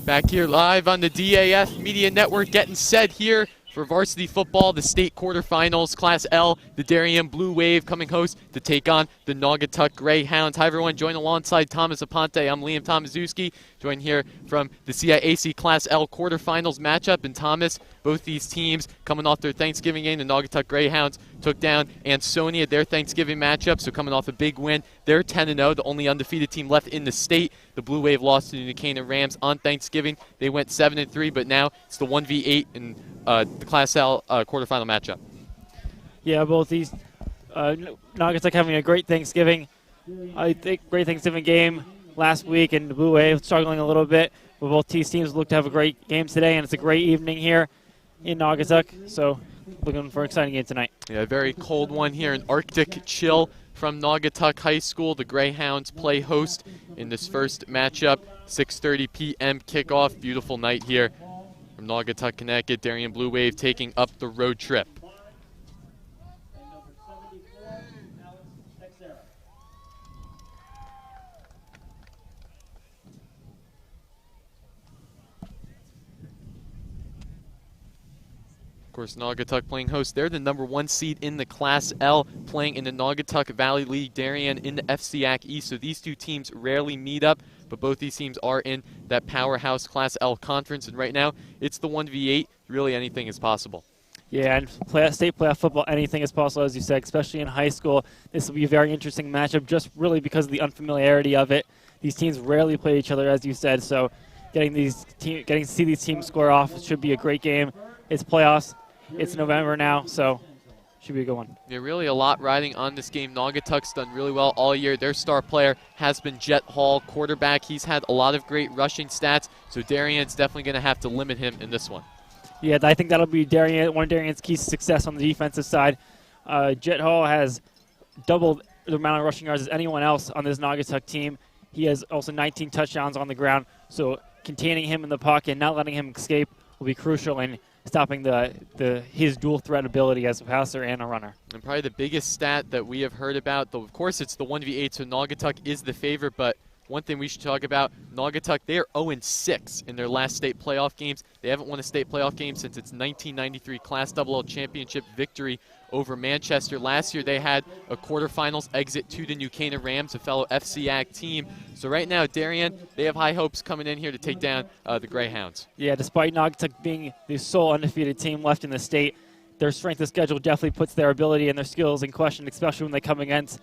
Back here live on the DAF Media Network, getting set here for varsity football, the state quarterfinals, Class L, the Darien Blue Wave coming host to take on the Naugatuck Greyhounds. Hi everyone, joined alongside Thomas Aponte. I'm Liam Tomaszewski, joined here from the CIAC Class L quarterfinals matchup. And Thomas, both these teams coming off their Thanksgiving game. The Naugatuck Greyhounds took down Ansonia at their Thanksgiving matchup, so coming off a big win. They're 10-0, the only undefeated team left in the state. The Blue Wave lost to the New Canaan Rams on Thanksgiving. They went 7-3, but now it's the 1v8 in the Class L quarterfinal matchup. Yeah, both these Naugatuck having a great Thanksgiving. I think great Thanksgiving game last week, and the Blue Wave struggling a little bit. But both these teams look to have a great game today, and it's a great evening here in Naugatuck. So looking for an exciting game tonight. Yeah, a very cold one here, an Arctic chill from Naugatuck High School. The Greyhounds play host in this first matchup. 6:30 p.m. kickoff. Beautiful night here from Naugatuck, Connecticut. Darien Blue Wave taking up the road trip. Of course, Naugatuck playing host. They're the #1 seed in the Class L, playing in the Naugatuck Valley League. Darien in the CIAC East. So these two teams rarely meet up, but both these teams are in that powerhouse Class L conference. And right now, it's the 1v8. Really, anything is possible. Yeah, and state playoff football, anything is possible, as you said, especially in high school. This will be a very interesting matchup, just really because of the unfamiliarity of it. These teams rarely play each other, as you said. So getting to see these teams square off should be a great game. It's playoffs. It's November now, so should be a good one. Yeah, really a lot riding on this game. Naugatuck's done really well all year. Their star player has been Jet Hall, quarterback. He's had a lot of great rushing stats, so Darian's definitely going to have to limit him in this one. Yeah, I think that'll be one of Darian's keys to success on the defensive side. Jet Hall has doubled the amount of rushing yards as anyone else on this Naugatuck team. He has also 19 touchdowns on the ground, so containing him in the pocket, not letting him escape, will be crucial in stopping his dual threat ability as a passer and a runner. And probably the biggest stat that we have heard about, though of course it's the 1v8, so Naugatuck is the favorite, but one thing we should talk about, Naugatuck, they are 0-6 in their last state playoff games. They haven't won a state playoff game since its 1993 Class LL championship victory over Manchester. Last year they had a quarterfinals exit to the New Canaan Rams, a fellow CIAC team. So right now, Darien, they have high hopes coming in here to take down the Greyhounds. Yeah, despite Naugatuck being the sole undefeated team left in the state, their strength of schedule definitely puts their ability and their skills in question, especially when they come against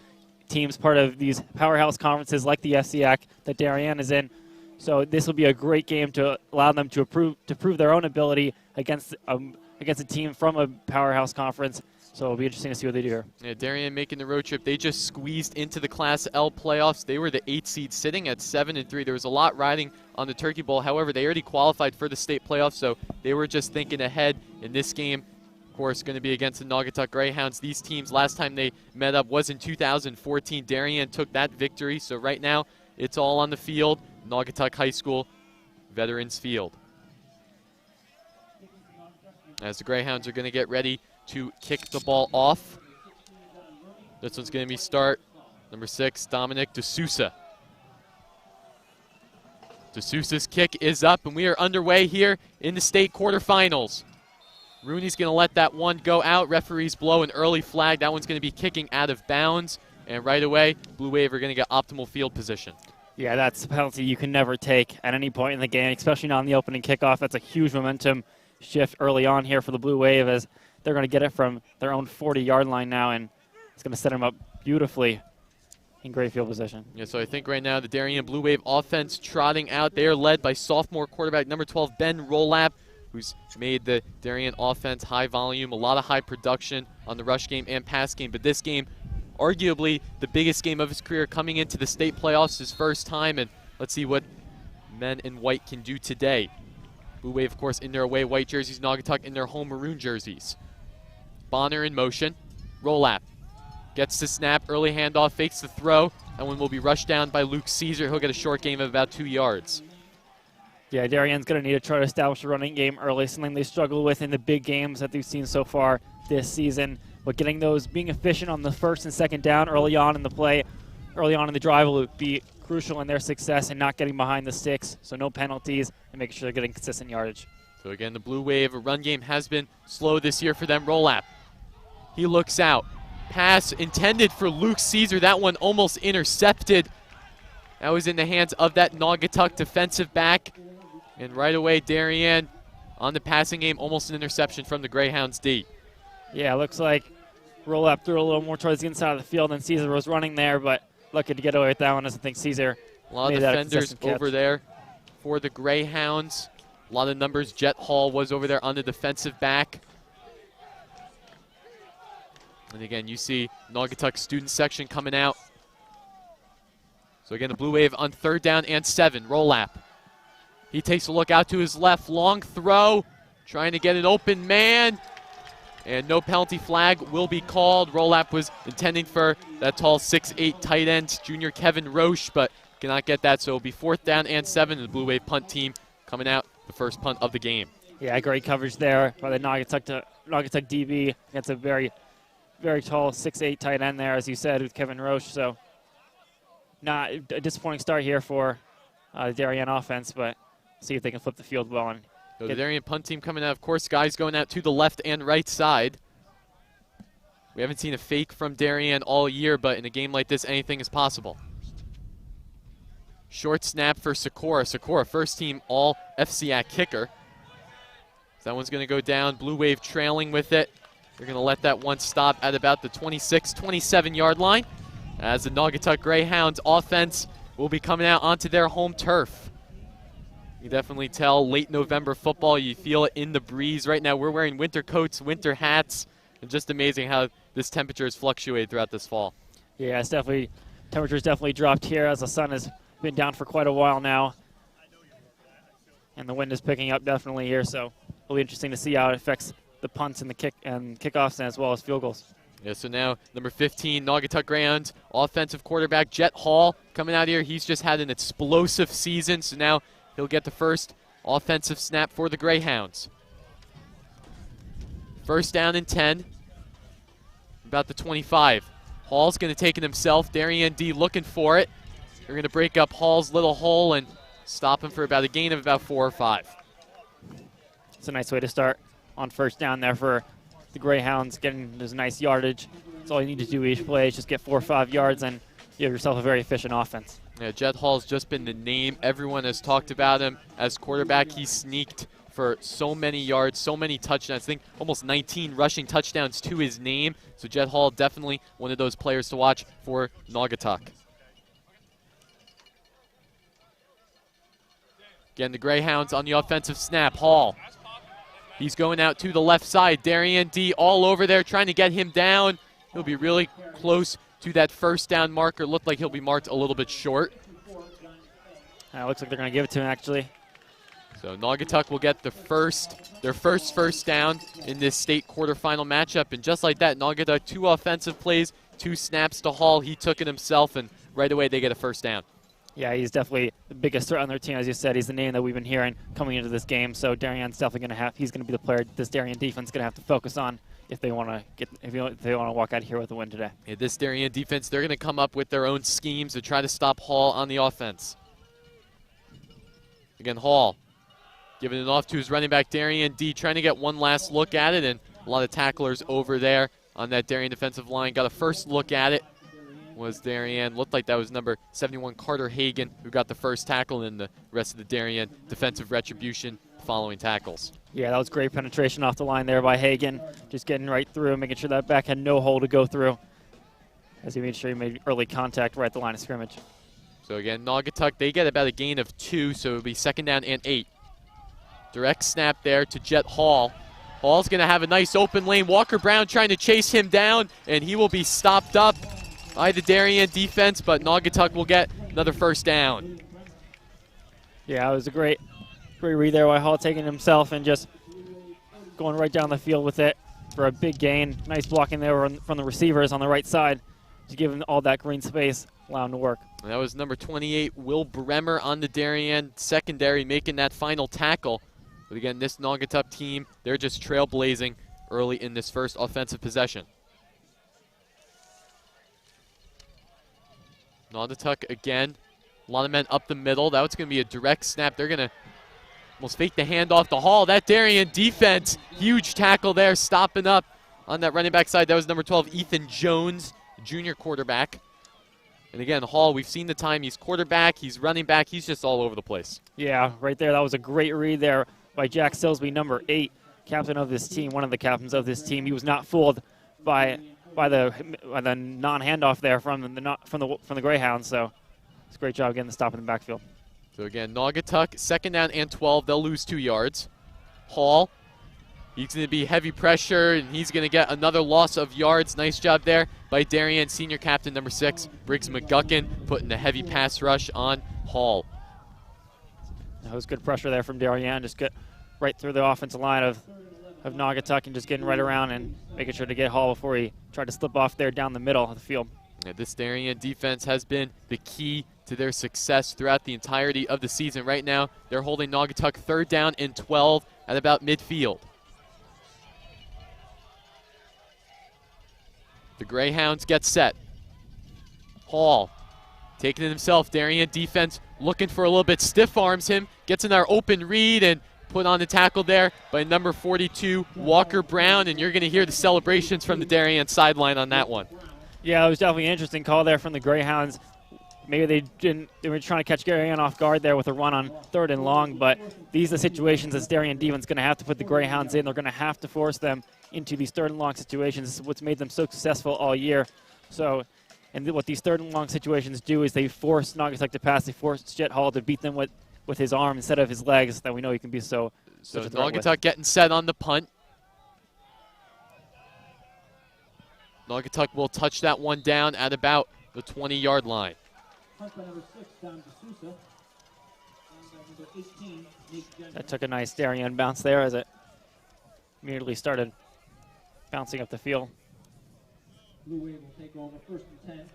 teams part of these powerhouse conferences like the CIAC that Darien is in. So this will be a great game to allow them to prove their own ability against a team from a powerhouse conference. So it'll be interesting to see what they do here. Yeah, Darien making the road trip. They just squeezed into the Class L playoffs. They were the 8th seed, sitting at 7-3. There was a lot riding on the Turkey Bowl. However, they already qualified for the state playoffs, so they were just thinking ahead in this game. Of course, going to be against the Naugatuck Greyhounds. These teams, last time they met up was in 2014. Darien took that victory, so right now it's all on the field. Naugatuck High School Veterans Field. As the Greyhounds are going to get ready to kick the ball off. This one's going to be start number 6, Dominic D'Souza. D'Souza's kick is up, and we are underway here in the state quarterfinals. Rooney's going to let that one go out. Referees blow an early flag. That one's going to be kicking out of bounds. And right away, Blue Wave are going to get optimal field position. Yeah, that's a penalty you can never take at any point in the game, especially not on the opening kickoff. That's a huge momentum shift early on here for the Blue Wave, as they're going to get it from their own 40-yard line now, and it's going to set them up beautifully in great field position. Yeah, so I think right now the Darien Blue Wave offense trotting out. They are led by sophomore quarterback number 12, Ben Rolap, who's made the Darien offense high volume, a lot of high production on the rush game and pass game. But this game, arguably the biggest game of his career, coming into the state playoffs his first time, and let's see what men in white can do today. Blue Wave, of course, in their away white jerseys, Naugatuck in their home maroon jerseys. Bonner in motion. Rolap gets the snap, early handoff, fakes the throw. That one will be rushed down by Luke Caesar. He'll get a short gain of about 2 yards. Yeah, Darien's going to need to try to establish a running game early, something they struggle with in the big games that they've seen so far this season. But getting those, being efficient on the first and second down early on in the play, early on in the drive will be crucial in their success and not getting behind the sticks, so no penalties and making sure they're getting consistent yardage. So again, the Blue Wave run game has been slow this year for them. Roll-up. He looks out. Pass intended for Luke Caesar. That one almost intercepted. That was in the hands of that Naugatuck defensive back. And right away, Darian on the passing game, almost an interception from the Greyhounds D. Yeah, looks like roll-up threw a little more towards the inside of the field than Caesar was running there, but lucky to get away with that one. I think Caesar a lot made of defenders over catch there for the Greyhounds. A lot of numbers. Jet Hall was over there on the defensive back. And again, you see Naugatuck student section coming out. So again, the Blue Wave on 3rd down and 7. Roll-up. He takes a look out to his left. Long throw. Trying to get an open man. And no penalty flag will be called. Roll-up was intending for that tall 6'8 tight end, junior Kevin Roche, but cannot get that. So it'll be 4th down and 7. And the Blue Wave punt team coming out, the first punt of the game. Yeah, great coverage there by the Naugatuck DB. That's a very, very tall 6'8 tight end there, as you said, with Kevin Roche. So not a disappointing start here for the Darien offense, but see if they can flip the field well. And so the Darien punt team coming out. Of course, guys going out to the left and right side. We haven't seen a fake from Darien all year, but in a game like this, anything is possible. Short snap for Sikora. Sikora, first team all FCIAC kicker. So that one's going to go down. Blue Wave trailing with it. They're going to let that one stop at about the 26, 27-yard line as the Naugatuck Greyhounds offense will be coming out onto their home turf. You definitely tell late November football. You feel it in the breeze. Right now we're wearing winter coats, winter hats, and just amazing how this temperature has fluctuated throughout this fall. Yeah, it's definitely, temperature's definitely dropped here as the sun has been down for quite a while now. And the wind is picking up definitely here, so it'll be interesting to see how it affects the punts and the kickoffs as well as field goals. Yeah, so now number 15, Naugatuck Greyhounds, offensive quarterback Jet Hall coming out here. He's just had an explosive season, so now he'll get the first offensive snap for the Greyhounds. 1st down and 10, about the 25. Hall's going to take it himself. Darian D looking for it. They're going to break up Hall's little hole and stop him for about a gain of about 4 or 5. It's a nice way to start on 1st down there for the Greyhounds, getting this nice yardage. That's all you need to do each play is just get 4 or 5 yards, and you have yourself a very efficient offense. Yeah, Jet Hall's just been the name. Everyone has talked about him as quarterback. He sneaked for so many yards, so many touchdowns. I think almost 19 rushing touchdowns to his name. So Jet Hall definitely one of those players to watch for Naugatuck. Again, the Greyhounds on the offensive snap. Hall. He's going out to the left side. Darian D all over there trying to get him down. He'll be really close to that 1st down marker. Looked like he'll be marked a little bit short. Looks like they're going to give it to him, actually. So Naugatuck will get their first down in this state quarterfinal matchup. And just like that, Naugatuck 2 offensive plays, 2 snaps to Hall. He took it himself, and right away they get a 1st down. Yeah, he's definitely the biggest threat on their team. As you said, he's the name that we've been hearing coming into this game. So Darian's definitely going to he's going to be the player this Darien defense is going to have to focus on if they want to walk out here with a win today. Yeah, this Darien defense, they're going to come up with their own schemes to try to stop Hall on the offense. Again, Hall giving it off to his running back, Darian D, trying to get one last look at it, and a lot of tacklers over there on that Darien defensive line. Got a first look at it. Was Darian. Looked like that was number 71, Carter Hagan, who got the first tackle, and the rest of the Darien defensive retribution following tackles. Yeah, that was great penetration off the line there by Hagan. Just getting right through, making sure that back had no hole to go through as he made sure he made early contact right at the line of scrimmage. So again, Naugatuck, they get about a gain of 2, so it'll be 2nd down and 8. Direct snap there to Jet Hall. Hall's going to have a nice open lane. Walker Brown trying to chase him down, and he will be stopped up by the Darien defense, but Naugatuck will get another 1st down. Yeah, it was a great read there by Hall, taking himself and just going right down the field with it for a big gain. Nice blocking there from the receivers on the right side to give him all that green space, allow him to work. And that was number 28, Will Bremer on the Darien secondary, making that final tackle. But again, this Naugatuck team, they're just trailblazing early in this first offensive possession. Naugatuck again A lot of men up the middle. That was going to be a direct snap. They're going to almost fake the handoff to Hall. That Darien defense, huge tackle there, stopping up on that running back side. That was number 12, Ethan Jones, junior quarterback. And again, Hall, we've seen the time. He's quarterback, he's running back, he's just all over the place. Yeah, right there. That was a great read there by Jack Silsby, number 8, captain of this team, one of the captains of this team. He was not fooled by the non-handoff there from the Greyhounds. So it's a great job getting the stop in the backfield. So again, Naugatuck, 2nd down and 12. They'll lose 2 yards. Hall, he's going to be heavy pressure, and he's going to get another loss of yards. Nice job there by Darian, senior captain, number 6, Briggs McGuckin, putting a heavy pass rush on Hall. That was good pressure there from Darian. Just get right through the offensive line of Naugatuck and just getting right around and making sure to get Hall before he tried to slip off there down the middle of the field. Yeah, this Darien defense has been the key to their success throughout the entirety of the season. Right now, they're holding Naugatuck 3rd down and 12 at about midfield. The Greyhounds get set. Hall taking it himself. Darien defense looking for a little bit, stiff arms him, gets in our open read and put on the tackle there by number 42, Walker Brown, and you're going to hear the celebrations from the Darien sideline on that one. Yeah, it was definitely an interesting call there from the Greyhounds. Maybe they were trying to catch Darien off guard there with a run on 3rd and long, but these are the situations that Darien defense is going to have to put the Greyhounds in. They're going to have to force them into these 3rd and long situations. This is what's made them so successful all year. So, and what these 3rd and long situations do is they force Naugatuck to pass. They force Jet Hall to beat them with his arm instead of his legs that we know he can be so Naugatuck getting set on the punt. Naugatuck will touch that one down at about the 20-yard line. That took a nice Darien bounce there as it immediately started bouncing up the field.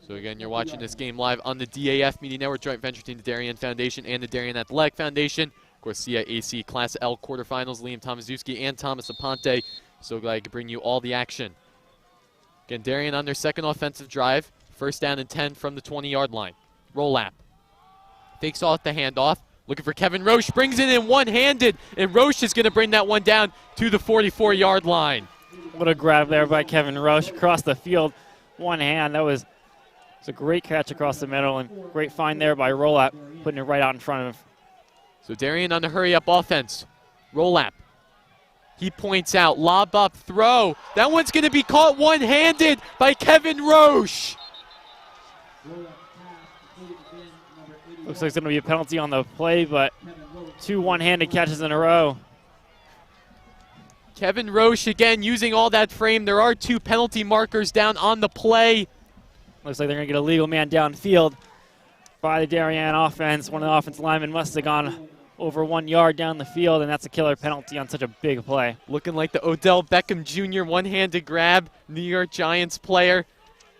So again, you're watching this game live on the DAF Media Network, joint venture between the Darien Foundation and the Darien Athletic Foundation. Of course, CIAC Class L quarterfinals, Liam Tomaszewski and Thomas Aponte. So glad I could bring you all the action. Again, Darien on their 2nd offensive drive, 1st down and 10 from the 20-yard line. Roll lap. Fakes off the handoff. Looking for Kevin Roche. Brings it in one-handed, and Roche is going to bring that one down to the 44-yard line. What a grab there by Kevin Roche across the field. One hand. That was a great catch across the middle and great find there by Rolap, putting it right out in front of him. So Darien on the hurry-up offense. Rolap. He points out, lob up, throw. That one's going to be caught one-handed by Kevin Roche. Looks like it's going to be a penalty on the play, but 2 one-handed catches in a row. Kevin Roche again using all that frame. There are 2 penalty markers down on the play. Looks like they're going to get a legal man downfield by the Darien offense. One of the offensive linemen must have gone over 1 yard down the field, and that's a killer penalty on such a big play. Looking like the Odell Beckham Jr. one-handed grab, New York Giants player.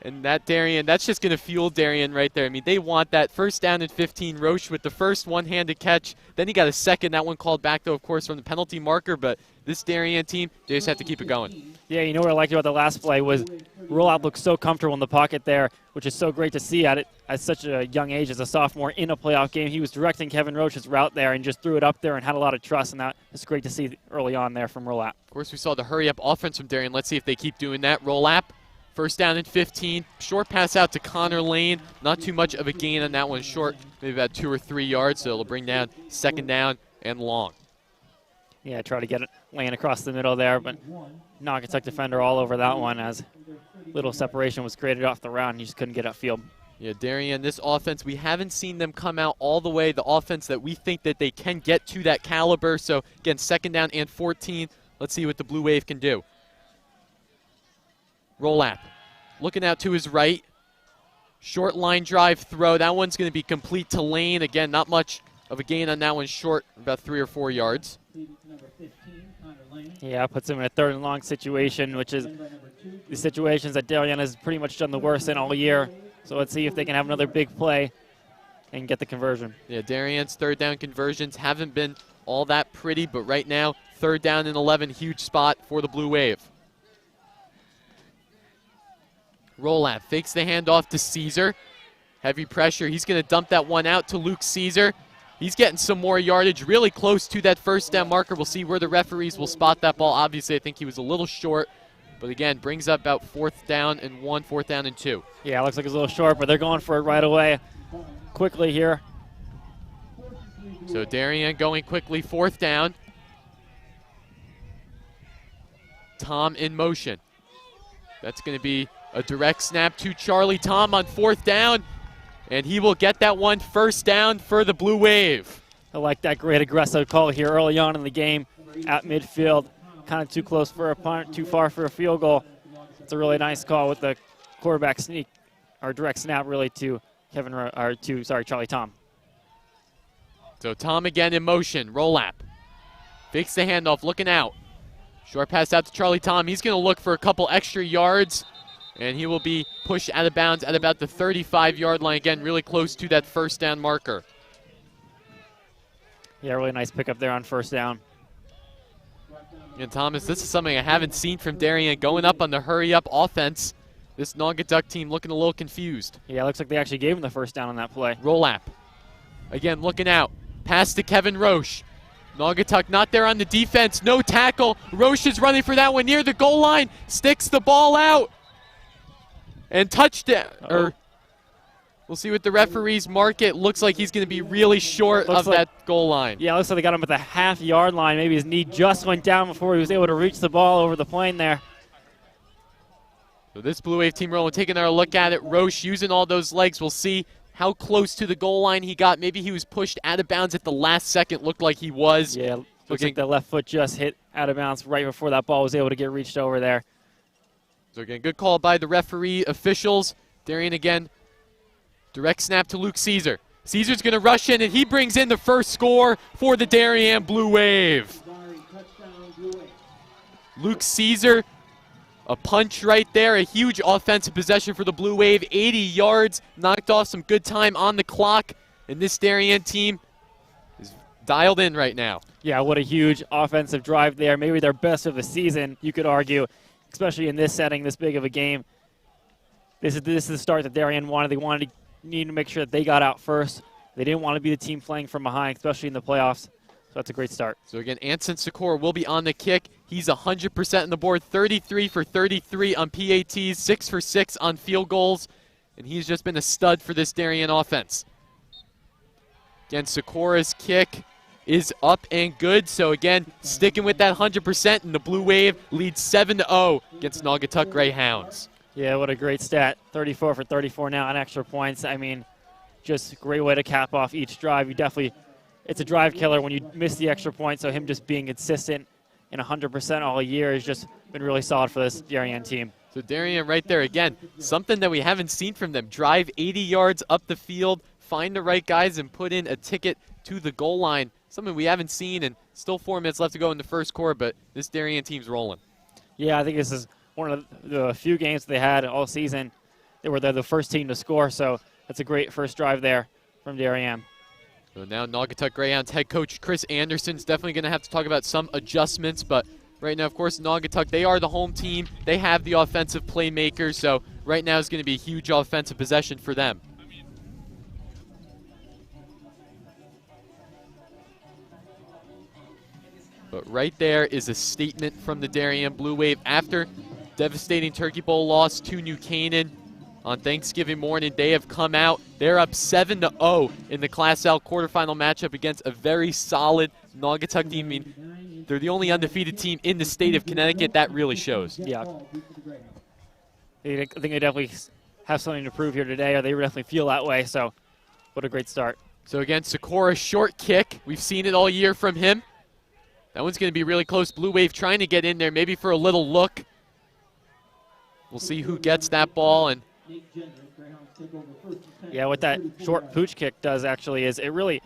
And that Darien, that's just going to fuel Darien right there. I mean, they want that 1st down and 15. Roche with the first one-handed catch. Then he got a second. That one called back, though, of course, from the penalty marker. But this Darien team, they just have to keep it going. Yeah, you know what I liked about the last play was rollout looked so comfortable in the pocket there, which is so great to see at such a young age as a sophomore in a playoff game. He was directing Kevin Roche's route there and just threw it up there and had a lot of trust, and that is great to see early on there from rollout. Of course, we saw the hurry-up offense from Darien. Let's see if they keep doing that. Rolap. 1st down and 15. Short pass out to Connor Lane. Not too much of a gain on that one. Short, maybe about 2 or 3 yards. So it'll bring down 2nd down and long. Yeah, try to get it Lane across the middle there, but Naugatuck defender all over that one as little separation was created off the round. He just couldn't get upfield. Yeah, Darien, this offense, we haven't seen them come out all the way. The offense that we think that they can get to that caliber. So, again, 2nd down and 14. Let's see what the Blue Wave can do. Rolap. Looking out to his right. Short line drive throw. That one's going to be complete to Lane. Again, not much of a gain on that one. Short, about 3 or 4 yards. Yeah, puts him in a 3rd and long situation, which is the situations that Darien has pretty much done the worst in all year. So let's see if they can have another big play and get the conversion. Yeah, Darien's 3rd down conversions haven't been all that pretty, but right now, 3rd down and 11, huge spot for the Blue Wave. Rolap fakes the handoff to Caesar. Heavy pressure. He's going to dump that one out to Luke Caesar. He's getting some more yardage, really close to that first down marker. We'll see where the referees will spot that ball. Obviously, I think he was a little short, but again, brings up about 4th down and 1, 4th down and 2. Yeah, it looks like it's a little short, but they're going for it right away. Quickly here. So Darien going quickly, 4th down. Tom in motion. That's going to be a direct snap to Charlie Tom on 4th down. And he will get that one, 1st down for the Blue Wave. I like that great aggressive call here early on in the game at midfield. Kind of too close for a punt, too far for a field goal. It's a really nice call with the quarterback sneak, or direct snap really to Charlie Tom. So Tom again in motion, roll lap. Fakes the handoff, looking out. Short pass out to Charlie Tom. He's going to look for a couple extra yards. And he will be pushed out of bounds at about the 35-yard line. Again, really close to that 1st down marker. Yeah, really nice pickup there on 1st down. And Thomas, this is something I haven't seen from Darien, going up on the hurry-up offense. This Naugatuck team looking a little confused. Yeah, it looks like they actually gave him the 1st down on that play. Roll lap. Again, looking out. Pass to Kevin Roche. Naugatuck not there on the defense. No tackle. Roche is running for that one near the goal line. Sticks the ball out. And touchdown. We'll see what the referees mark it. Looks like he's going to be really short of that goal line. Yeah, looks like they got him at the half-yard line. Maybe his knee just went down before he was able to reach the ball over the plane there. So this Blue Wave team rolling, taking our look at it. Roche using all those legs. We'll see how close to the goal line he got. Maybe he was pushed out of bounds at the last second. Looked like he was. Yeah, looks like the left foot just hit out of bounds right before that ball was able to get reached over there. So again, good call by the referee officials. Darien again, direct snap to Luke Caesar. Caesar's going to rush in, and he brings in the first score for the Darien Blue Wave. Luke Caesar, a punch right there, a huge offensive possession for the Blue Wave. 80 yards, knocked off some good time on the clock, and this Darien team is dialed in right now. Yeah, what a huge offensive drive there. Maybe their best of the season, you could argue. Especially in this setting, this big of a game. This is the start that Darien wanted. They need to make sure that they got out first. They didn't want to be the team playing from behind, especially in the playoffs. So that's a great start. So again, Anson Sikora will be on the kick. He's 100% on the board, 33 for 33 on PATs, 6 for 6 on field goals. And he's just been a stud for this Darien offense. Again, Sikora's kick is up and good. So again, sticking with that 100%, and the Blue Wave leads 7-0 against Naugatuck Greyhounds. Yeah, what a great stat. 34 for 34 now on extra points. I mean, just a great way to cap off each drive. It's a drive killer when you miss the extra point, so him just being consistent and 100% all year has just been really solid for this Darien team. So Darien right there, again, something that we haven't seen from them. Drive 80 yards up the field, find the right guys, and put in a ticket to the goal line. Something we haven't seen, and still 4 minutes left to go in the first quarter, but this Darien team's rolling. Yeah, I think this is one of the few games they had all season where they're the first team to score, so that's a great first drive there from Darien. So now Naugatuck Greyhounds head coach Chris Anderson's definitely going to have to talk about some adjustments, but right now, of course, Naugatuck, they are the home team. They have the offensive playmakers, so right now is going to be a huge offensive possession for them. But right there is a statement from the Darien Blue Wave after devastating Turkey Bowl loss to New Canaan on Thanksgiving morning. They have come out. They're up 7-0 in the Class L quarterfinal matchup against a very solid Naugatuck team. I mean, they're the only undefeated team in the state of Connecticut. That really shows. Yeah. I think they definitely have something to prove here today, or they definitely feel that way, so what a great start. So again, Sikora, short kick. We've seen it all year from him. That one's going to be really close. Blue Wave trying to get in there, maybe for a little look. We'll see who gets that ball. And yeah, what that short pooch kick does actually is it really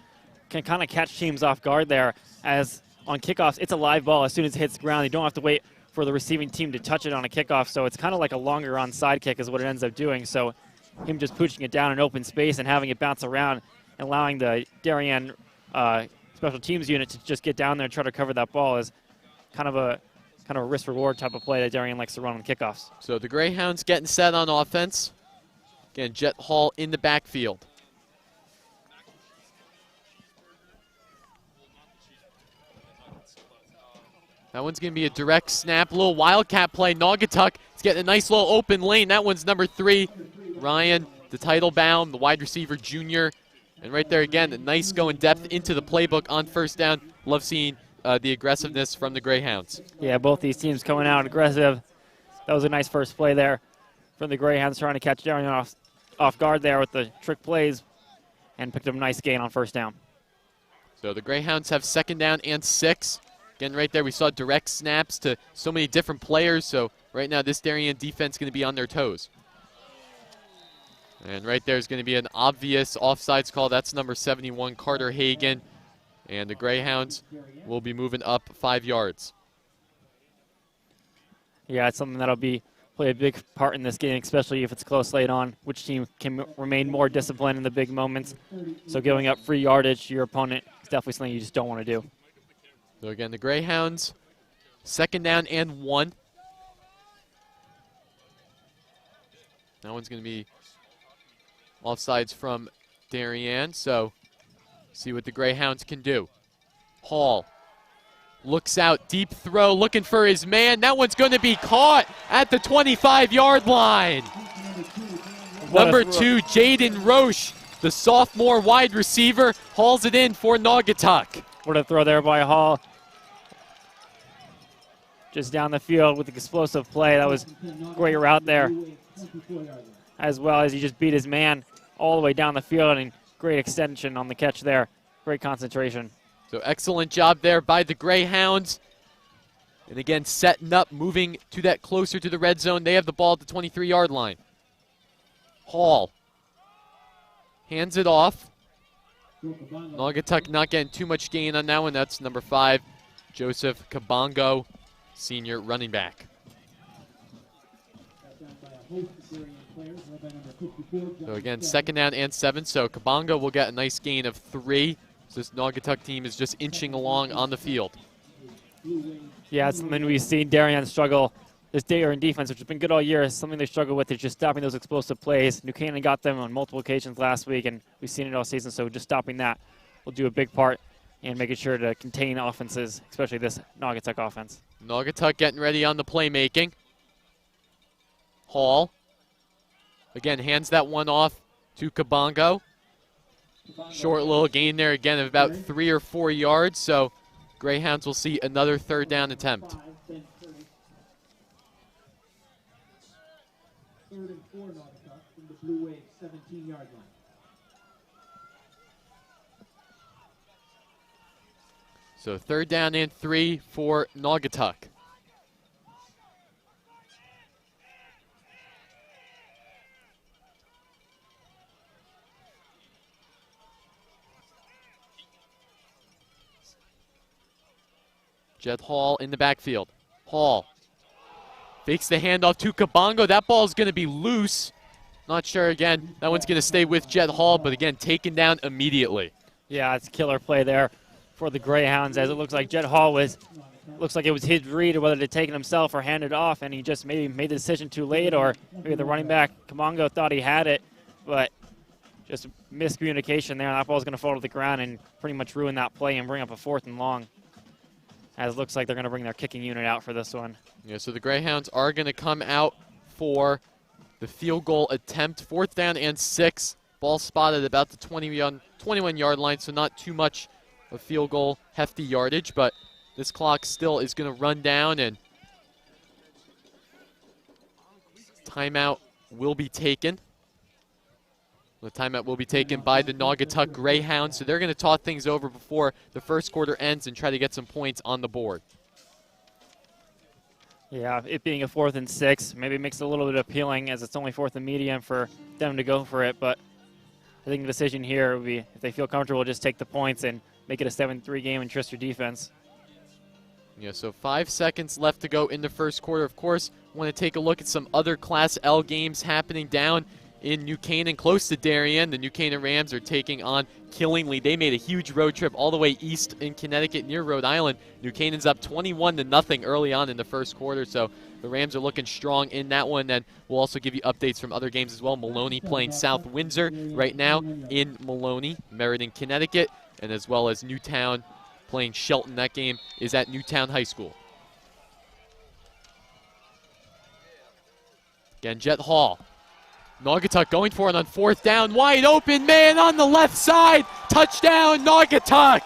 can kind of catch teams off guard there, as on kickoffs, it's a live ball. As soon as it hits the ground, you don't have to wait for the receiving team to touch it on a kickoff, so it's kind of like a longer onside kick is what it ends up doing. So him just pooching it down in open space and having it bounce around and allowing the Darien special teams unit to just get down there and try to cover that ball is kind of a risk-reward type of play that Darien likes to run on kickoffs. So the Greyhounds getting set on offense. Again, Jet Hall in the backfield. That one's going to be a direct snap, little wildcat play. Naugatuck is getting a nice little open lane. That one's number 3, Ryan, the title bound, the wide receiver junior. And right there again, a nice going depth into the playbook on first down. Love seeing the aggressiveness from the Greyhounds. Yeah, both these teams coming out aggressive. That was a nice first play there from the Greyhounds, trying to catch Darian off guard there with the trick plays and picked up a nice gain on first down. So the Greyhounds have 2nd down and 6. Again, right there, we saw direct snaps to so many different players. So right now, this Darien defense is going to be on their toes. And right there is going to be an obvious offsides call. That's number 71, Carter Hagan. And the Greyhounds will be moving up 5 yards. Yeah, it's something that'll play a big part in this game, especially if it's close late on. Which team can remain more disciplined in the big moments? So giving up free yardage to your opponent is definitely something you just don't want to do. So again, the Greyhounds, 2nd down and 1. That one's going to be offsides from Darian. So see what the Greyhounds can do. Hall looks out, deep throw, looking for his man. That one's going to be caught at the 25-yard line. Number 2, Jaden Roche, the sophomore wide receiver, hauls it in for Naugatuck. What a throw there by Hall. Just down the field with the explosive play. That was a great route there. As well as he just beat his man all the way down the field, and great extension on the catch there. Great concentration. So excellent job there by the Greyhounds. And again, setting up, moving to that closer to the red zone. They have the ball at the 23-yard line. Hall hands it off. Naugatuck not getting too much gain on that one. That's number 5, Joseph Kabongo, senior running back. So again, 2nd down and 7. So Kabongo will get a nice gain of 3. So this Naugatuck team is just inching along on the field. Yeah, it's something we've seen Darien struggle this Darien defense, which has been good all year. Something they struggle with is just stopping those explosive plays. New Canaan got them on multiple occasions last week, and we've seen it all season. So just stopping that will do a big part in making sure to contain offenses, especially this Naugatuck offense. Naugatuck getting ready on the playmaking. Hall, again, hands that one off to Kabongo. Short little gain there again of about 3 or 4 yards. So Greyhounds will see another 3rd down attempt. 3rd and 4 Naugatuck from the Blue Wave 17-yard line. So 3rd down and 3 for Naugatuck. Jet Hall in the backfield. Hall fakes the handoff to Kabongo. That ball is going to be loose. Not sure again. That one's going to stay with Jet Hall, but again, taken down immediately. Yeah, it's a killer play there for the Greyhounds, as it looks like Jet Hall looks like it was his read of whether to take it himself or hand it off, and he just maybe made the decision too late, or maybe the running back, Kabongo, thought he had it, but just miscommunication there. That ball's going to fall to the ground and pretty much ruin that play and bring up a 4th and long. As it looks like they're going to bring their kicking unit out for this one. Yeah, so the Greyhounds are going to come out for the field goal attempt. 4th down and 6. Ball spotted about the 21-yard line, so not too much of field goal hefty yardage, but this clock still is going to run down, and timeout will be taken. The timeout will be taken by the Naugatuck Greyhounds, so they're going to talk things over before the first quarter ends and try to get some points on the board. Yeah, it being a 4th and 6 maybe makes it a little bit appealing, as it's only 4th and medium for them to go for it, but I think the decision here would be, if they feel comfortable, just take the points and make it a 7-3 game and trust your defense. Yeah, so 5 seconds left to go in the first quarter. Of course, want to take a look at some other Class L games happening down in New Canaan, close to Darien. The New Canaan Rams are taking on Killingly. They made a huge road trip all the way east in Connecticut near Rhode Island. New Canaan's up 21-0 early on in the first quarter, so the Rams are looking strong in that one. And we'll also give you updates from other games as well. Maloney playing South Windsor right now in Maloney, Meriden, Connecticut, and as well as Newtown playing Shelton. That game is at Newtown High School. Again, Jet Hall. Naugatuck going for it on 4th down. Wide open man on the left side. Touchdown, Naugatuck.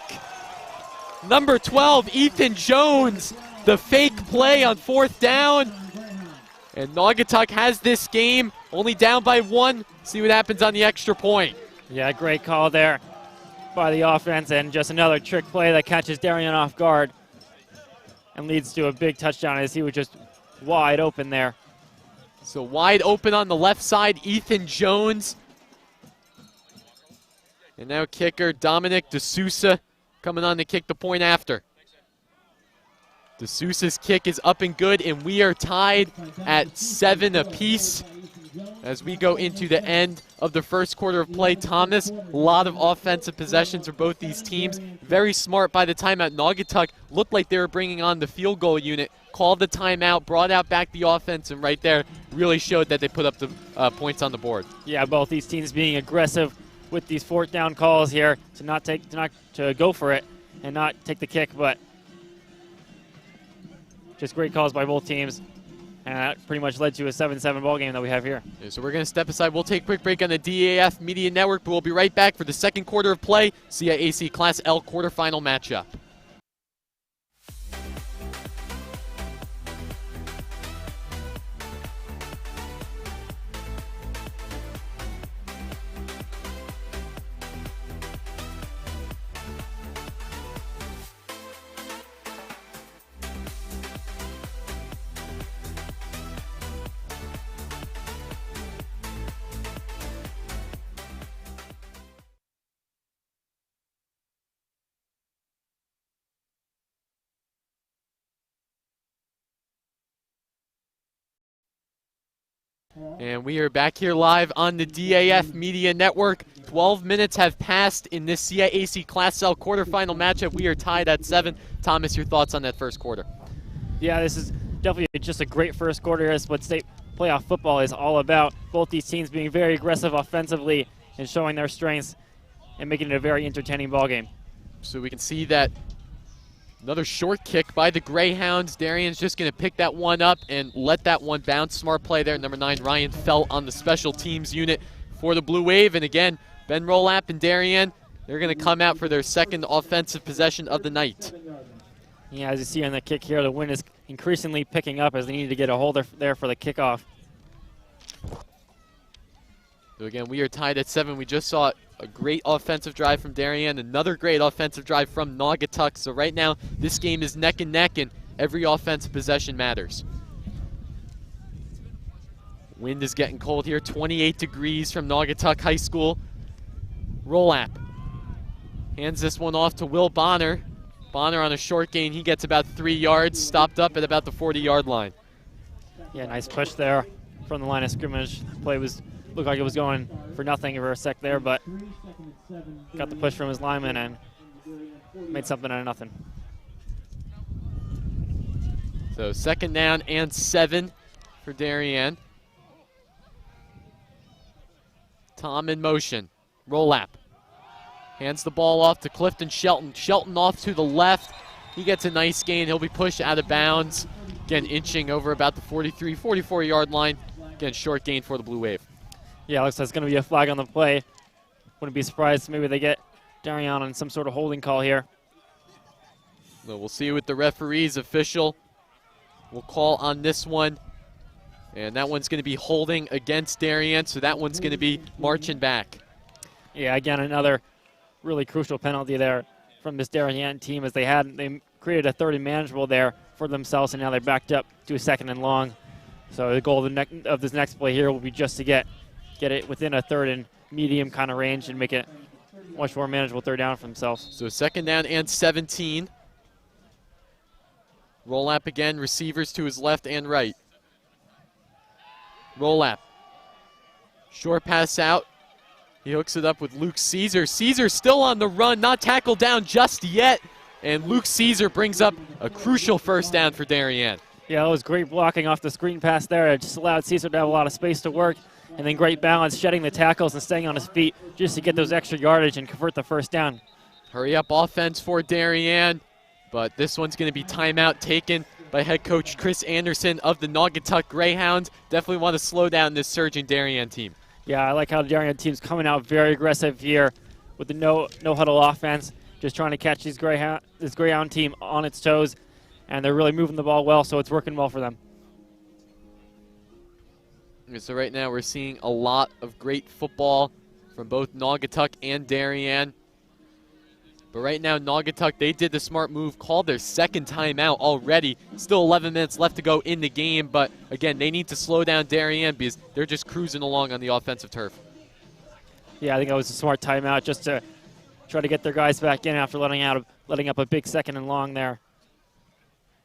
Number 12, Ethan Jones. The fake play on 4th down. And Naugatuck has this game only down by 1. See what happens on the extra point. Yeah, great call there by the offense, and just another trick play that catches Darian off guard and leads to a big touchdown as he was just wide open there. So wide open on the left side, Ethan Jones. And now kicker Dominic DeSouza coming on to kick the point after. DeSouza's kick is up and good, and we are tied at 7 apiece as we go into the end of the first quarter of play. Thomas, a lot of offensive possessions for both these teams. Very smart by the timeout. Naugatuck looked like they were bringing on the field goal unit, called the timeout, brought out back the offense, and right there really showed that they put up the points on the board. Yeah, both these teams being aggressive with these 4th down calls here to go for it and not take the kick, but just great calls by both teams. And that pretty much led to a 7-7 ball game that we have here. Yeah, so we're going to step aside. We'll take a quick break on the DAF Media Network, but we'll be right back for the second quarter of play, CIAC Class L quarterfinal matchup. And we are back here live on the DAF Media Network. 12 minutes have passed in this CIAC Class L quarterfinal matchup. We are tied at 7. Thomas, your thoughts on that first quarter? Yeah, this is definitely just a great first quarter. That's what state playoff football is all about. Both these teams being very aggressive offensively and showing their strengths and making it a very entertaining ball game. So we can see that another short kick by the Greyhounds. Darian's just going to pick that one up and let that one bounce. Smart play there. Number 9, Ryan Felt on the special teams unit for the Blue Wave. And again, Ben Rolap and Darien, they're going to come out for their second offensive possession of the night. Yeah, as you see on the kick here, the wind is increasingly picking up as they need to get a hold there for the kickoff. So again, we are tied at 7. We just saw a great offensive drive from Darien, another great offensive drive from Naugatuck. So right now, this game is neck and neck, and every offensive possession matters. Wind is getting cold here, 28 degrees from Naugatuck High School. Rolap hands this one off to Will Bonner. Bonner on a short gain, he gets about 3 yards, stopped up at about the 40-yard line. Yeah, nice push there from the line of scrimmage. Play looked like it was going for nothing for a sec there, but got the push from his lineman and made something out of nothing. So 2nd down and 7 for Darien. Tom in motion. Rolap. Hands the ball off to Clifton Shelton. Shelton off to the left. He gets a nice gain. He'll be pushed out of bounds. Again, inching over about the 43, 44-yard line. Again, short gain for the Blue Wave. Yeah, looks like it's going to be a flag on the play. Wouldn't be surprised maybe they get Darian on some sort of holding call here. So we'll see what the referee's official will call on this one. And that one's going to be holding against Darien, so that one's going to be marching back. Yeah, again, another really crucial penalty there from this Darien team as they created a 3rd and manageable there for themselves, and now they're backed up to a 2nd and long. So the goal of this next play here will be just to get it within a 3rd and medium kind of range and make it much more manageable 3rd down for themselves. So 2nd down and 17. Rolap again, receivers to his left and right. Rolap Short pass out. He hooks it up with Luke Caesar. Caesar still on the run, not tackled down just yet. And Luke Caesar brings up a crucial first down for Darien. Yeah, it was great blocking off the screen pass there. It just allowed Caesar to have a lot of space to work. And then great balance, shedding the tackles and staying on his feet just to get those extra yardage and convert the first down. Hurry up offense for Darien. But this one's going to be timeout taken by head coach Chris Anderson of the Naugatuck Greyhounds. Definitely want to slow down this surging Darien team. Yeah, I like how the Darien team's coming out very aggressive here with the no huddle offense, just trying to catch this Greyhound team on its toes, and they're really moving the ball well, so it's working well for them. So right now we're seeing a lot of great football from both Naugatuck and Darien. But right now, Naugatuck, they did the smart move, called their second timeout already. Still 11 minutes left to go in the game, but again, they need to slow down Darien because they're just cruising along on the offensive turf. Yeah, I think that was a smart timeout just to try to get their guys back in after letting up a big second and long there.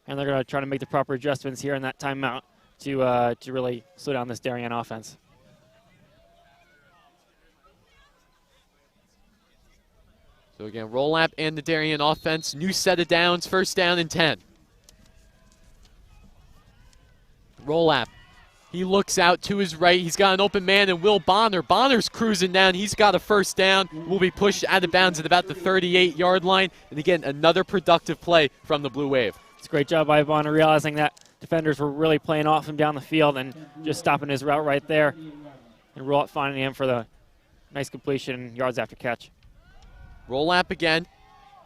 And they're going to try to make the proper adjustments here in that timeout to really slow down this Darien offense. So again, roll-up and the Darien offense. New set of downs, first down and 10. Roll-up. He looks out to his right. He's got an open man and Will Bonner. Bonner's cruising down. He's got a first down. Will be pushed out of bounds at about the 38-yard line. And again, another productive play from the Blue Wave. It's a great job by Bonner realizing that defenders were really playing off him down the field and just stopping his route right there. And roll-up finding him for the nice completion, yards after catch. Roll-up again.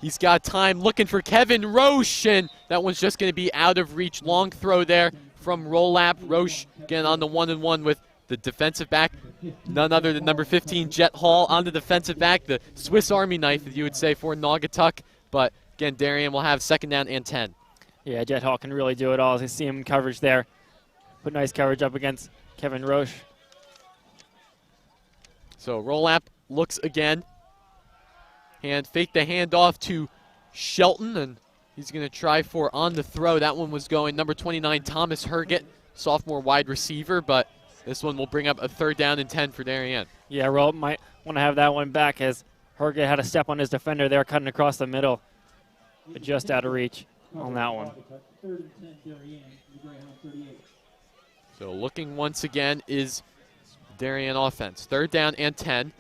He's got time looking for Kevin Roche, and that one's just going to be out of reach. Long throw there from roll-up. Roche again on the one-and-one with the defensive back. None other than number 15, Jet Hall, on the defensive back. The Swiss Army knife, as you would say, for Naugatuck. But again, Darien will have second down and 10. Yeah, Jet Hall can really do it all. As you see him in coverage there. Put nice coverage up against Kevin Roche. So roll-up looks again. And fake the handoff to Shelton, and he's going to try for on the throw. That one was going number 29, Thomas Herget, sophomore wide receiver, but this one will bring up a third down and 10 for Darien. Yeah, Roll might want to have that one back as Herget had a step on his defender there, cutting across the middle, but just out of reach on that one. Third and 10, Darien, the Greyhound 38. So looking once again is Darien offense. Third down and 10.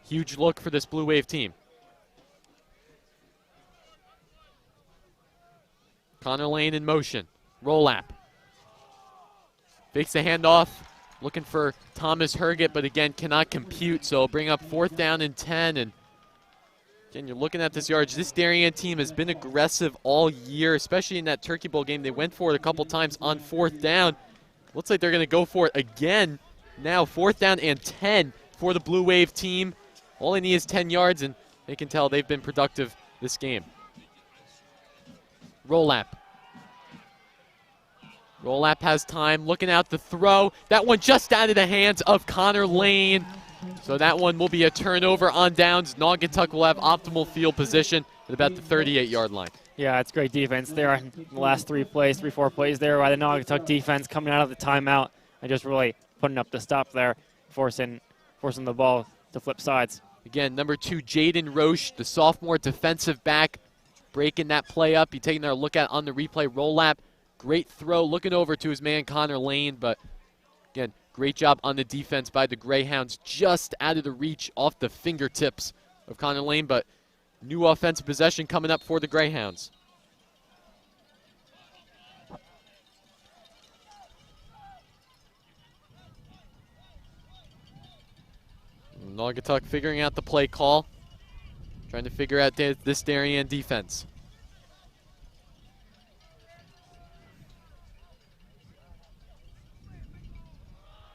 Huge look for this Blue Wave team. Connor Lane in motion. Roll-up. Fakes the handoff. Looking for Thomas Herget, but again cannot compute, so bring up fourth down and 10. And again, you're looking at this yardage. This Darien team has been aggressive all year, especially in that Turkey Bowl game. They went for it a couple times on fourth down. Looks like they're going to go for it again. Now fourth down and 10 for the Blue Wave team. All they need is 10 yards, and they can tell they've been productive this game. Roll-up. Roll-up has time, looking out the throw. That one just out of the hands of Connor Lane. So that one will be a turnover on downs. Naugatuck will have optimal field position at about the 38-yard line. Yeah, it's great defense there in the last 4 plays there by the Naugatuck defense coming out of the timeout and just really putting up the stop there, forcing the ball to flip sides. Again, number 2, Jaden Roche, the sophomore defensive back, breaking that play up. You're taking a look at on the replay. Roll-up, great throw, looking over to his man Connor Lane, but again, great job on the defense by the Greyhounds, just out of the reach off the fingertips of Connor Lane, but new offensive possession coming up for the Greyhounds. Naugatuck figuring out the play call, trying to figure out this Darien defense.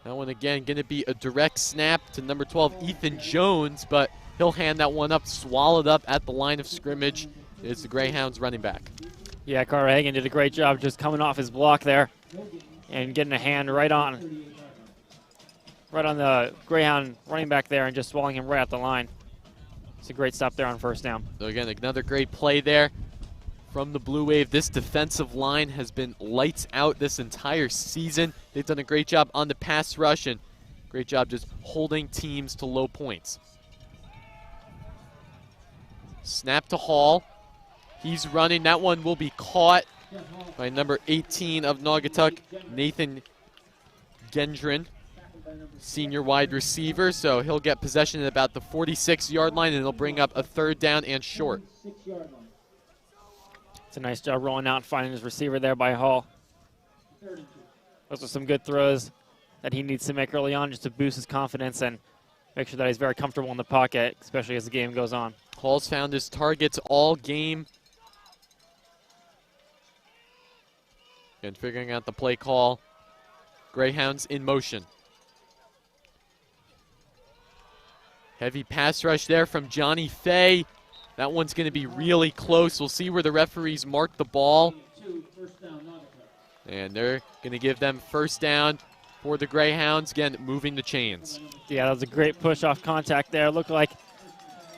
That one again going to be a direct snap to number 12, Ethan Jones, but he'll hand that one up, swallowed up at the line of scrimmage. It's the Greyhounds running back. Yeah, Carter Hagan did a great job just coming off his block there and getting a hand right on the Greyhound running back there and just swallowing him right at the line. It's a great stop there on first down. So again, another great play there from the Blue Wave. This defensive line has been lights out this entire season. They've done a great job on the pass rush, and Great job just holding teams to low points. Snap to Hall. He's running. That one will be caught by number 18 of Naugatuck, Nathan Gendron, senior wide receiver. So he'll get possession at about the 46-yard line, and it'll bring up a 3rd down and short. It's a nice job rolling out and finding his receiver there by Hall. Those are some good throws that he needs to make early on just to boost his confidence and make sure that he's very comfortable in the pocket, especially as the game goes on. Hall's found his targets all game. And figuring out the play call. Greyhounds in motion. Heavy pass rush there from Johnny Fay. That one's going to be really close. We'll see where the referees mark the ball. And they're going to give them 1st down for the Greyhounds. Again, moving the chains. Yeah, that was a great push off contact there. Looked like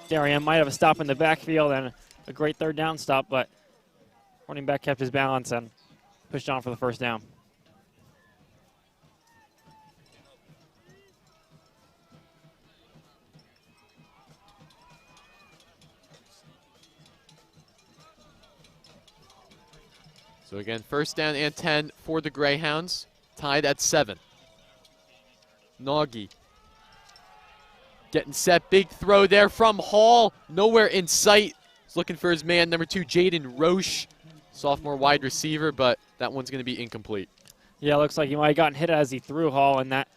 Darian might have a stop in the backfield and a great 3rd down stop, but running back kept his balance and pushed on for the 1st down. So again, 1st down and 10 for the Greyhounds, tied at 7. Nagy getting set, big throw there from Hall, nowhere in sight. He's looking for his man, number 2, Jaden Roche, sophomore wide receiver, but that one's going to be incomplete. Yeah, looks like he might have gotten hit as he threw Hall, and that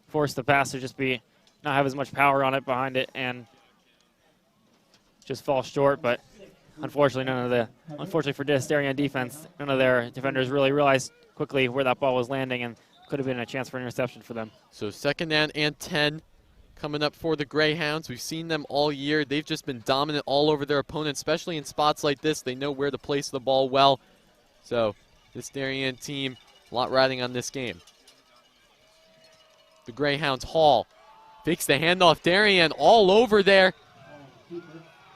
forced the pass to just not have as much power on it behind it and just fall short, but unfortunately for this Darien defense, none of their defenders really realized quickly where that ball was landing, and could have been a chance for an interception for them. So 2nd down and 10 coming up for the Greyhounds. We've seen them all year. They've just been dominant all over their opponents, especially in spots like this. They know where to place the ball well. So this Darien team, a lot riding on this game. The Greyhounds, Hall fakes the handoff. Darien all over there.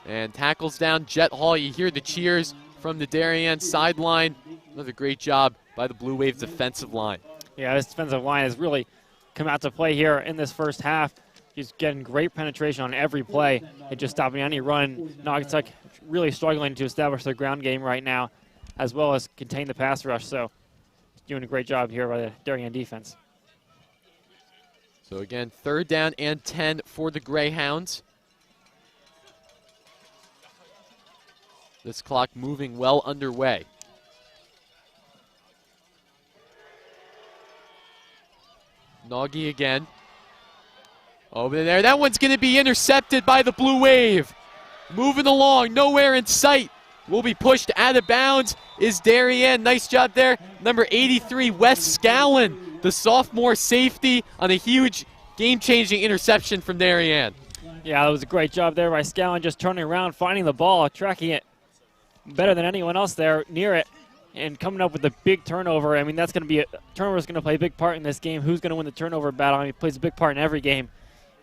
And tackles down Jet Hall. You hear the cheers from the Darien sideline. Another great job by the Blue Waves defensive line. Yeah, this defensive line has really come out to play here in this 1st half. He's getting great penetration on every play and just stopping any run. Naugatuck really struggling to establish their ground game right now, as well as contain the pass rush. So doing a great job here by the Darien defense. So again, 3rd down and 10 for the Greyhounds. This clock moving well underway. Nagy again. Over there. That one's going to be intercepted by the Blue Wave. Moving along. Nowhere in sight. Will be pushed out of bounds is Darien. Nice job there. Number 83, Wes Scallon, the sophomore safety, on a huge game-changing interception from Darien. Yeah, that was a great job there by Scallon, just turning around, finding the ball, tracking it better than anyone else there near it, and coming up with a big turnover. I mean, that's going to be turnover is going to play a big part in this game. Who's going to win the turnover battle? I mean, he plays a big part in every game,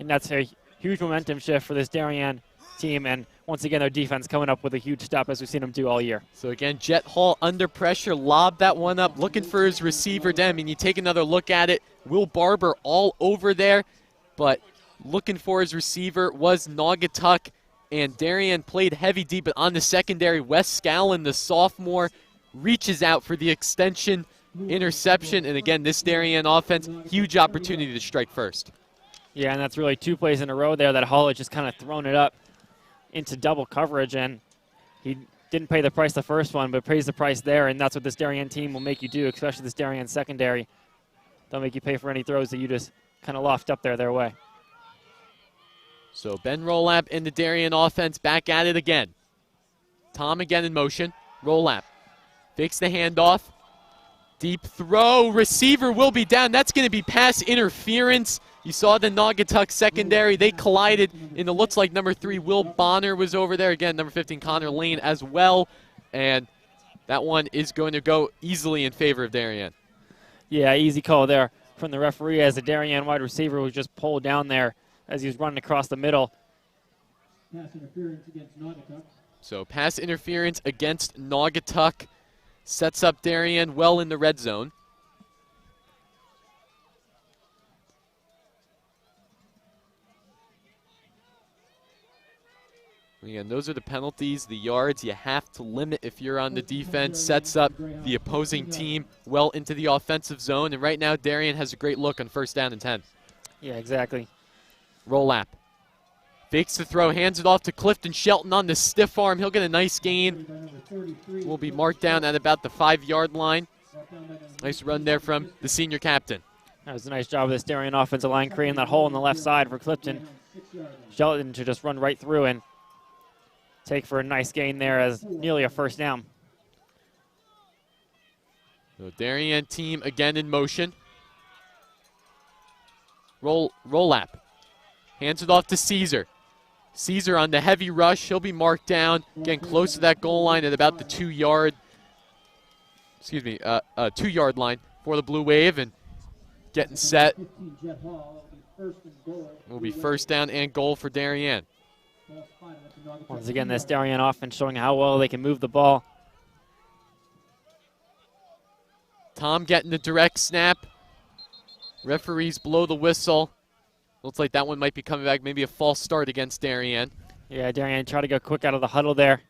and that's a huge momentum shift for this Darien team. And once again, their defense coming up with a huge stop, as we've seen them do all year. So again, Jet Hall under pressure, lobbed that one up, looking for his receiver. I mean, you take another look at it. Will Barber all over there, but looking for his receiver was Naugatuck. And Darien played heavy deep, but on the secondary, Wes Scallon, the sophomore, reaches out for the extension interception. And again, this Darien offense, huge opportunity to strike first. Yeah, and that's really 2 plays in a row there that Hall had just kind of thrown it up into double coverage, and he didn't pay the price the first one, but pays the price there, and that's what this Darien team will make you do, especially this Darien secondary. They'll make you pay for any throws that you just kind of loft up there their way. So Ben Rolap in the Darien offense back at it again. Tom again in motion. Rolap fakes the handoff. Deep throw. Receiver will be down. That's going to be pass interference. You saw the Naugatuck secondary. They collided, and it looks like number 3, Will Bonner, was over there. Again, number 15, Connor Lane as well. And that one is going to go easily in favor of Darien. Yeah, easy call there from the referee, as the Darien wide receiver was just pulled down there as he was running across the middle. Pass interference against Naugatuck. So pass interference against Naugatuck sets up Darien well in the red zone. Again, those are the penalties, the yards you have to limit if you're on the defense. Sets up the opposing team well into the offensive zone. And right now, Darian has a great look on 1st down and 10. Yeah, exactly. Roll lap. Fakes the throw, hands it off to Clifton Shelton on the stiff arm. He'll get a nice gain. Will be marked down at about the 5-yard line. Nice run there from the senior captain. That was a nice job of this Darien offensive line creating that hole on the left side for Clifton Shelton to just run right through and take for a nice gain there as nearly a 1st down. So Darien team again in motion. Roll lap. Hands it off to Caesar. Caesar on the heavy rush. He'll be marked down. Getting close to that goal line at about the 2-yard line for the Blue Wave, and getting set. Will be 1st down and goal for Darien. Once again, this Darien offense showing how well they can move the ball. Tom getting the direct snap. Referees blow the whistle. Looks like that one might be coming back. Maybe a false start against Darien. Yeah, Darien tried to go quick out of the huddle there.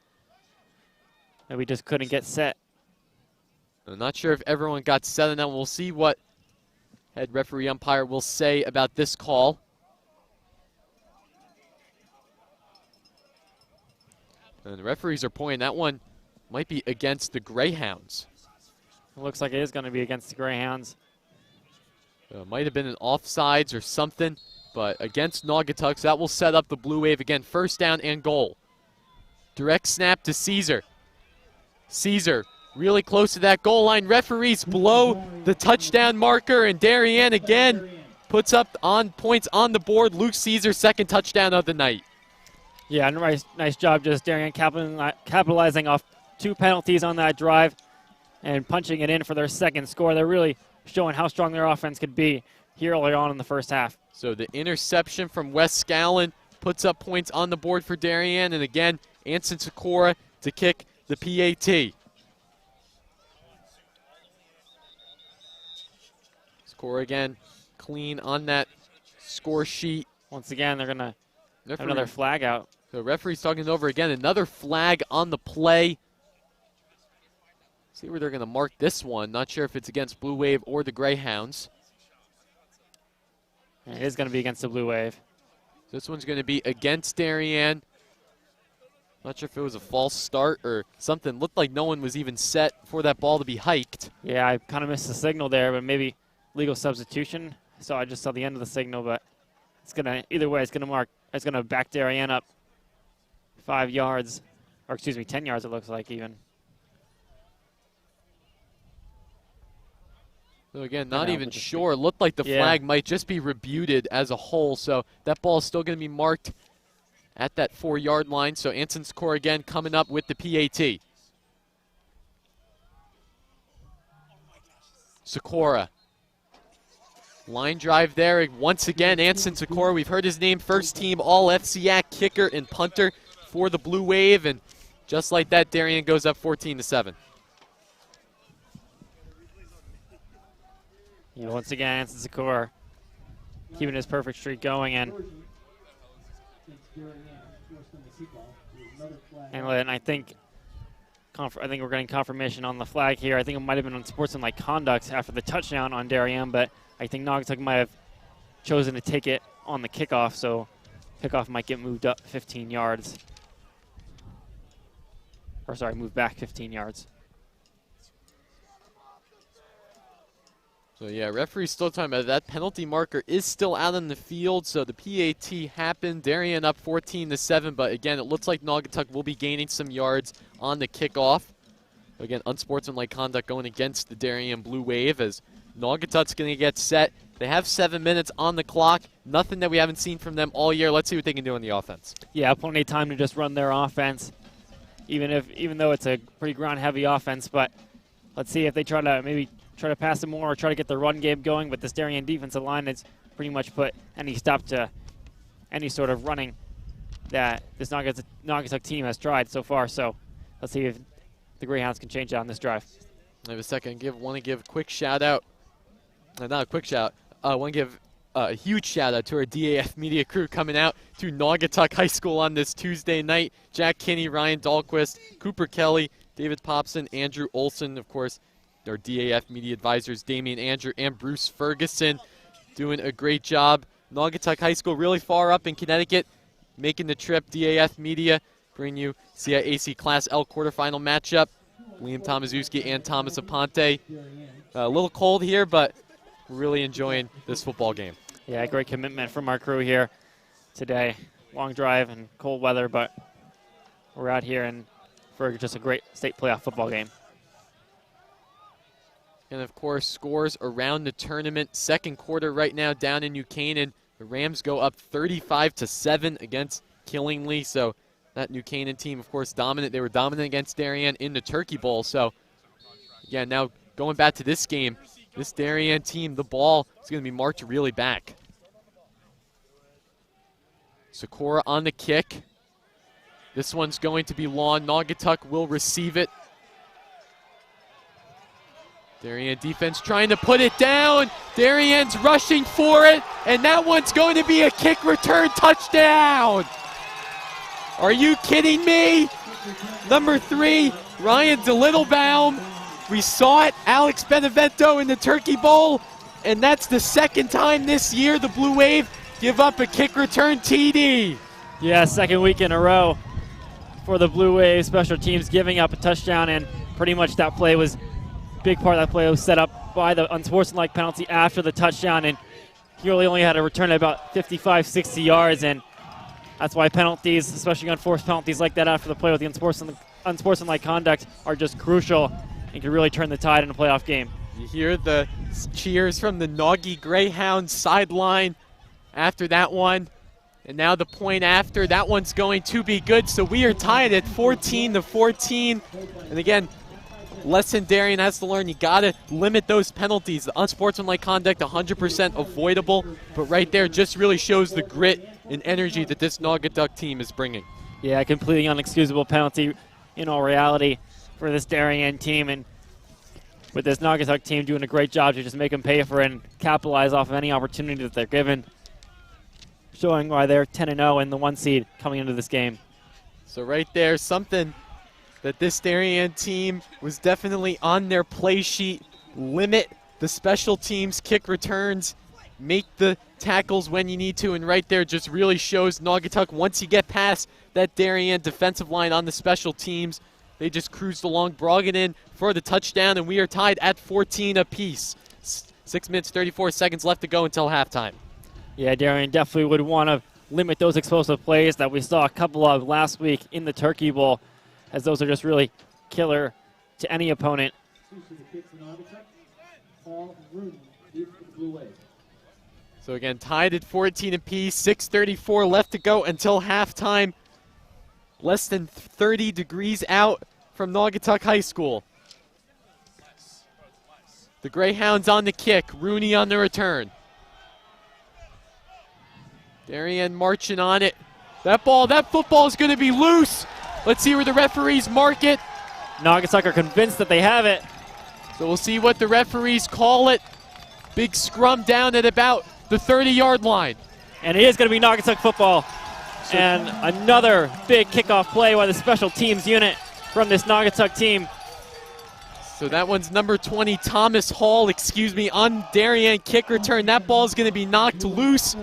And we just couldn't get set. I'm not sure if everyone got set on that. We'll see what head referee umpire will say about this call. And the referees are pointing that one might be against the Greyhounds. It looks like it is going to be against the Greyhounds. Might have been an offsides or something, but against Naugatuck, so that will set up the Blue Wave again. 1st down and goal. Direct snap to Caesar. Caesar really close to that goal line. Referees blow the touchdown marker, and Darien again puts up points on the board. Luke Caesar's 2nd touchdown of the night. Yeah, nice job just Darien capitalizing off 2 penalties on that drive and punching it in for their 2nd score. They're really showing how strong their offense could be here early on in the 1st half. So the interception from Wes Scallon puts up points on the board for Darien, and again, Anson Sikora to kick the PAT. Sikora again clean on that score sheet. Once again, they're going to have another flag out. So referee's talking it over again. Another flag on the play. See where they're going to mark this one. Not sure if it's against Blue Wave or the Greyhounds. And it is going to be against the Blue Wave. This one's going to be against Darien. Not sure if it was a false start or something. Looked like no one was even set for that ball to be hiked. Yeah, I kind of missed the signal there, but maybe legal substitution. So I just saw the end of the signal, but it's going to, either way, it's going to back Darien up 5 yards, or excuse me, 10 yards it looks like even. So again, not even sure. It looked like the flag might just be rebuted as a whole, so that ball is still going to be marked at that 4-yard line. So Anson Sikora again coming up with the PAT. Sikora. Line drive there. Once again, Anson Sikora. We've heard his name, 1st team All-FCIAC kicker and punter for the Blue Wave. And just like that, Darien goes up 14-7. Yeah, once again, Anson Sikora keeping his perfect streak going, and I think we're getting confirmation on the flag here. I think it might have been on sportsmanlike conduct after the touchdown on Darien, but I think Naugatuck might have chosen to take it on the kickoff, so kickoff might get moved up 15 yards. Or sorry, moved back 15 yards. So yeah, referee's still talking about that penalty marker is still out on the field, so the PAT happened. Darien up 14-7, but again, it looks like Naugatuck will be gaining some yards on the kickoff. Again, unsportsmanlike conduct going against the Darien Blue Wave as Naugatuck's going to get set. They have 7 minutes on the clock. Nothing that we haven't seen from them all year. Let's see what they can do on the offense. Yeah, plenty of time to just run their offense, even though it's a pretty ground-heavy offense. But let's see if they try to pass it more or try to get the run game going. But this Darien defensive line has pretty much put any stop to any sort of running that this Naugatuck team has tried so far. So let's see if the Greyhounds can change that on this drive. I have a second. Want to give a quick shout out. Not a quick shout. Want to give a huge shout out to our DAF Media crew coming out to Naugatuck High School on this Tuesday night. Jack Kinney, Ryan Dahlquist, Cooper Kelly, David Popson, Andrew Olson, of course, our DAF Media advisors, Damian Andrew and Bruce Ferguson, doing a great job. Naugatuck High School really far up in Connecticut, making the trip. DAF Media bring you CIAC Class L quarterfinal matchup. Liam Tomaszewski and Thomas Aponte. A little cold here, but we're really enjoying this football game. Yeah, great commitment from our crew here today. Long drive and cold weather, but we're out here and for just a great state playoff football game. And of course, scores around the tournament. Second quarter right now down in New Canaan. The Rams go up 35-7 against Killingly. So that New Canaan team, of course, dominant. They were dominant against Darien in the Turkey Bowl. So yeah, now going back to this game, this Darien team, the ball is going to be marked really back. Sakura on the kick. This one's going to be long. Naugatuck will receive it. Darien defense trying to put it down. Darien's rushing for it, and that one's going to be a kick return touchdown. Are you kidding me? Number 3, Ryan DeLittlebaum. We saw it, Alex Benevento in the Turkey Bowl, and that's the second time this year the Blue Wave give up a kick return TD. Yeah, second week in a row for the Blue Wave special teams giving up a touchdown, and pretty much that play was big part of that play was set up by the unsportsmanlike penalty after the touchdown, and he really only had to return at about 55, 60 yards, and that's why penalties, especially unforced penalties like that after the play with the unsportsmanlike conduct, are just crucial and can really turn the tide in a playoff game. You hear the cheers from the Naughty Greyhounds sideline after that one, and now the point after. That one's going to be good, so we are tied at 14-14, and again, lesson Darian has to learn, you got to limit those penalties. The unsportsmanlike conduct, 100% avoidable, but right there just really shows the grit and energy that this Naugatuck team is bringing. Yeah, completely unexcusable penalty in all reality for this Darien team, and with this Naugatuck team doing a great job to just make them pay for it and capitalize off of any opportunity that they're given, showing why they're 10-0 and the 1 seed coming into this game. So right there, something that this Darien team was definitely on their play sheet. Limit the special teams kick returns, make the tackles when you need to, and right there just really shows Naugatuck, once you get past that Darien defensive line on the special teams, they just cruised along, brought it in for the touchdown, and we are tied at 14 apiece. 6 minutes, 34 seconds left to go until halftime. Yeah, Darian definitely would want to limit those explosive plays that we saw a couple of last week in the Turkey Bowl, as those are just really killer to any opponent. So again, tied at 14 apiece, 6:34 left to go until halftime. Less than 30 degrees out from Naugatuck High School. The Greyhounds on the kick, Rooney on the return. Darien marching on it. That football is going to be loose. Let's see where the referees mark it. Naugatuck are convinced that they have it. So we'll see what the referees call it. Big scrum down at about the 30-yard line. And it is going to be Naugatuck football. And another big kickoff play by the special teams unit from this Naugatuck team. So that one's number 20, Thomas Hall, on Darien kick return. That ball is going to be knocked loose.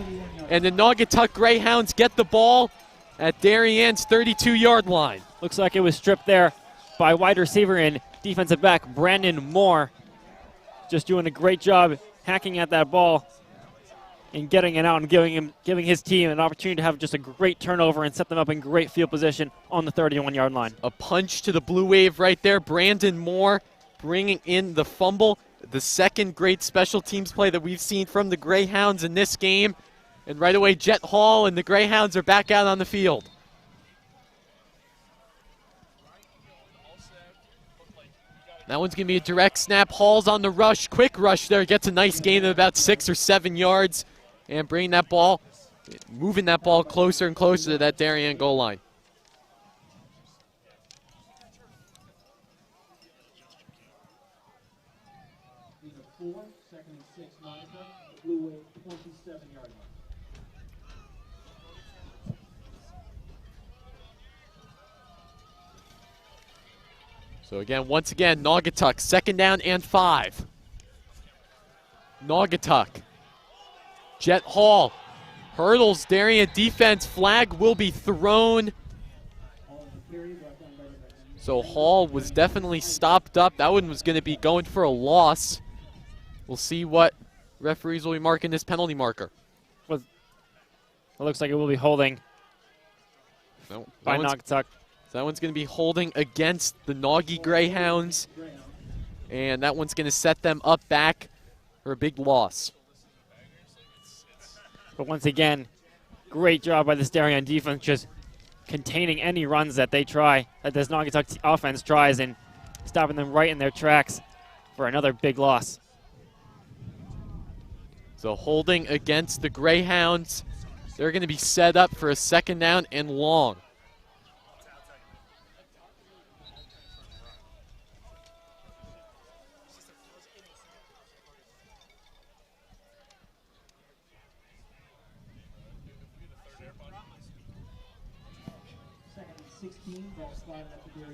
And the Naugatuck Greyhounds get the ball at Darien's 32-yard line. Looks like it was stripped there by wide receiver and defensive back Brandon Moore. Just doing a great job hacking at that ball and getting it out and giving his team an opportunity to have just a great turnover and set them up in great field position on the 31-yard line. A punch to the Blue Wave right there. Brandon Moore bringing in the fumble. The second great special teams play that we've seen from the Greyhounds in this game. And right away, Jet Hall and the Greyhounds are back out on the field. That one's going to be a direct snap. Hall's on the rush. Quick rush there. Gets a nice gain of about 6 or 7 yards. And bringing that ball, moving that ball closer and closer to that Darien goal line. 4, second and 6, Naugatuck. Blue Wave, 27-yard line. So again, once again, Naugatuck, second down and 5. Naugatuck. Jet Hall hurdles Darien defense. Flag will be thrown. So Hall was definitely stopped up. That one was going to be going for a loss. We'll see what referees will be marking this penalty marker. It looks like it will be holding by Naugatuck. So that one's going to be holding against the Naughty Greyhounds. And that one's going to set them up back for a big loss. But once again, great job by this Darien defense, just containing any runs that they try, that this Naugatuck offense tries, and stopping them right in their tracks for another big loss. So holding against the Greyhounds. They're going to be set up for a second down and long.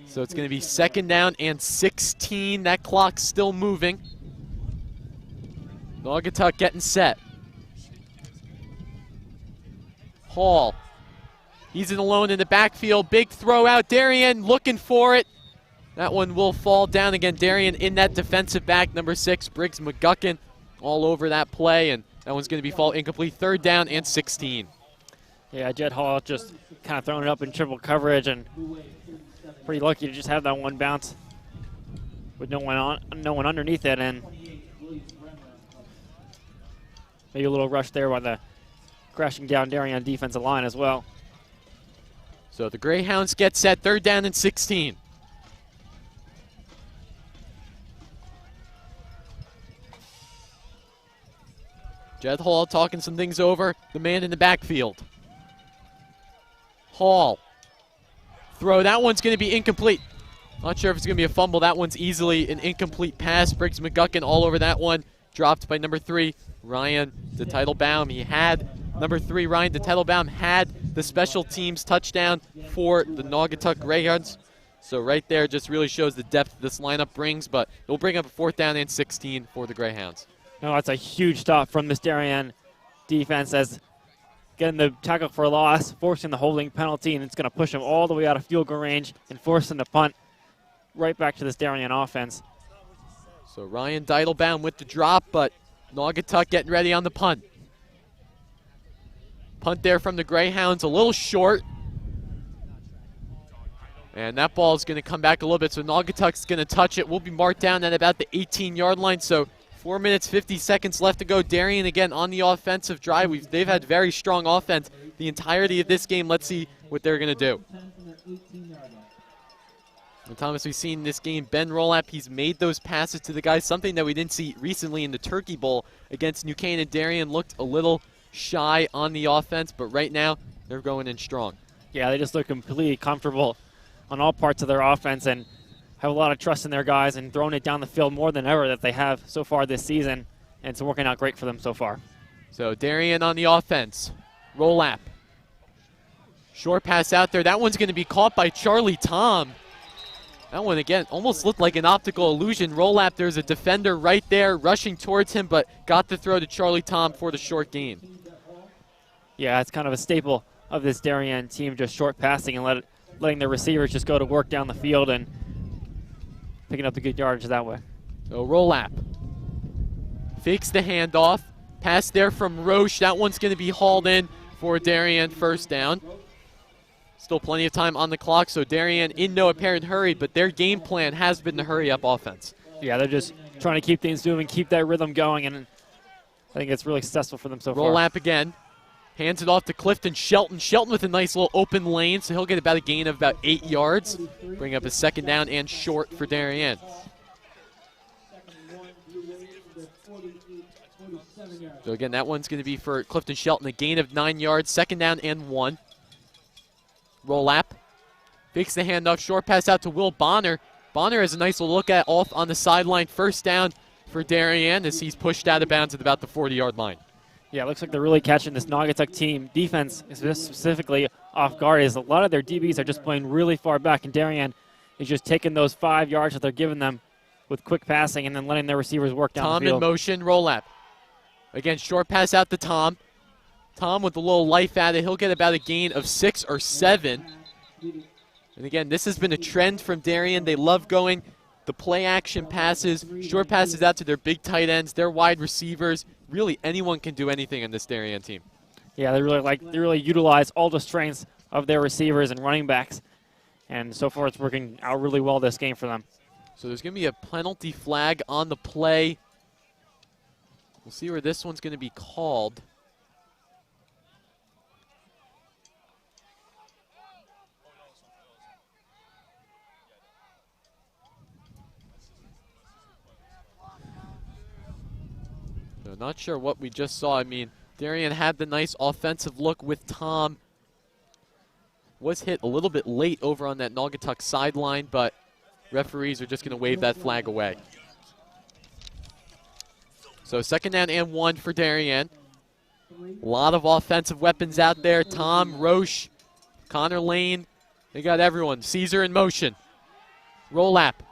So it's going to be second down and 16. That clock's still moving. Naugatuck getting set. Hall. He's in alone in the backfield. Big throw out. Darian looking for it. That one will fall down again. Darian in that defensive back, number 6, Briggs McGuckin, all over that play, and that one's going to be fall incomplete. Third down and 16. Yeah, Jet Hall just kind of throwing it up in triple coverage, and pretty lucky to just have that one bounce with no one underneath it, and maybe a little rush there by the crashing down Darien defensive line as well. So the Greyhounds get set, third down and 16. Jet Hall talking some things over, the man in the backfield. Hall. Throw, that one's going to be incomplete. Not sure if it's going to be a fumble. That one's easily an incomplete pass. Briggs McGuckin all over that one. Dropped by number 3, Ryan DeTitlebaum. He had, number 3, Ryan DeTitlebaum had the special teams touchdown for the Naugatuck Greyhounds. So right there just really shows the depth this lineup brings, but it'll bring up a fourth down and 16 for the Greyhounds. No, that's a huge stop from this Darien defense, as getting the tackle for a loss, forcing the holding penalty, and it's going to push them all the way out of field goal range and forcing the punt right back to this Darien offense. So Ryan Deitelbaum with the drop, but Naugatuck getting ready on the punt. Punt there from the Greyhounds, a little short. And that ball is going to come back a little bit, so Naugatuck's going to touch it. We'll be marked down at about the 18-yard line, so 4 minutes, 50 seconds left to go. Darien again on the offensive drive. They've had very strong offense the entirety of this game. Let's see what they're going to do. And Thomas, we've seen this game, Ben Rolap, he's made those passes to the guys, something that we didn't see recently in the Turkey Bowl against New Canaan. Darien looked a little shy on the offense, but right now they're going in strong. Yeah, they just look completely comfortable on all parts of their offense and have a lot of trust in their guys and throwing it down the field more than ever that they have so far this season, and it's working out great for them so far. So Darien on the offense. Rolap. Short pass out there. That one's going to be caught by Charlie Tom. That one, again, almost looked like an optical illusion. Rolap, there's a defender right there rushing towards him, but got the throw to Charlie Tom for the short gain. Yeah, it's kind of a staple of this Darien team, just short passing and letting the receivers just go to work down the field and picking up the good yardage that way. So Rolap fakes the handoff. Pass there from Roche. That one's going to be hauled in for Darien, first down. Still plenty of time on the clock, so Darien in no apparent hurry, but their game plan has been to hurry up offense. Yeah, they're just trying to keep things moving, keep that rhythm going, and I think it's really successful for them so far. Rolap again. Hands it off to Clifton Shelton. Shelton with a nice little open lane, so he'll get about a gain of about 8 yards. Bring up a second down and short for Darien. So again, that one's going to be for Clifton Shelton, a gain of 9 yards, second down and 1. Rolap fakes the handoff, short pass out to Will Bonner. Bonner has a nice little look at off on the sideline, first down for Darien as he's pushed out of bounds at about the 40-yard line. Yeah, it looks like they're really catching this Naugatuck team defense, specifically off guard, is a lot of their DBs are just playing really far back, and Darien is just taking those 5 yards that they're giving them with quick passing and then letting their receivers work down Tom the field. in motion, roll lap. Again, short pass out to Tom. Tom with a little life at it. He'll get about a gain of 6 or 7. And again, this has been a trend from Darien. They love going the play action passes, short passes out to their big tight ends, their wide receivers. Really, anyone can do anything in this Darien team. Yeah, they really utilize all the strengths of their receivers and running backs. And so far it's working out really well this game for them. So there's going to be a penalty flag on the play. We'll see where this one's going to be called. So not sure what we just saw. I mean, Darian had the nice offensive look with Tom. Was hit a little bit late over on that Naugatuck sideline, but referees are just going to wave that flag away. So 2nd down and 1 for Darien. A lot of offensive weapons out there. Tom, Roche, Connor Lane. They got everyone. Caesar in motion. Roll lap.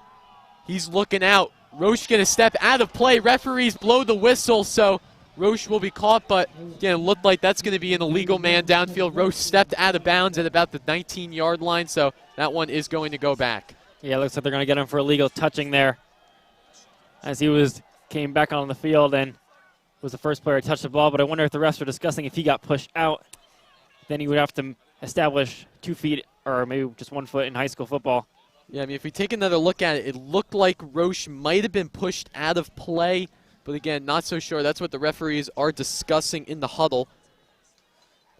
He's looking out. Roche going to step out of play. Referees blow the whistle, so Roche will be caught, but again, it looked like that's going to be an illegal man downfield. Roche stepped out of bounds at about the 19-yard line, so that one is going to go back. Yeah, it looks like they're going to get him for illegal touching there, as he came back on the field and was the first player to touch the ball. But I wonder if the refs are discussing if he got pushed out, then he would have to establish 2 feet or maybe just 1 foot in high school football. Yeah, I mean, if we take another look at it, it looked like Roche might have been pushed out of play, but again, not so sure. That's what the referees are discussing in the huddle.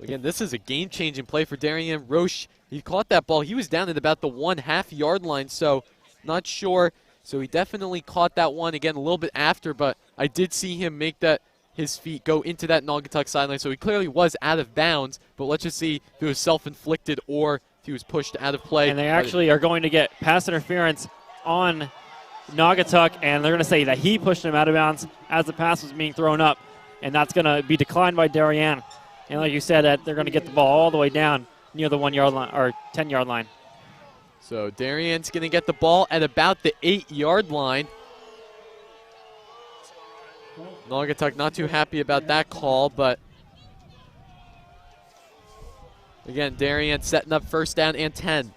Again, this is a game-changing play for Darian. Roche, he caught that ball. He was down at about the 1.5 yard line, so not sure. So he definitely caught that one, again, a little bit after, but I did see him make his feet go into that Naugatuck sideline, so he clearly was out of bounds, but let's just see if it was self-inflicted or if he was pushed out of play. And they actually are going to get pass interference on Naugatuck, and they're going to say that he pushed him out of bounds as the pass was being thrown up, and that's going to be declined by Darien. And like you said, that they're going to get the ball all the way down near the 1 yard line or 10-yard line. So Darian's going to get the ball at about the 8-yard line. Naugatuck not too happy about that call, but again, Darien setting up 1st down and 10.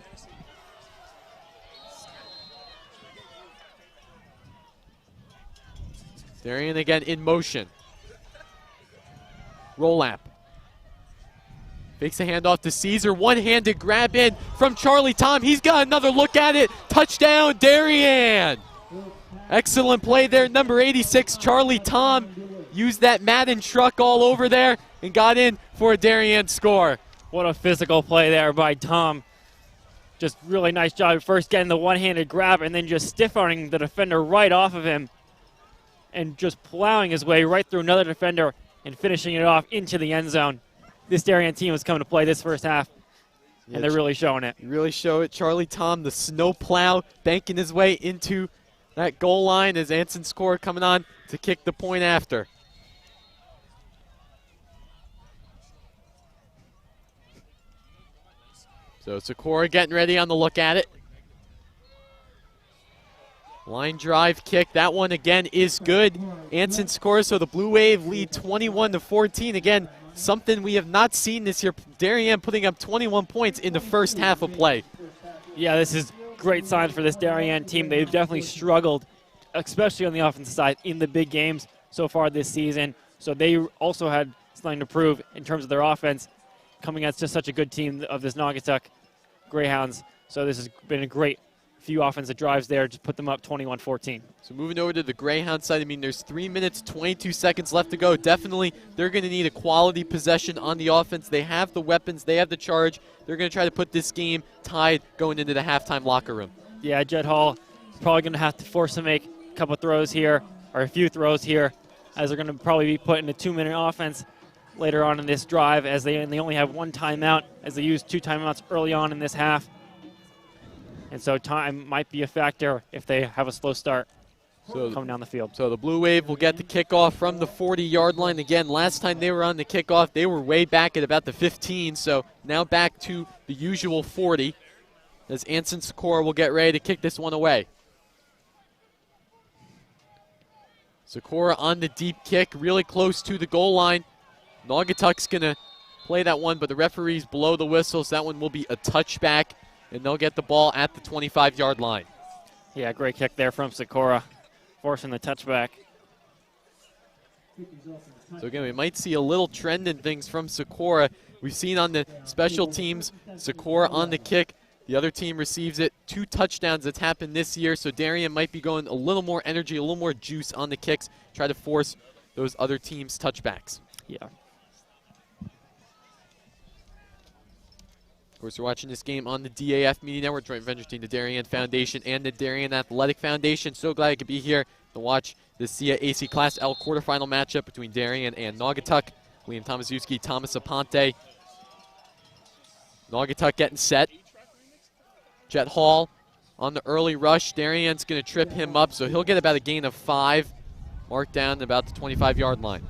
Darien again in motion. Roll lap. Fakes a handoff to Caesar. One-handed grab in from Charlie Tom. He's got another look at it. Touchdown, Darien. Excellent play there. Number 86, Charlie Tom, used that Madden truck all over there and got in for a Darien score. What a physical play there by Tom. Just really nice job first getting the one-handed grab and then just stiff-arming the defender right off of him and just plowing his way right through another defender and finishing it off into the end zone. This Darien team is coming to play this first half, and they're really showing it. You really show it. Charlie Tom, the snow plow, banking his way into that goal line as Anson Score coming on to kick the point after. So Sikora getting ready on the look at it. Line drive kick. That one again is good. Anson scores, so the Blue Wave lead 21-14. Again, something we have not seen this year. Darien putting up 21 points in the first half of play. Yeah, this is great signs for this Darien team. They've definitely struggled, especially on the offensive side, in the big games so far this season. So they also had something to prove in terms of their offense coming against just such a good team of this Naugatuck Greyhounds. So this has been a great few offensive drives there to put them up 21-14. So moving over to the Greyhound side, I mean, there's 3 minutes, 22 seconds left to go. Definitely, they're going to need a quality possession on the offense. They have the weapons. They have the charge. They're going to try to put this game tied going into the halftime locker room. Yeah, Jed Hall is probably going to have to force to make a couple throws here, or a few throws here, as they're going to probably be put in a 2-minute offense later on in this drive, as they only have 1 timeout, as they used 2 timeouts early on in this half. And so time might be a factor if they have a slow start. coming down the field. So the Blue Wave will get the kickoff from the 40-yard line. Again, last time they were on the kickoff, they were way back at about the 15, so now back to the usual 40 as Anson Sikora will get ready to kick this one away. Sikora on the deep kick, really close to the goal line. Naugatuck's going to play that one, but the referee's below the whistle, so that one will be a touchback, and they'll get the ball at the 25-yard line. Yeah, great kick there from Sikora, forcing the touchback. So again, we might see a little trend in things from Sikora. We've seen on the special teams, Sikora on the kick. The other team receives it. 2 touchdowns that's happened this year, so Darien might be going a little more energy, a little more juice on the kicks, try to force those other teams' touchbacks. Yeah. Of course, you're watching this game on the DAF Media Network, joint venture between the Darien Foundation and the Darien Athletic Foundation. So glad I could be here to watch the CIAC Class L quarterfinal matchup between Darien and Naugatuck. Liam Tomaszewski, Thomas Aponte. Naugatuck getting set. Jet Hall on the early rush. Darian's going to trip him up, so he'll get about a gain of 5, marked down about the 25-yard line.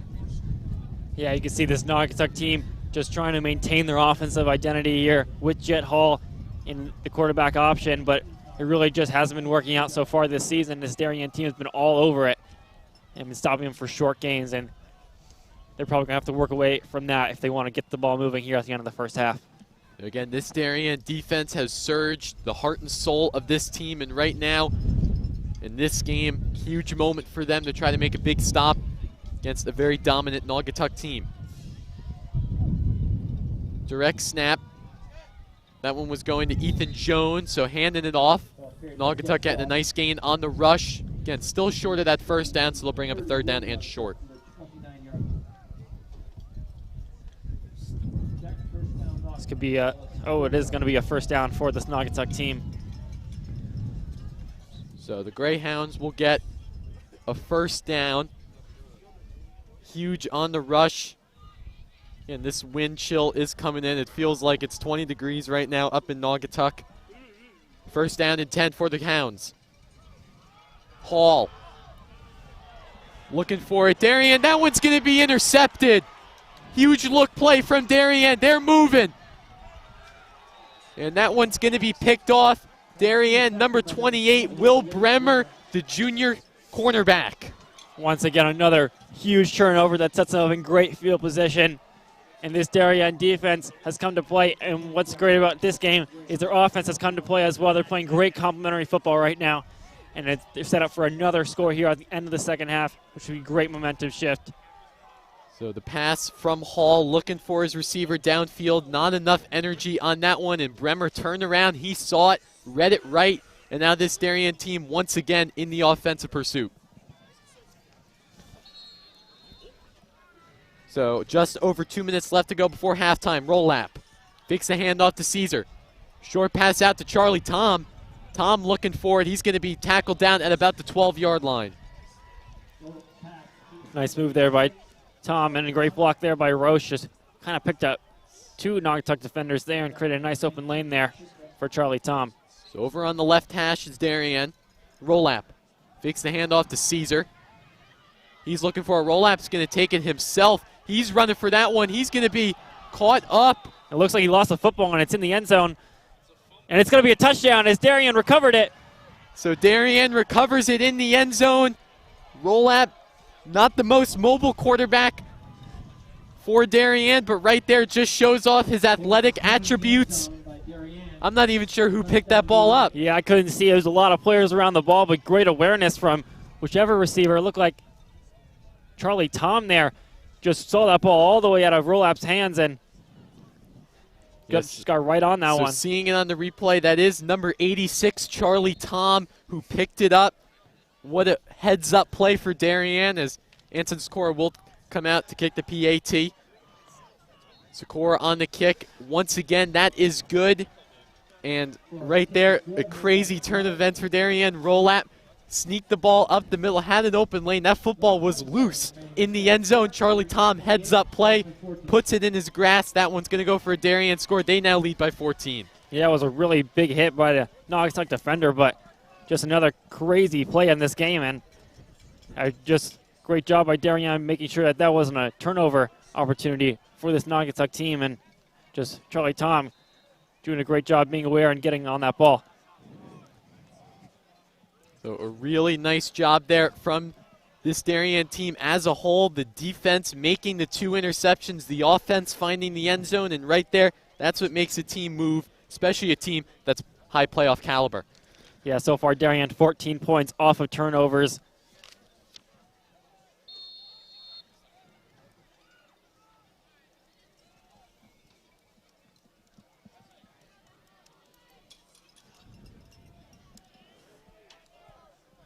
Yeah, you can see this Naugatuck team just trying to maintain their offensive identity here with Jet Hall in the quarterback option, but it really just hasn't been working out so far this season. This Darien team has been all over it and been stopping them for short gains, and they're probably going to have to work away from that if they want to get the ball moving here at the end of the first half. Again, this Darien defense has surged, the heart and soul of this team, and right now, in this game, huge moment for them to try to make a big stop against a very dominant Naugatuck team. Direct snap. That one was going to Ethan Jones, so handing it off. Naugatuck getting a nice gain on the rush. Again, still short of that first down, so they'll bring up a 3rd down and short. This could be a, it is going to be a first down for this Naugatuck team. So the Greyhounds will get a first down. Huge on the rush. And this wind chill is coming in. It feels like it's 20 degrees right now up in Naugatuck. First down and 10 for the Hounds. Hall. Looking for it. Darien, that one's going to be intercepted. Huge look play from Darien. They're moving. And that one's going to be picked off. Darien, number 28, Will Bremer, the junior cornerback. Once again, another huge turnover that sets them up in great field position. And this Darien defense has come to play. And what's great about this game is their offense has come to play as well. They're playing great complementary football right now. And they're set up for another score here at the end of the second half, which would be a great momentum shift. So the pass from Hall, looking for his receiver downfield. Not enough energy on that one, and Bremer turned around. He saw it, read it right, and now this Darien team once again in the offensive pursuit. So just over 2 minutes left to go before halftime. Roll lap. Fakes the handoff to Caesar. Short pass out to Charlie Tom. Tom looking for it. He's going to be tackled down at about the 12-yard line. Nice move there by Tom, and a great block there by Roche. Just kind of picked up 2 Naugatuck defenders there and created a nice open lane there for Charlie Tom. So over on the left hash is Darien. Roll lap. Fakes the handoff to Caesar. He's looking for a roll lap. He's going to take it himself. He's running for that one. He's going to be caught up. It looks like he lost the football, and it's in the end zone. And it's going to be a touchdown as Darien recovered it. So Darien recovers it in the end zone. Roll lap. Not the most mobile quarterback for Darien, but right there just shows off his athletic attributes. I'm not even sure who picked that ball up. Yeah, I couldn't see. There's a lot of players around the ball, but great awareness from whichever receiver. It looked like Charlie Tom there just saw that ball all the way out of Rolap's hands and just got right on that one. Seeing it on the replay, that is number 86, Charlie Tom, who picked it up. What a heads-up play for Darien as Anson Sikora will come out to kick the PAT. Sikora on the kick. Once again, that is good. And right there, a crazy turn of events for Darien. Roll lap, sneak the ball up the middle, had an open lane. That football was loose in the end zone. Charlie Tom heads-up play, puts it in his grasp. That one's going to go for a Darien score. They now lead by 14. Yeah, it was a really big hit by the Naugatuck defender, but just another crazy play in this game, and Just great job by Darian making sure that that wasn't a turnover opportunity for this Naugatuck team, and just Charlie Tom doing a great job being aware and getting on that ball. So a really nice job there from this Darien team as a whole. The defense making the 2 interceptions, the offense finding the end zone, and right there, that's what makes a team move, especially a team that's high playoff caliber. Yeah, so far Darien 14 points off of turnovers.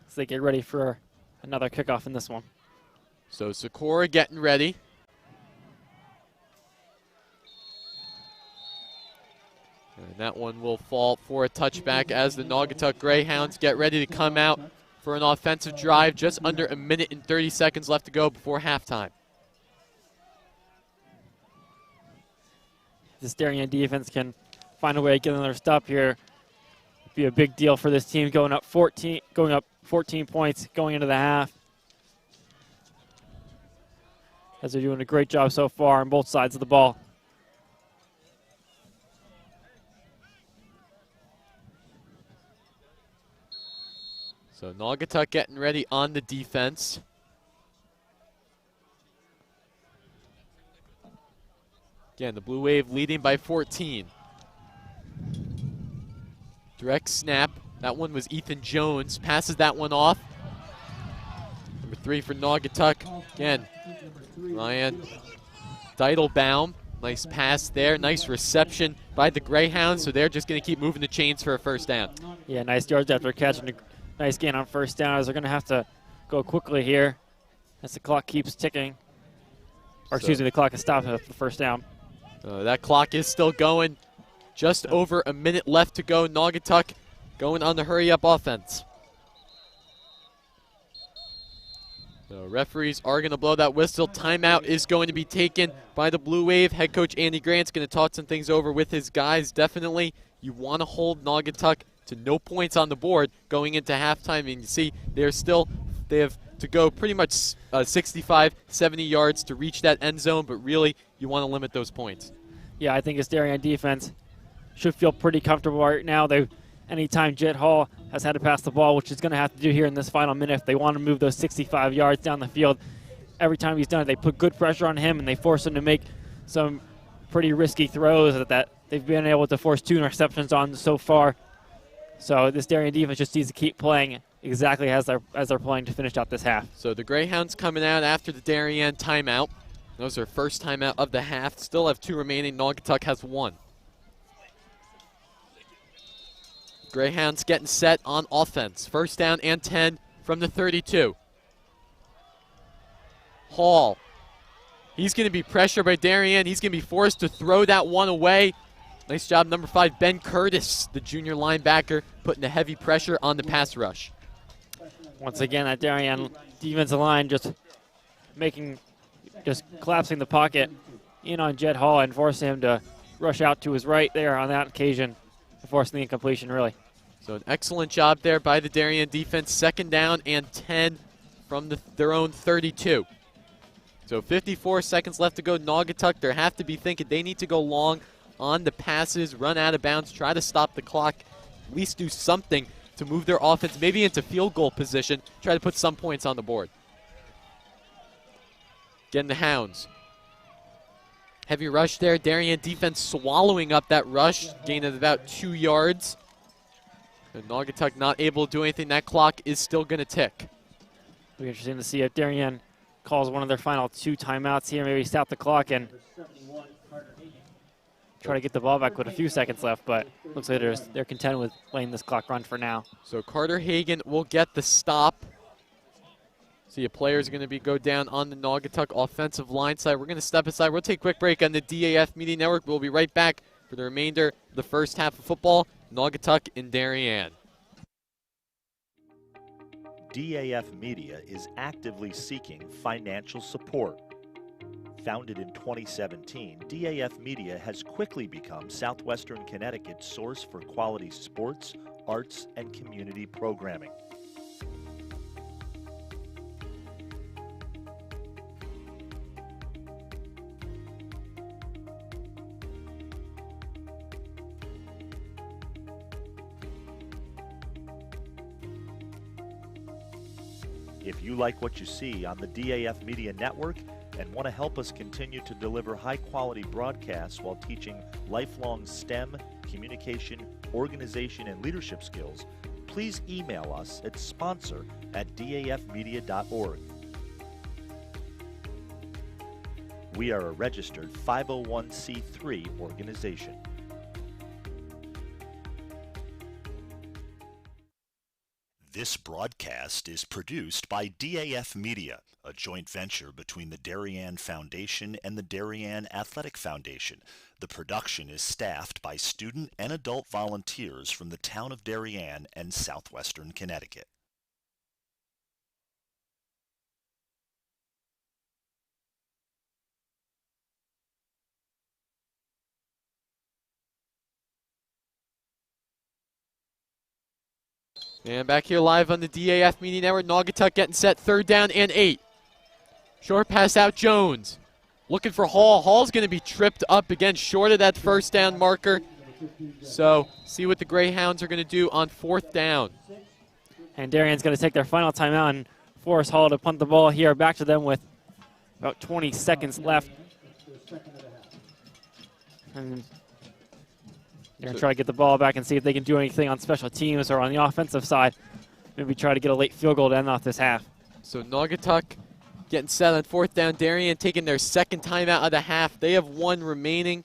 As they get ready for another kickoff in this one. So Socorro getting ready. And that one will fall for a touchback as the Naugatuck Greyhounds get ready to come out for an offensive drive. Just under 1 minute and 30 seconds left to go before halftime. This Darien defense can find a way to get another stop here. Be a big deal for this team going up 14 points going into the half. As they're doing a great job so far on both sides of the ball. So Naugatuck getting ready on the defense. Again, the Blue Wave leading by 14. Direct snap. That one was Ethan Jones. Passes that one off. Number 3 for Naugatuck. Again, Ryan Deitelbaum. Nice pass there. Nice reception by the Greyhounds. So they're just going to keep moving the chains for a first down. Yeah, nice yards after catching a nice gain on first down, as they're going to have to go quickly here as the clock keeps ticking. Or excuse me, the clock is stopped at the first down. That clock is still going. Just over 1 minute left to go. Naugatuck going on the hurry-up offense. So referees are going to blow that whistle. Timeout is going to be taken by the Blue Wave. Head coach Andy Grant's going to talk some things over with his guys. Definitely, you want to hold Naugatuck to no points on the board going into halftime. And you see, they have to go pretty much 65, 70 yards to reach that end zone, but really, you want to limit those points. Yeah, I think this Darien defense should feel pretty comfortable right now. Anytime Jet Hall has had to pass the ball, which he's going to have to do here in this final minute if they want to move those 65 yards down the field, every time he's done it, they put good pressure on him and they force him to make some pretty risky throws that they've been able to force 2 interceptions on so far. So this Darien defense just needs to keep playing exactly as they're playing to finish out this half. So the Greyhounds coming out after the Darien timeout. That was their first timeout of the half. Still have 2 remaining. Naugatuck has 1. Greyhounds getting set on offense. First down and 10 from the 32. Hall. He's going to be pressured by Darien. He's going to be forced to throw that one away. Nice job, number 5, Ben Curtis, the junior linebacker, putting the heavy pressure on the pass rush. Once again, that Darien defensive line just collapsing the pocket in on Jet Hall and forcing him to rush out to his right there on that occasion, forcing the incompletion, really. So an excellent job there by the Darien defense. Second down and 10 from their own 32. So 54 seconds left to go. Naugatuck, they have to be thinking they need to go long on the passes, run out of bounds, try to stop the clock, at least do something to move their offense maybe into field goal position, try to put some points on the board. Getting the Hounds. Heavy rush there. Darien defense swallowing up that rush, gain of about 2 yards. And Naugatuck not able to do anything. That clock is still going to tick. It'll be interesting to see if Darien calls one of their final 2 timeouts here, maybe stop the clock and try to get the ball back with a few seconds left, but looks like they're content with letting this clock run for now. So Carter Hagan will get the stop. See, a player is going to go down on the Naugatuck offensive line side. We're going to step aside. We'll take a quick break on the DAF Media Network. We'll be right back for the remainder of the first half of football. Naugatuck in Darien. DAF Media is actively seeking financial support. Founded in 2017, DAF Media has quickly become Southwestern Connecticut's source for quality sports, arts, and community programming. If you like what you see on the DAF Media Network and want to help us continue to deliver high-quality broadcasts while teaching lifelong STEM, communication, organization, and leadership skills, please email us at sponsor@dafmedia.org. We are a registered 501c3 organization. This broadcast is produced by DAF Media, a joint venture between the Darien Foundation and the Darien Athletic Foundation. The production is staffed by student and adult volunteers from the town of Darien and southwestern Connecticut. And back here live on the DAF Media Network, Naugatuck getting set, 3rd down and 8. Short pass out, Jones. Looking for Hall. Hall's going to be tripped up again, short of that 1st down marker. So, see what the Greyhounds are going to do on 4th down. And Darian's going to take their final timeout and force Hall to punt the ball here back to them with about 20 seconds left. And they're going to try to get the ball back and see if they can do anything on special teams or on the offensive side. Maybe try to get a late field goal to end off this half. So Naugatuck getting set on 4th down. Darien taking their 2nd timeout of the half. They have 1 remaining.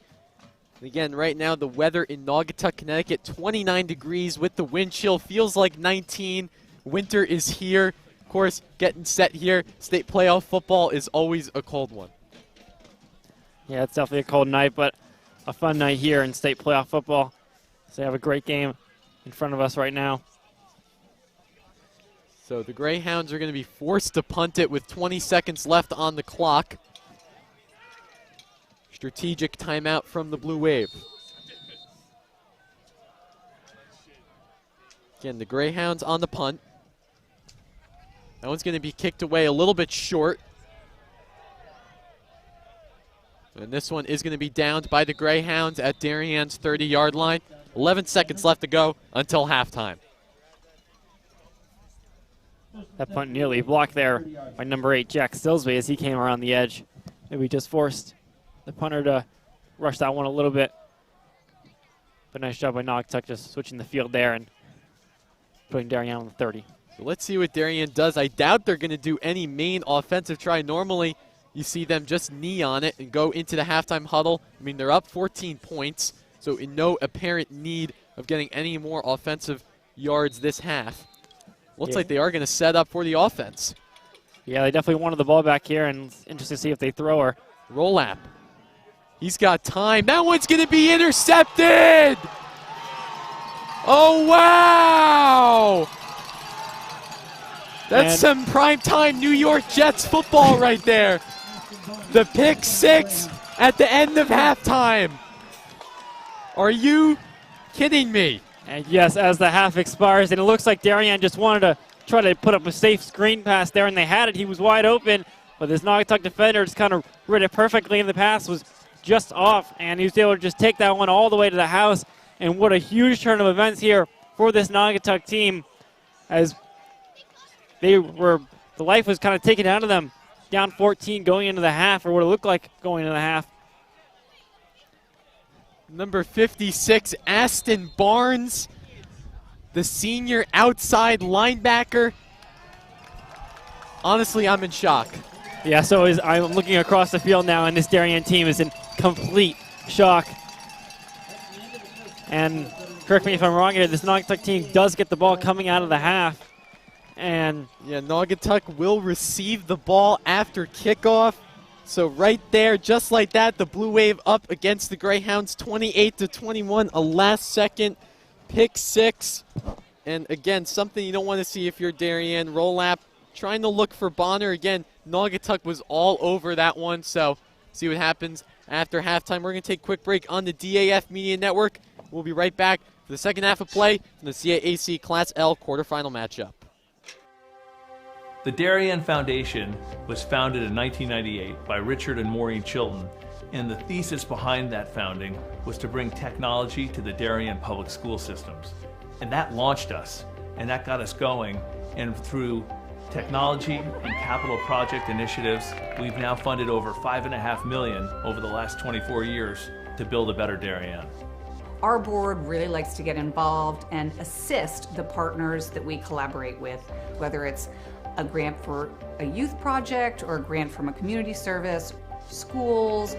Again, right now the weather in Naugatuck, Connecticut, 29 degrees with the wind chill. Feels like 19. Winter is here. Of course, getting set here. State playoff football is always a cold one. Yeah, it's definitely a cold night, but a fun night here in state playoff football. So they have a great game in front of us right now. So the Greyhounds are going to be forced to punt it with 20 seconds left on the clock. Strategic timeout from the Blue Wave. Again, the Greyhounds on the punt. That one's going to be kicked away a little bit short. And this one is going to be downed by the Greyhounds at Darien's 30-yard line. 11 seconds left to go until halftime. That punt nearly blocked there by number 8, Jack Stillsby, as he came around the edge. Maybe just forced the punter to rush that one a little bit. But nice job by Naugatuck just switching the field there and putting Darien on the 30. So let's see what Darien does. I doubt they're going to do any main offensive try. Normally, you see them just knee on it and go into the halftime huddle. I mean, they're up 14 points, so in no apparent need of getting any more offensive yards this half. Looks like they are going to set up for the offense. Yeah, they definitely wanted the ball back here, and it's interesting to see if they throw her. Roll app. He's got time. That one's going to be intercepted! Oh, wow! That's some primetime New York Jets football right there. The pick 6 at the end of halftime. Are you kidding me? And yes, as the half expires, and it looks like Darien just wanted to try to put up a safe screen pass there, and they had it. He was wide open, but this Naugatuck defender just kind of read it perfectly, and the pass was just off, and he was able to just take that one all the way to the house. And what a huge turn of events here for this Naugatuck team, as the life was kind of taken out of them, down 14 going into the half, or what it looked like going into the half. Number 56, Aston Barnes, the senior outside linebacker. Honestly, I'm in shock. Yeah, so I'm looking across the field now, and this Darien team is in complete shock. And correct me if I'm wrong here, this Naugatuck team does get the ball coming out of the half. And yeah, Naugatuck will receive the ball after kickoff. So right there, just like that, the Blue Wave up against the Greyhounds, 28-21, a last-second pick 6. And again, something you don't want to see if you're Darien. Roll app, trying to look for Bonner. Again, Naugatuck was all over that one, so see what happens after halftime. We're going to take a quick break on the DAF Media Network. We'll be right back for the second half of play from the CIAC Class L quarterfinal matchup. The Darien Foundation was founded in 1998 by Richard and Maureen Chilton, and the thesis behind that founding was to bring technology to the Darien public school systems. And that launched us, and that got us going, and through technology and capital project initiatives, we've now funded over $5.5 million over the last 24 years to build a better Darien. Our board really likes to get involved and assist the partners that we collaborate with, whether it's a grant for a youth project or a grant from a community service, schools,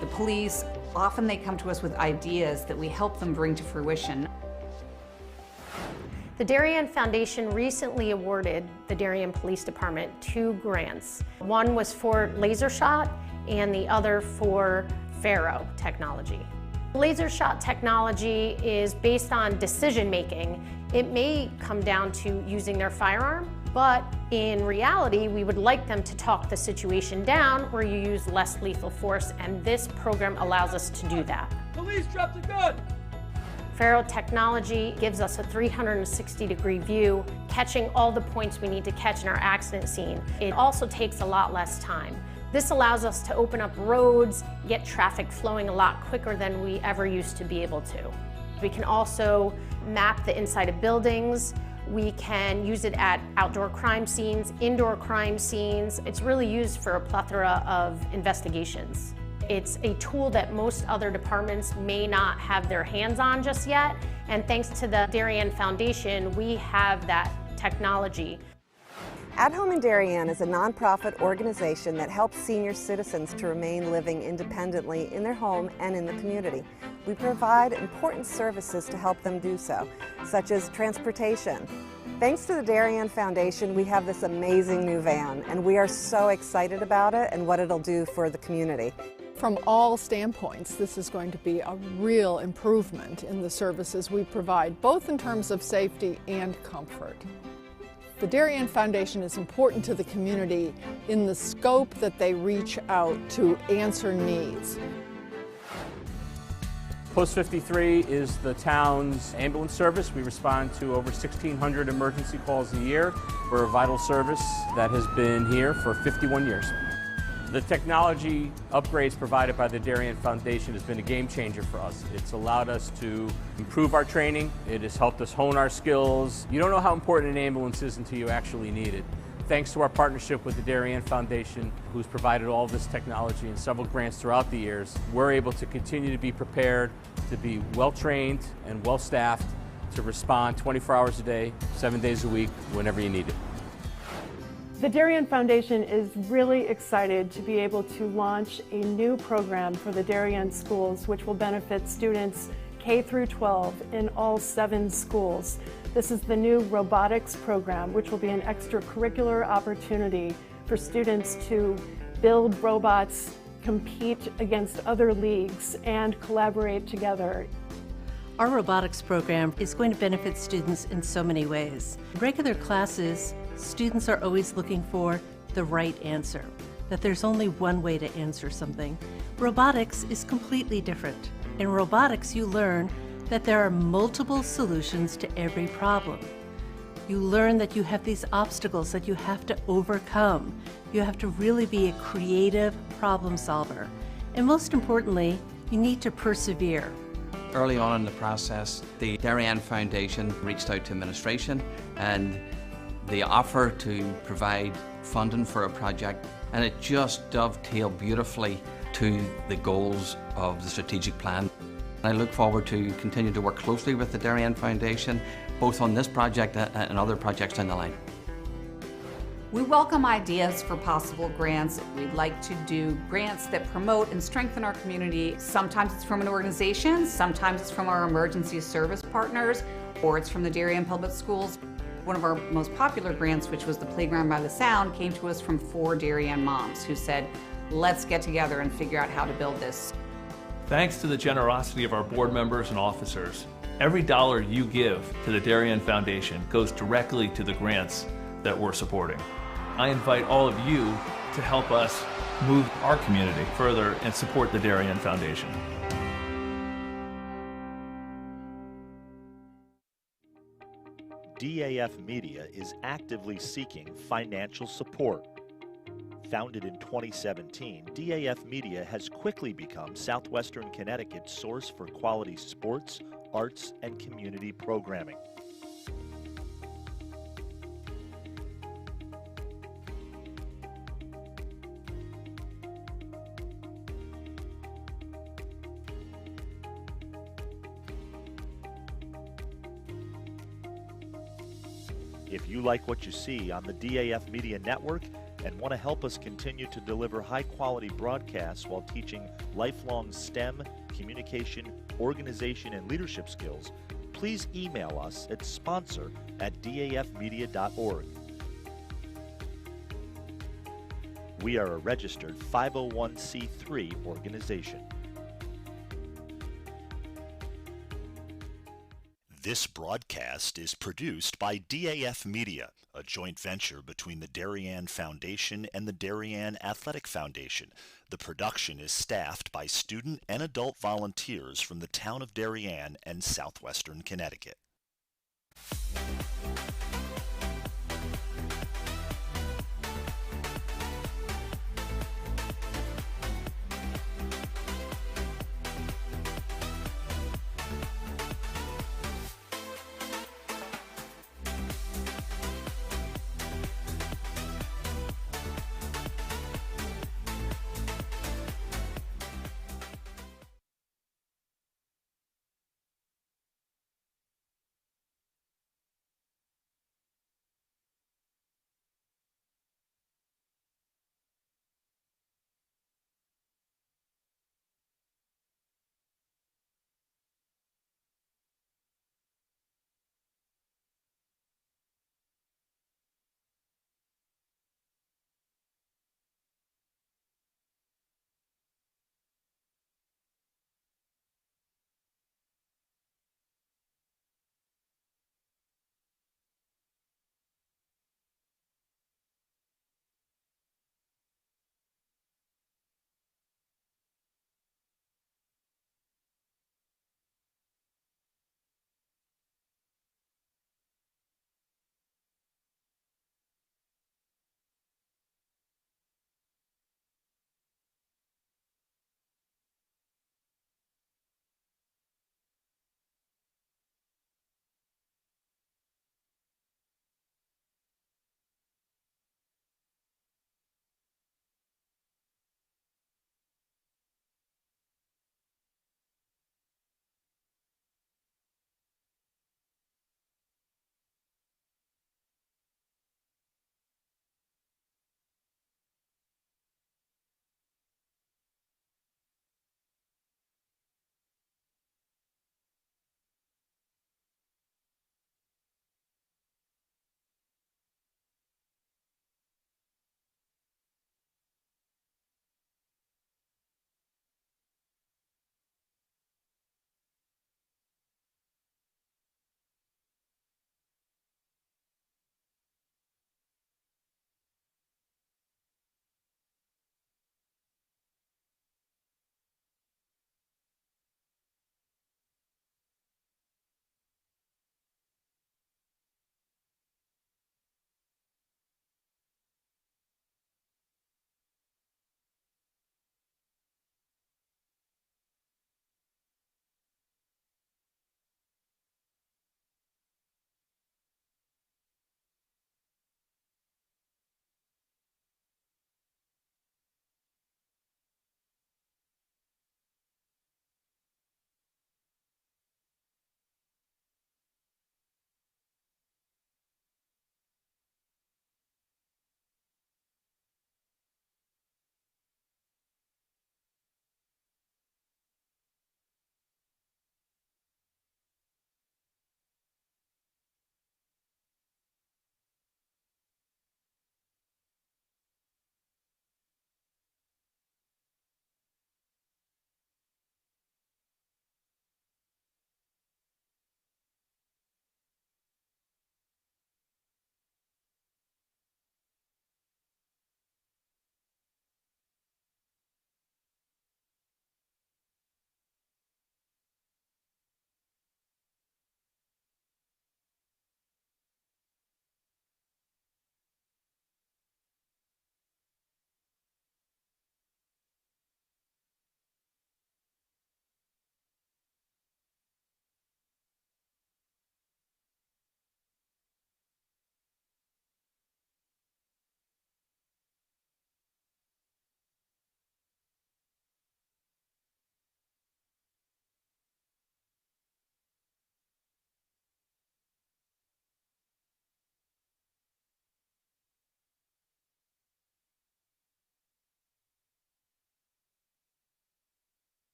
the police. Often they come to us with ideas that we help them bring to fruition. The Darien Foundation recently awarded the Darien Police Department 2 grants. One was for laser shot and the other for Faro technology. Laser shot technology is based on decision making. It may come down to using their firearm, but in reality, we would like them to talk the situation down where you use less lethal force, and this program allows us to do that. Police, drop the gun! Faro technology gives us a 360-degree view, catching all the points we need to catch in our accident scene. It also takes a lot less time. This allows us to open up roads, get traffic flowing a lot quicker than we ever used to be able to. We can also map the inside of buildings. We can use it at outdoor crime scenes, indoor crime scenes. It's really used for a plethora of investigations. It's a tool that most other departments may not have their hands on just yet, and thanks to the Darien Foundation, we have that technology. At Home in Darien is a nonprofit organization that helps senior citizens to remain living independently in their home and in the community. We provide important services to help them do so, such as transportation. Thanks to the Darien Foundation, we have this amazing new van, and we are so excited about it and what it'll do for the community. From all standpoints, this is going to be a real improvement in the services we provide, both in terms of safety and comfort. The Darien Foundation is important to the community in the scope that they reach out to answer needs. Post 53 is the town's ambulance service. We respond to over 1,600 emergency calls a year. We're a vital service that has been here for 51 years. The technology upgrades provided by the Darien Foundation has been a game changer for us. It's allowed us to improve our training. It has helped us hone our skills. You don't know how important an ambulance is until you actually need it. Thanks to our partnership with the Darien Foundation, who's provided all this technology and several grants throughout the years, we're able to continue to be prepared, to be well-trained and well-staffed, to respond 24 hours a day, 7 days a week, whenever you need it. The Darien Foundation is really excited to be able to launch a new program for the Darien schools, which will benefit students K through 12 in all 7 schools. This is the new robotics program, which will be an extracurricular opportunity for students to build robots, compete against other leagues, and collaborate together. Our robotics program is going to benefit students in so many ways. In regular classes, students are always looking for the right answer, that there's only one way to answer something. Robotics is completely different. In robotics, you learn that there are multiple solutions to every problem. You learn that you have these obstacles that you have to overcome. You have to really be a creative problem solver. And most importantly, you need to persevere. Early on in the process, the Darien Foundation reached out to administration and the offer to provide funding for a project, and it just dovetailed beautifully to the goals of the strategic plan. I look forward to continue to work closely with the Darien Foundation, both on this project and other projects down the line. We welcome ideas for possible grants. We'd like to do grants that promote and strengthen our community. Sometimes it's from an organization, sometimes it's from our emergency service partners, or it's from the Darien Public Schools. One of our most popular grants, which was the Playground by the Sound, came to us from 4 Darien moms who said, let's get together and figure out how to build this. Thanks to the generosity of our board members and officers, every dollar you give to the Darien Foundation goes directly to the grants that we're supporting. I invite all of you to help us move our community further and support the Darien Foundation. DAF Media is actively seeking financial support. Founded in 2017, DAF Media has quickly become Southwestern Connecticut's source for quality sports, arts, and community programming. If you like what you see on the DAF Media Network and want to help us continue to deliver high-quality broadcasts while teaching lifelong STEM, communication, organization, and leadership skills, please email us at sponsor@dafmedia.org. We are a registered 501c3 organization. This broadcast is produced by DAF Media, a joint venture between the Darien Foundation and the Darien Athletic Foundation. The production is staffed by student and adult volunteers from the town of Darien and southwestern Connecticut.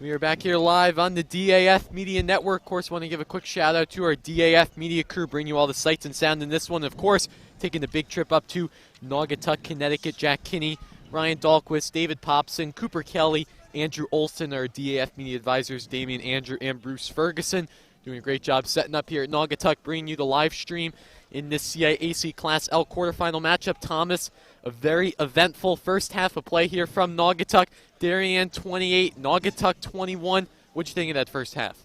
We are back here live on the DAF Media Network. Of course, want to give a quick shout out to our DAF Media crew, bring you all the sights and sound in this one. Of course, taking the big trip up to Naugatuck, Connecticut. Jack Kinney, Ryan Dahlquist, David Popson, Cooper Kelly, Andrew Olson, our DAF Media advisors, Damian, Andrew, and Bruce Ferguson. Doing a great job setting up here at Naugatuck, bringing you the live stream in this CIAC Class L quarterfinal matchup. Thomas, a very eventful first half of play here from Naugatuck. Darien 28, Naugatuck 21. What'd you think of that first half?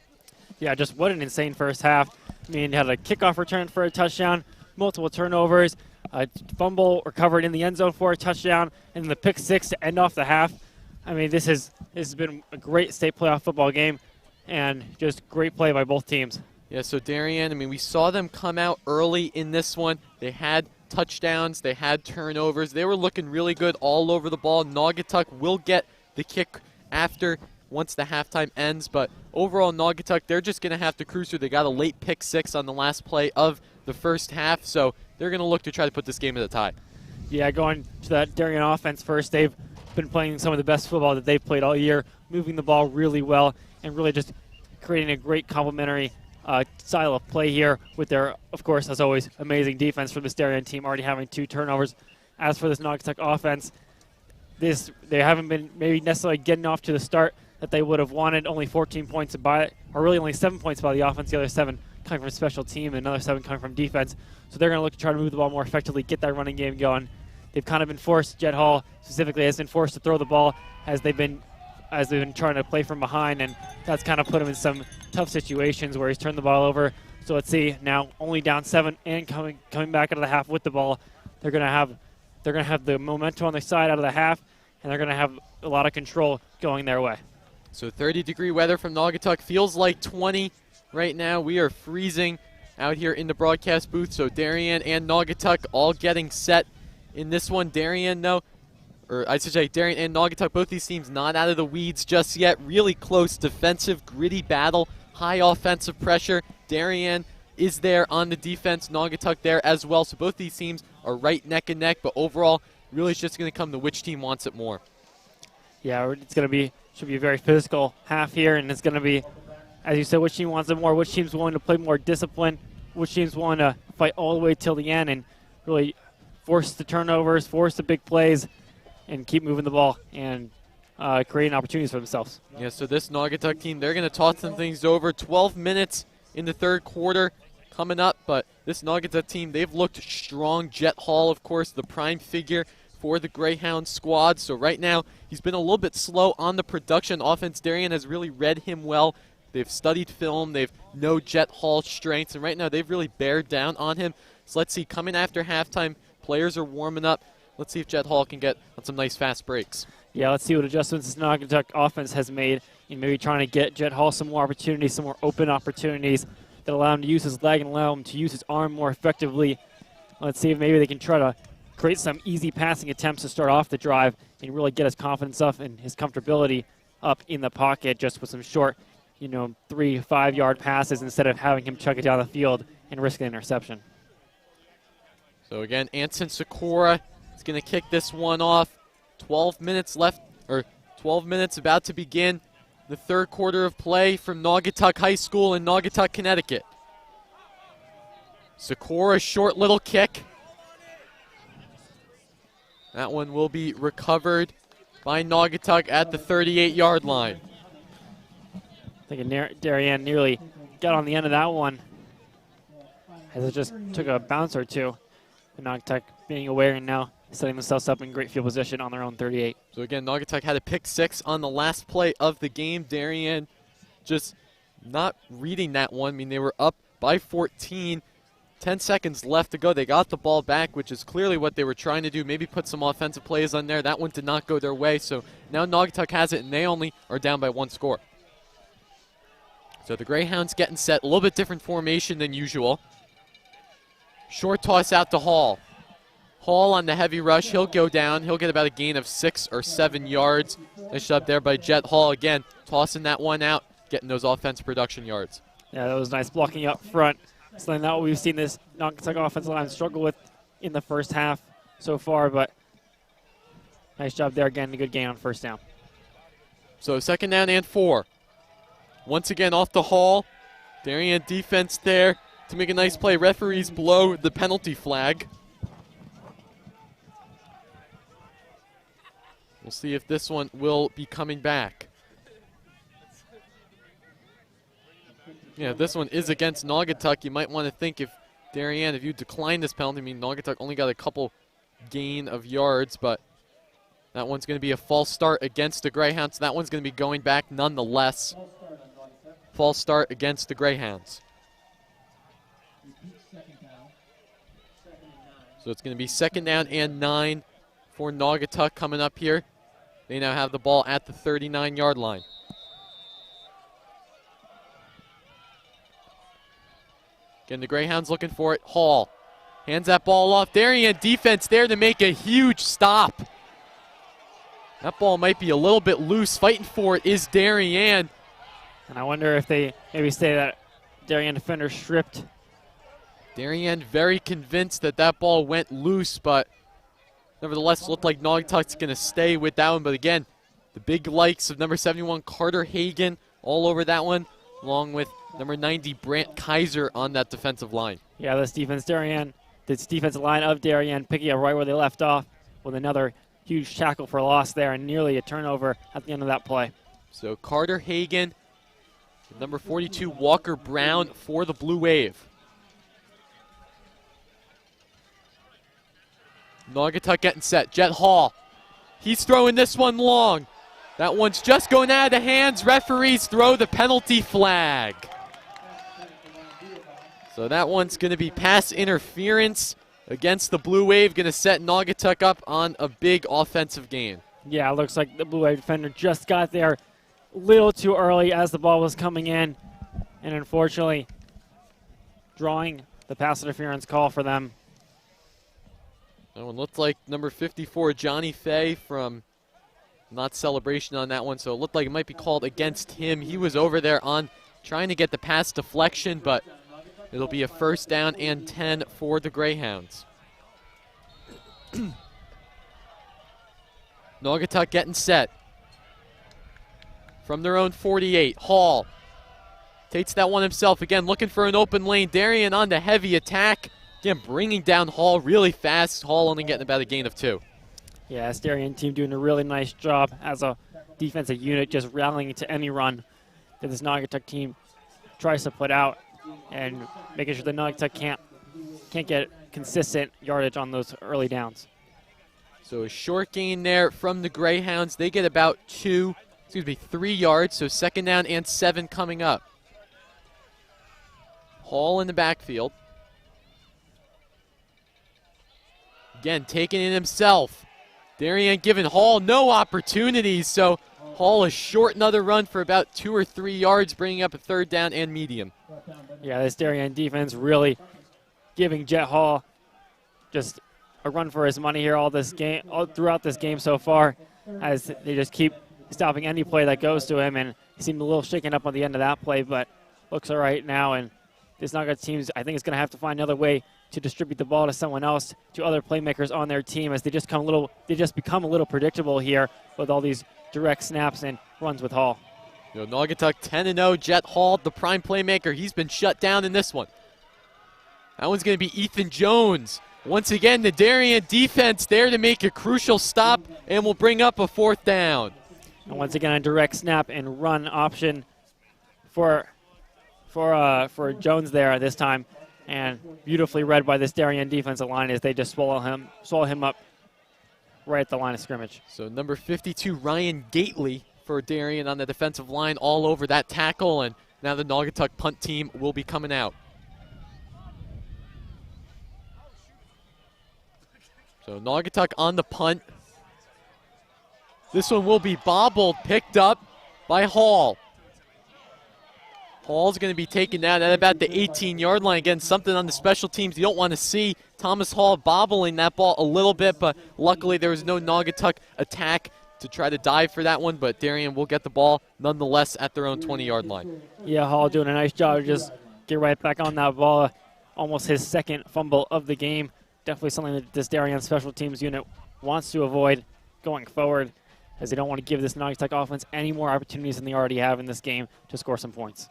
Yeah, just what an insane first half. I mean, had a kickoff return for a touchdown, multiple turnovers, a fumble recovered in the end zone for a touchdown, and the pick six to end off the half. I mean, this has been a great state playoff football game, and just great play by both teams. Yeah, so Darien, I mean, we saw them come out early in this one. They had touchdowns, they had turnovers. They were looking really good all over the ball. Naugatuck will get the kick after once the halftime ends, but overall Naugatuck, they're just going to have to cruise through. They got a late pick six on the last play of the first half, so they're going to look to try to put this game at a tie. Yeah, going to that Darien offense first, they've been playing some of the best football that they've played all year, moving the ball really well, and really just creating a great complementary style of play here with their, of course, as always, amazing defense from this Darien team, already having 2 turnovers. As for this Naugatuck offense, they haven't been maybe necessarily getting off to the start that they would have wanted. Only 14 points by, or really only 7 points by the offense, the other 7 coming from special team, and another 7 coming from defense. So they're going to look to try to move the ball more effectively, get that running game going. They've kind of been forced, Jet Hall specifically has been forced to throw the ball as they've been trying to play from behind, and that's kind of put him in some tough situations where he's turned the ball over. So let's see, now only down 7 and coming back out of the half with the ball. They're going to have the momentum on their side out of the half, and they're going to have a lot of control going their way. So 30-degree weather from Naugatuck, feels like 20 right now. We are freezing out here in the broadcast booth, so Darien and Naugatuck all getting set in this one. Darien, no. Or I should say Darien and Naugatuck, both these teams not out of the weeds just yet. Really close defensive, gritty battle, high offensive pressure. Darien is there on the defense, Naugatuck there as well. So both these teams are right neck and neck, but overall, really it's just going to come to which team wants it more. Yeah, it's going to be, should be a very physical half here, and it's going to be, as you said, which team wants it more, which team's willing to play more discipline, which team's willing to fight all the way till the end and really force the turnovers, force the big plays, and keep moving the ball and creating opportunities for themselves. Yeah, so this Naugatuck team, they're going to toss some things over. 12 minutes in the third quarter coming up, but this Naugatuck team, they've looked strong. Jet Hall, of course, the prime figure for the Greyhounds squad. So right now, he's been a little bit slow on the production offense. Darien has really read him well. They've studied film. They've know Jet Hall's strengths, and right now they've really bared down on him. So let's see, coming after halftime, players are warming up. Let's see if Jet Hall can get on some nice fast breaks. Yeah, let's see what adjustments this Naugatuck offense has made in maybe trying to get Jet Hall some more opportunities, some more open opportunities that allow him to use his leg and allow him to use his arm more effectively. Let's see if maybe they can try to create some easy passing attempts to start off the drive and really get his confidence up and his comfortability up in the pocket just with some short, 3-5 yard passes instead of having him chuck it down the field and risk an interception. So again, Anson Sikora is going to kick this one off. 12 minutes left, or 12 minutes about to begin the third quarter of play from Naugatuck High School in Naugatuck, Connecticut. Sikora, short little kick. That one will be recovered by Naugatuck at the 38-yard line. I think Darian nearly got on the end of that one as it just took a bounce or two. And Naugatuck being aware and now setting themselves up in great field position on their own 38. So again, Naugatuck had a pick 6 on the last play of the game. Darien just not reading that one. I mean, they were up by 14. 10 seconds left to go. They got the ball back, which is clearly what they were trying to do. Maybe put some offensive plays on there. That one did not go their way. So now Naugatuck has it, and they only are down by 1 score. So the Greyhounds getting set. A little bit different formation than usual. Short toss out to Hall. Hall on the heavy rush. He'll go down. He'll get about a gain of 6 or 7 yards. Nice job there by Jet Hall. Again, tossing that one out, getting those offense production yards. Yeah, that was nice blocking up front. Something that we've seen this Naugatuck offensive line struggle with in the first half so far, but nice job there again. A good gain on first down. So 2nd down and 4. Once again off the Hall. Darien defense there to make a nice play. Referees blow the penalty flag. We'll see if this one will be coming back. Yeah, this one is against Naugatuck. You might want to think if Darien, if you decline this penalty, I mean, Naugatuck only got a couple gain of yards, but that one's going to be a false start against the Greyhounds. So that one's going to be going back nonetheless. False start against the Greyhounds. So it's going to be 2nd down and 9 for Naugatuck coming up here. They now have the ball at the 39-yard line. Again, the Greyhounds looking for it. Hall hands that ball off. Darien defense there to make a huge stop. That ball might be a little bit loose. Fighting for it is Darien. And I wonder if they maybe say that Darien defender stripped. Darien very convinced that that ball went loose, but nevertheless looked like Naugatuck's going to stay with that one. But again, the big likes of number 71, Carter Hagan, all over that one, along with number 90, Brant Kaiser on that defensive line. Yeah, this defensive line of Darien picking up right where they left off with another huge tackle for loss there and nearly a turnover at the end of that play. So Carter Hagan, number 42, Walker Brown for the Blue Wave. Naugatuck getting set. Jet Hall. He's throwing this one long. That one's just going out of the hands. Referees throw the penalty flag. So that one's going to be pass interference against the Blue Wave. Going to set Naugatuck up on a big offensive gain. Yeah, it looks like the Blue Wave defender just got there a little too early as the ball was coming in. And unfortunately, drawing the pass interference call for them. That one looked like number 54, Johnny Fay from not celebration on that one, so it looked like it might be called against him. He was over there on trying to get the pass deflection, but it'll be a 1st down and 10 for the Greyhounds. Naugatuck getting set. From their own 48, Hall takes that one himself. Again, looking for an open lane. Darien on the heavy attack. Again, bringing down Hall really fast. Hall only getting about a gain of 2. Yeah, this Darien team doing a really nice job as a defensive unit, just rallying to any run that this Naugatuck team tries to put out and making sure the Naugatuck can't get consistent yardage on those early downs. So a short gain there from the Greyhounds. They get about 3 yards, so 2nd down and 7 coming up. Hall in the backfield. Again, taking it himself. Darien giving Hall no opportunities, so Hall is short another run for about 2 or 3 yards, bringing up a 3rd down and medium. Yeah, this Darien defense really giving Jet Hall just a run for his money here throughout this game so far, as they just keep stopping any play that goes to him, and he seemed a little shaken up on the end of that play, but looks all right now. And this Naugatuck team, I think, is going to have to find another way to distribute the ball to someone else, to other playmakers on their team, as they just become a little predictable here with all these direct snaps and runs with Hall. Naugatuck 10-0. Jet Hall, the prime playmaker, he's been shut down in this one. That one's going to be Ethan Jones. Once again, the Darien defense there to make a crucial stop, and will bring up a 4th down. And once again, a direct snap and run option for Jones there this time. And beautifully read by this Darien defensive line as they just swallow him up right at the line of scrimmage. So number 52, Ryan Gately for Darien on the defensive line, all over that tackle, and now the Naugatuck punt team will be coming out. So Naugatuck on the punt. This one will be bobbled, picked up by Hall. Hall's going to be taken down at about the 18-yard line. Again, something on the special teams you don't want to see. Thomas Hall bobbling that ball a little bit, but luckily there was no Naugatuck attack to try to dive for that one, but Darien will get the ball nonetheless at their own 20-yard line. Yeah, Hall doing a nice job of just get right back on that ball. Almost his 2nd fumble of the game. Definitely something that this Darien special teams unit wants to avoid going forward, as they don't want to give this Naugatuck offense any more opportunities than they already have in this game to score some points.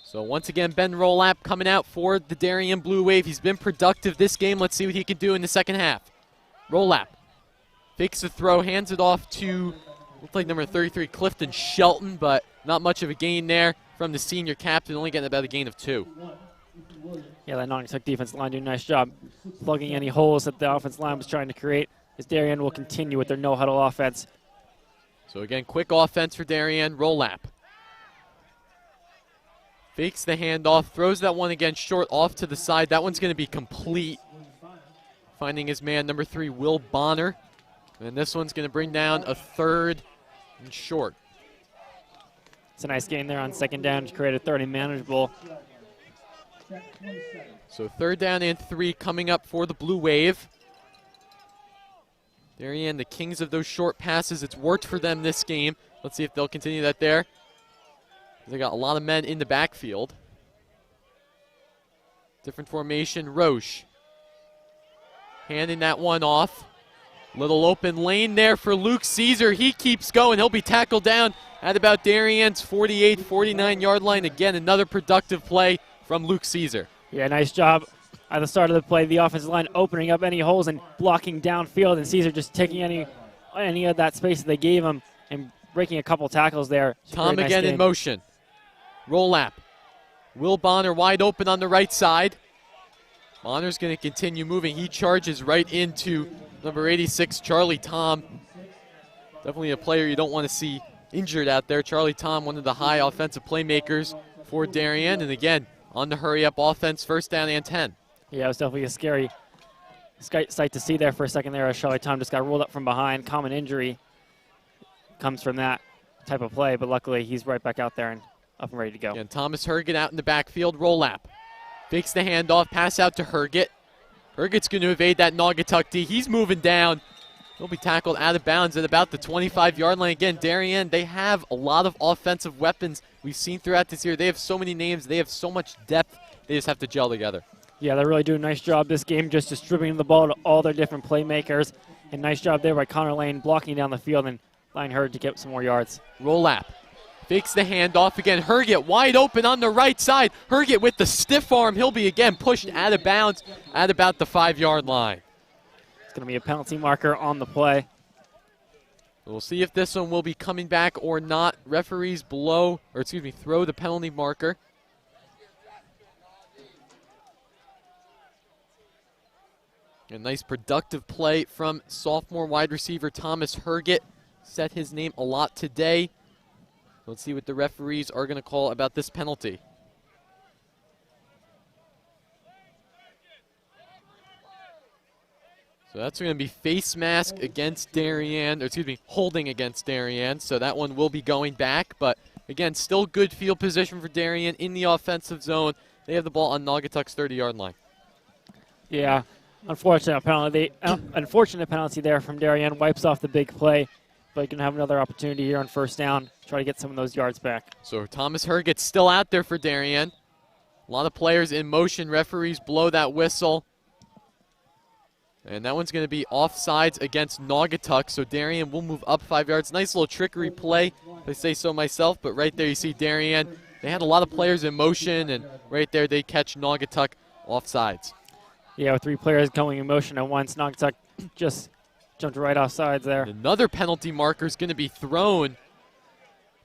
So once again, Ben Rolap coming out for the Darien Blue Wave. He's been productive this game. Let's see what he can do in the second half. Rolap fakes the throw, hands it off to, looks like number 33, Clifton Shelton, but not much of a gain there from the senior captain, only getting about a gain of 2. Yeah, that Naugatuck defense line doing a nice job plugging any holes that the offense line was trying to create, as Darien will continue with their no-huddle offense. So again, quick offense for Darien. Rolap fakes the handoff, throws that one again short off to the side. That one's going to be complete. Finding his man, number 3, Will Bonner. And this one's going to bring down a 3rd and short. It's a nice gain there on second down to create a 3rd and manageable. So 3rd down and 3 coming up for the Blue Wave. Darien, the kings of those short passes. It's worked for them this game. Let's see if they'll continue that there. They got a lot of men in the backfield. Different formation, Roche. Handing that one off. Little open lane there for Luke Caesar. He keeps going. He'll be tackled down at about Darien's 48, 49-yard line. Again, another productive play from Luke Caesar. Yeah, nice job at the start of the play. The offensive line opening up any holes and blocking downfield, and Caesar just taking any of that space that they gave him and breaking a couple tackles there. Tom again in motion. Rolap. Will Bonner wide open on the right side. Bonner's going to continue moving. He charges right into number 86, Charlie Tom. Definitely a player you don't want to see injured out there. Charlie Tom, one of the high offensive playmakers for Darien. And again, on the hurry-up offense, 1st down and 10. Yeah, it was definitely a scary sight to see there for a second there as Charlie Tom just got rolled up from behind. Common injury comes from that type of play, but luckily he's right back out there and up and ready to go. Again, Thomas Herget out in the backfield. Rolap. Fakes the handoff, pass out to Herget. Herget's going to evade that Naugatuck D. He's moving down. He'll be tackled out of bounds at about the 25-yard line. Again, Darien, they have a lot of offensive weapons we've seen throughout this year. They have so many names. They have so much depth. They just have to gel together. Yeah, they're really doing a nice job this game just distributing the ball to all their different playmakers. And nice job there by Connor Lane blocking down the field and allowing Herget to get some more yards. Rolap. Fakes the handoff again. Herget wide open on the right side. Herget with the stiff arm. He'll be again pushed out of bounds at about the 5-yard line. It's going to be a penalty marker on the play. We'll see if this one will be coming back or not. Referees throw the penalty marker. A nice productive play from sophomore wide receiver Thomas Herget. Set his name a lot today. Let's see what the referees are going to call about this penalty. So that's going to be face mask against Darien, holding against Darien. So that one will be going back. But again, still good field position for Darien in the offensive zone. They have the ball on Naugatuck's 30-yard line. Yeah, unfortunate penalty there from Darien. Wipes off the big play. But you can have another opportunity here on 1st down. Try to get some of those yards back. So Thomas Herget's still out there for Darien. A lot of players in motion. Referees blow that whistle. And that one's going to be offsides against Naugatuck. So Darien will move up 5 yards. Nice little trickery play, if I say so myself. But right there you see Darien. They had a lot of players in motion. And right there they catch Naugatuck offsides. Yeah, with 3 players going in motion at once, Naugatuck just jumped right off sides there. Another penalty marker is going to be thrown.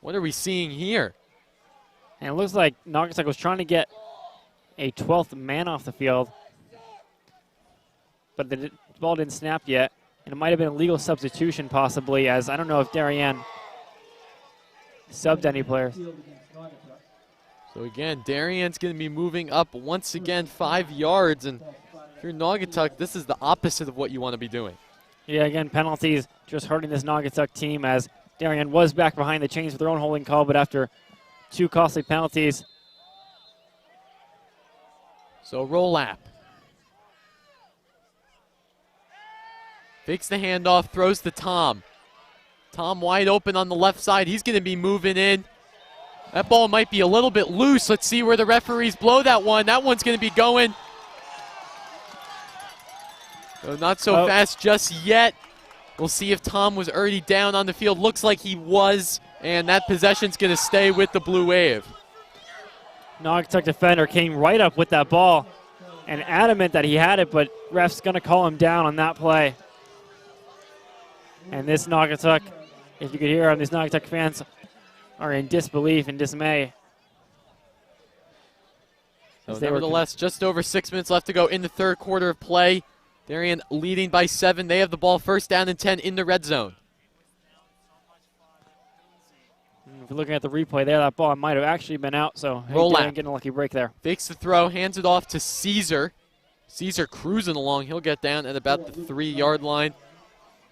What are we seeing here? And it looks like Naugatuck was trying to get a 12th man off the field, but the ball didn't snap yet. And it might have been a legal substitution possibly, as I don't know if Darien subbed any players. So again, Darien's going to be moving up once again 5 yards. And if you're Naugatuck, this is the opposite of what you want to be doing. Yeah, again, penalties just hurting this Naugatuck team as Darien was back behind the chains with their own holding call, but after 2 costly penalties. So Rolap. Fakes the handoff, throws to Tom. Tom wide open on the left side. He's going to be moving in. That ball might be a little bit loose. Let's see where the referees blow that one. That one's going to be going. So not so fast just yet. We'll see if Tom was already down on the field. Looks like he was, and that possession's going to stay with the Blue Wave. Naugatuck defender came right up with that ball and adamant that he had it, but ref's going to call him down on that play. And this Naugatuck, if you could hear him, these Naugatuck fans are in disbelief and dismay. So nevertheless, just over 6 minutes left to go in the third quarter of play. Darien leading by 7. They have the ball first down and 10 in the red zone. If you're looking at the replay there, that ball might have actually been out, so roll out. Getting a lucky break there. Fakes the throw, hands it off to Caesar. Caesar cruising along. He'll get down at about the 3-yard line.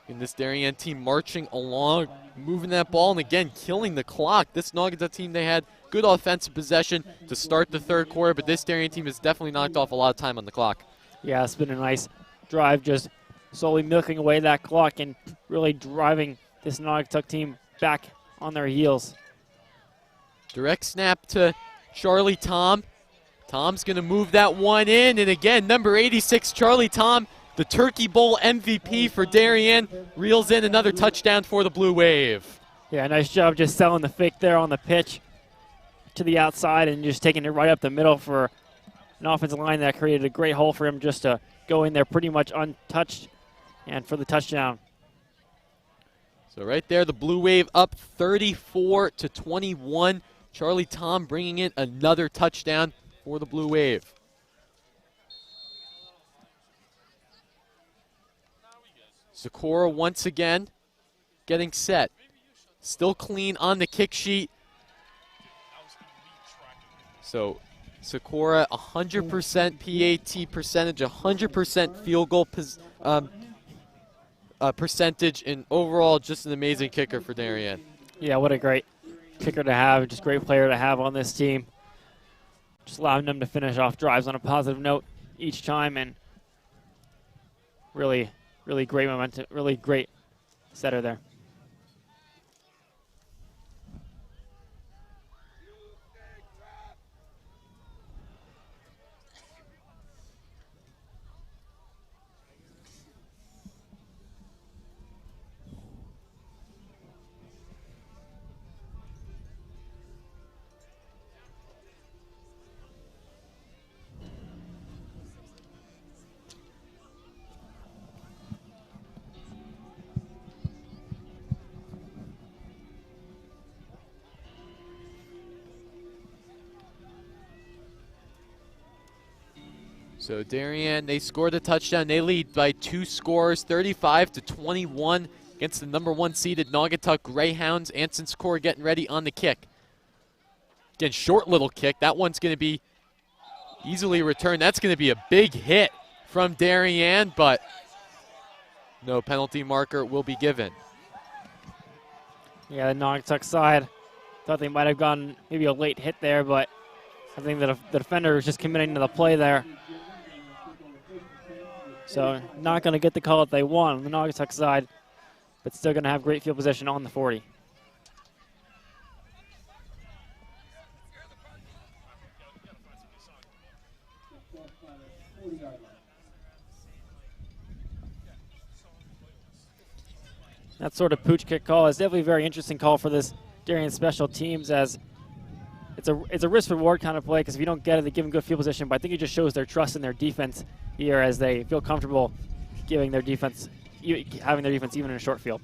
And this Darien team marching along, moving that ball, and again, killing the clock. This Naugatuck team, they had good offensive possession to start the third quarter, but this Darien team has definitely knocked off a lot of time on the clock. Yeah, it's been a nice drive, just slowly milking away that clock and really driving this Naugatuck team back on their heels. Direct snap to Charlie Tom. Tom's going to move that one in, and again, number 86, Charlie Tom, the Turkey Bowl MVP for Darien, reels in another touchdown for the Blue Wave. Yeah, nice job just selling the fake there on the pitch to the outside and just taking it right up the middle for an offensive line that created a great hole for him just to go in there pretty much untouched and for the touchdown. So right there, the Blue Wave up 34-21. Charlie Tom bringing in another touchdown for the Blue Wave. Sikora once again getting set. Still clean on the kick sheet. So Sikora 100% PAT percentage, 100% field goal percentage, and overall just an amazing kicker for Darien. Yeah, what a great kicker to have, just great player to have on this team. Just allowing them to finish off drives on a positive note each time, and really great momentum, really great setter there. So Darien, they scored a touchdown. They lead by 2 scores, 35-21 against the number 1 seeded Naugatuck Greyhounds. Anson Sikora getting ready on the kick. Again, short little kick. That one's going to be easily returned. That's going to be a big hit from Darien, but no penalty marker will be given. Yeah, the Naugatuck side thought they might have gotten maybe a late hit there, but I think that the defender was just committing to the play there. So not going to get the call that they want on the Naugatuck side, but still going to have great field position on the 40. That sort of pooch kick call is definitely a very interesting call for this Darien special teams, as it's a risk-reward kind of play, because if you don't get it, they give them good field position, but I think it just shows their trust in their defense here as they feel comfortable having their defense even in a short field.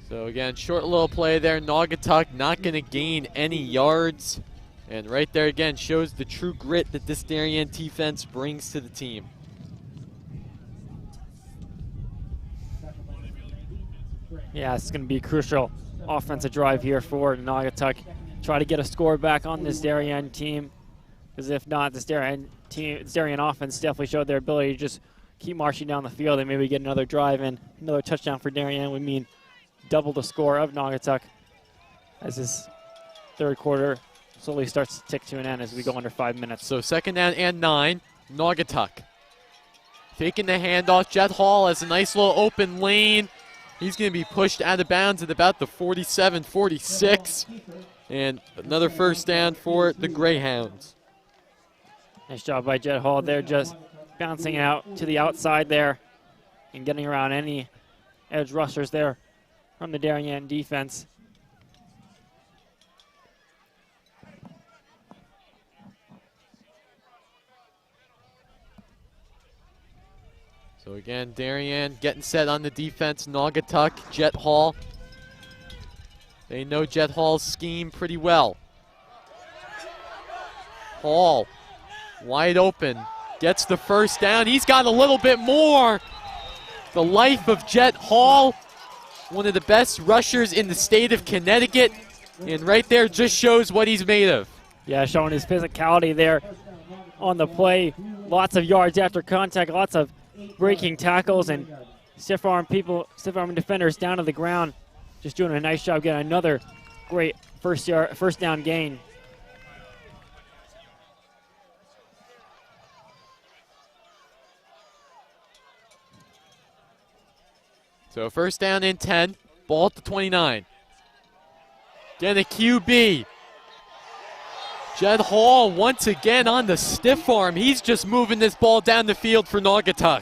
So again, short little play there. Naugatuck not going to gain any yards. And right there again shows the true grit that this Darien defense brings to the team. Yeah, it's going to be a crucial offensive drive here for Naugatuck. Try to get a score back on this Darien team, because if not, this Darien offense definitely showed their ability to just keep marching down the field and maybe get another drive and another touchdown for Darien would mean double the score of Naugatuck as this third quarter slowly starts to tick to an end as we go under 5 minutes. So second down and 9, Naugatuck. Taking the handoff, Jet Hall has a nice little open lane. He's going to be pushed out of bounds at about the 47-46. And another first down for the Greyhounds. Nice job by Jet Hall there, just bouncing out to the outside there and getting around any edge rushers there from the Darien defense. So again, Darien getting set on the defense. Naugatuck, Jet Hall. They know Jet Hall's scheme pretty well. Hall, wide open, gets the first down. He's got a little bit more. The life of Jet Hall, one of the best rushers in the state of Connecticut. And right there just shows what he's made of. Yeah, showing his physicality there on the play. Lots of yards after contact, lots of breaking tackles and stiff-arming defenders down to the ground. Just doing a nice job getting another great first down gain. So first down and 10, ball at the 29. Again, a QB. Jed Hall once again on the stiff arm. He's just moving this ball down the field for Naugatuck.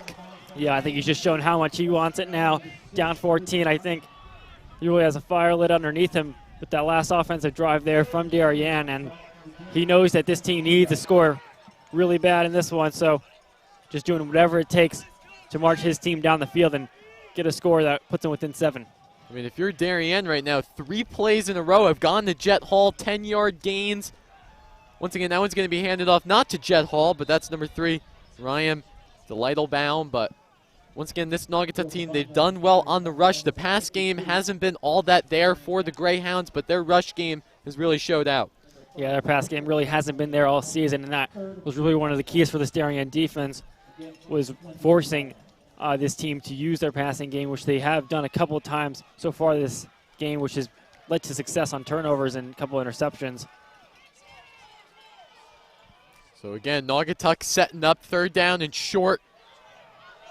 Yeah, I think he's just showing how much he wants it now. Down 14, I think he really has a fire lit underneath him with that last offensive drive there from Darien, and he knows that this team needs to score really bad in this one, so just doing whatever it takes to march his team down the field and get a score that puts him within 7. I mean, if you're Darien right now, 3 plays in a row have gone to Jet Hall, 10-yard gains. Once again, that one's going to be handed off not to Jet Hall, but that's number 3, Ryan Delightlebaum. But once again, this Naugatuck team, they've done well on the rush. The pass game hasn't been all that there for the Greyhounds, but their rush game has really showed out. Yeah, their pass game really hasn't been there all season, and that was really one of the keys for this Darien defense, was forcing this team to use their passing game, which they have done a couple of times so far this game, which has led to success on turnovers and a couple of interceptions. So again, Naugatuck setting up, 3rd down and short.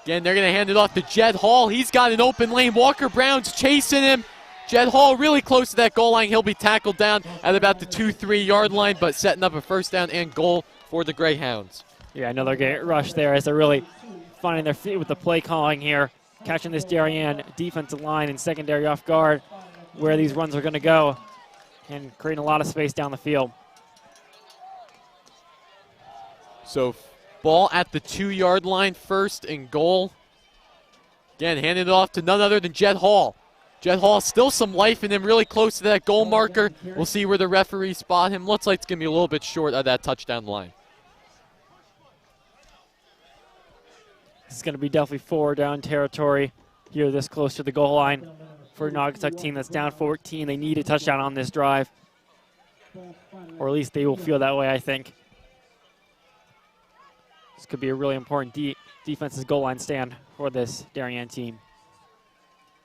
Again, they're going to hand it off to Jed Hall. He's got an open lane. Walker Brown's chasing him. Jed Hall really close to that goal line. He'll be tackled down at about the 2-3 yard line, but setting up a 1st down and goal for the Greyhounds. Yeah, another great rush there as they're really finding their feet with the play calling here, catching this Darien defensive line and secondary off guard where these runs are going to go and creating a lot of space down the field. So ball at the 2-yard line, 1st and goal. Again, handed it off to none other than Jed Hall. Jed Hall, still some life in him, really close to that goal marker. We'll see where the referee spot him. Looks like it's going to be a little bit short of that touchdown line. This is going to be definitely 4 down territory here this close to the goal line for a Naugatuck team that's down 14. They need a touchdown on this drive, or at least they will feel that way, I think. This could be a really important defensive goal line stand for this Darien team.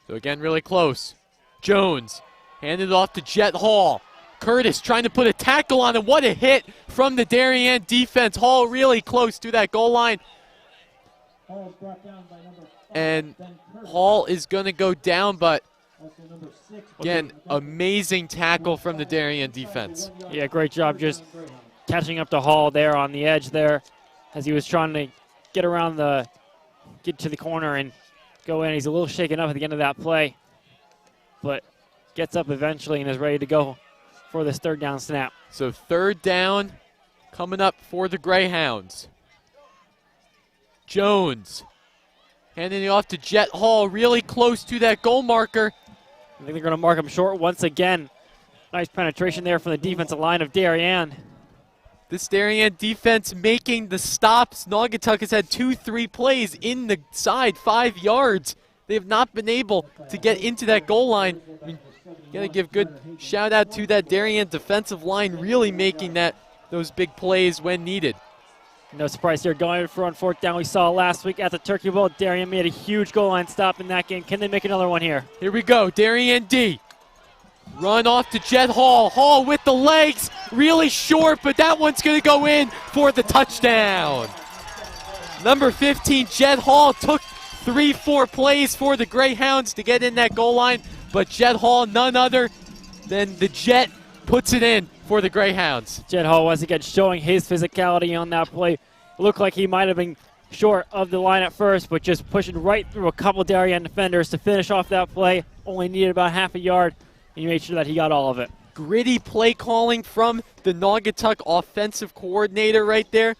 So again, really close. Jones handed it off to Jet Hall. Curtis trying to put a tackle on him. What a hit from the Darien defense. Hall really close to that goal line. And Hall is going to go down, but again, amazing tackle from the Darien defense. Yeah, great job just catching up to Hall there on the edge there as he was trying to get to the corner and go in. He's a little shaken up at the end of that play, but gets up eventually and is ready to go for this 3rd down snap. So 3rd down coming up for the Greyhounds. Jones handing it off to Jet Hall, really close to that goal marker. I think they're going to mark him short once again. Nice penetration there from the defensive line of Darien. This Darien defense making the stops. Naugatuck has had 2-3 plays in the side, 5 yards. They have not been able to get into that goal line. I mean, gotta give good shout out to that Darien defensive line, really making those big plays when needed. No surprise here, going for on 4th down. We saw last week at the Turkey Bowl, Darien made a huge goal line stop in that game. Can they make another one here? Here we go, Darien D. Run off to Jed Hall. Hall with the legs, really short, but that one's going to go in for the touchdown. Number 15, Jed Hall, took 3-4 plays for the Greyhounds to get in that goal line, but Jed Hall, none other than the Jet, puts it in for the Greyhounds. Jed Hall once again showing his physicality on that play. It looked like he might have been short of the line at first, but just pushing right through a couple Darien defenders to finish off that play. Only needed about half a yard, and he made sure that he got all of it. Gritty play calling from the Naugatuck offensive coordinator right there.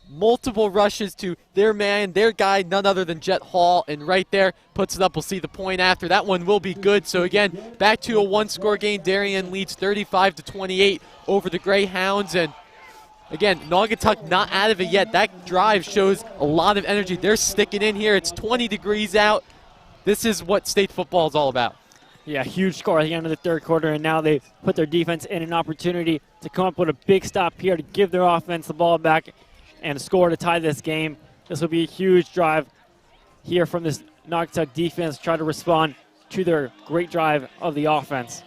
Multiple rushes to their man, their guy, none other than Jet Hall, and right there puts it up. We'll see the point after. That one will be good. So again, back to a one-score game. Darien leads 35-28 over the Greyhounds, and again, Naugatuck not out of it yet. That drive shows a lot of energy. They're sticking in here. It's 20 degrees out. This is what state football is all about. Yeah, huge score at the end of the third quarter, and now they put their defense in an opportunity to come up with a big stop here to give their offense the ball back and score to tie this game. This will be a huge drive here from this Naugatuck defense to try to respond to their great drive of the offense.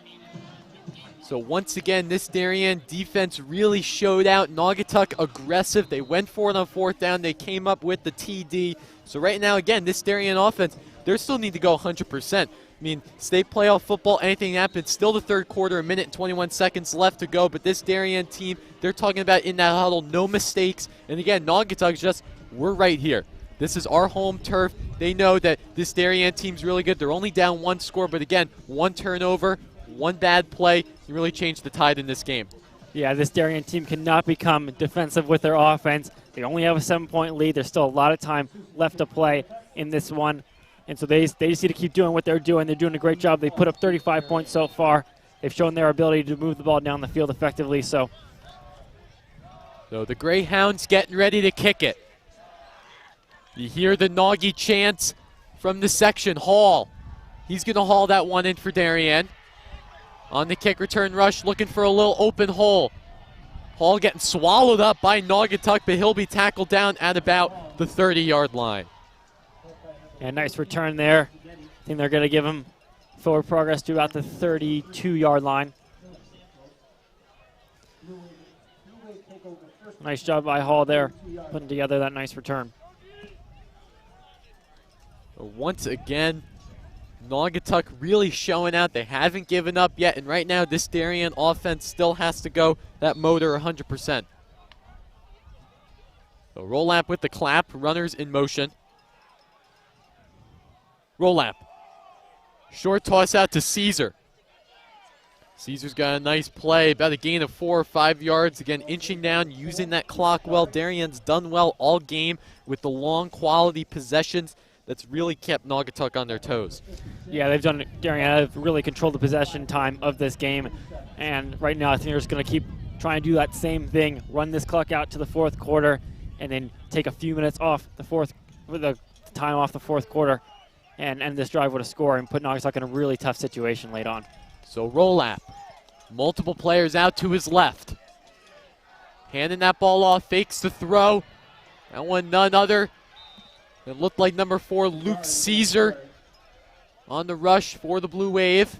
So once again, this Darien defense really showed out. Naugatuck aggressive. They went for it on fourth down. They came up with the TD. So right now, again, this Darien offense, they still need to go 100%. I mean, state playoff football, anything happens. Still the third quarter, a minute and 21 seconds left to go. But this Darien team, they're talking about in that huddle, no mistakes. And again, Naugatuck's just, we're right here. This is our home turf. They know that this Darien team's really good. They're only down one score, but again, one turnover, one bad play, you really changed the tide in this game. Yeah, this Darien team cannot become defensive with their offense. They only have a 7-point lead. There's still a lot of time left to play in this one. And so they just need to keep doing what they're doing. They're doing a great job. They put up 35 points so far. They've shown their ability to move the ball down the field effectively. So the Greyhounds getting ready to kick it. You hear the Naughty chants from the section. Hall. He's going to haul that one in for Darien. On the kick return rush, looking for a little open hole. Hall getting swallowed up by Naugatuck, but he'll be tackled down at about the 30-yard line. And nice return there. I think they're going to give him forward progress to about the 32-yard line. Nice job by Hall there, putting together that nice return. Once again, Naugatuck really showing out. They haven't given up yet, and right now this Darien offense still has to go that motor 100%. So roll lamp with the clap, runners in motion. Roll lamp. Short toss out to Caesar. Caesar's got a nice play, about a gain of 4 or 5 yards. Again, inching down, using that clock well. Darien's done well all game with the long quality possessions. That's really kept Naugatuck on their toes. Yeah, Darien have really controlled the possession time of this game. And right now I think they're just going to keep trying to do that same thing, run this clock out to the fourth quarter, and then take a few minutes off the time off the fourth quarter and end this drive with a score and put Naugatuck in a really tough situation late on. So roll app. Multiple players out to his left. Handing that ball off, fakes the throw. That one none other. It looked like number 4, Luke Caesar, on the rush for the Blue Wave.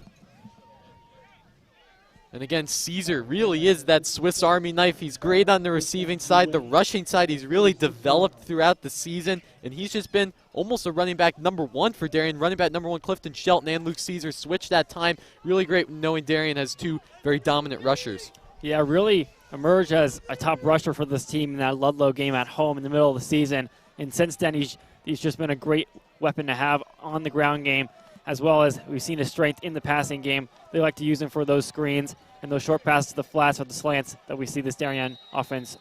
And again, Caesar really is that Swiss Army knife. He's great on the receiving side. The rushing side, he's really developed throughout the season. And he's just been almost a running back number 1 for Darien. Running back number 1, Clifton Shelton and Luke Caesar switched that time. Really great knowing Darien has 2 very dominant rushers. Yeah, really emerged as a top rusher for this team in that Ludlow game at home in the middle of the season. And since then, he's just been a great weapon to have on the ground game, as well as we've seen his strength in the passing game. They like to use him for those screens and those short passes to the flats or the slants that we see this Darien offense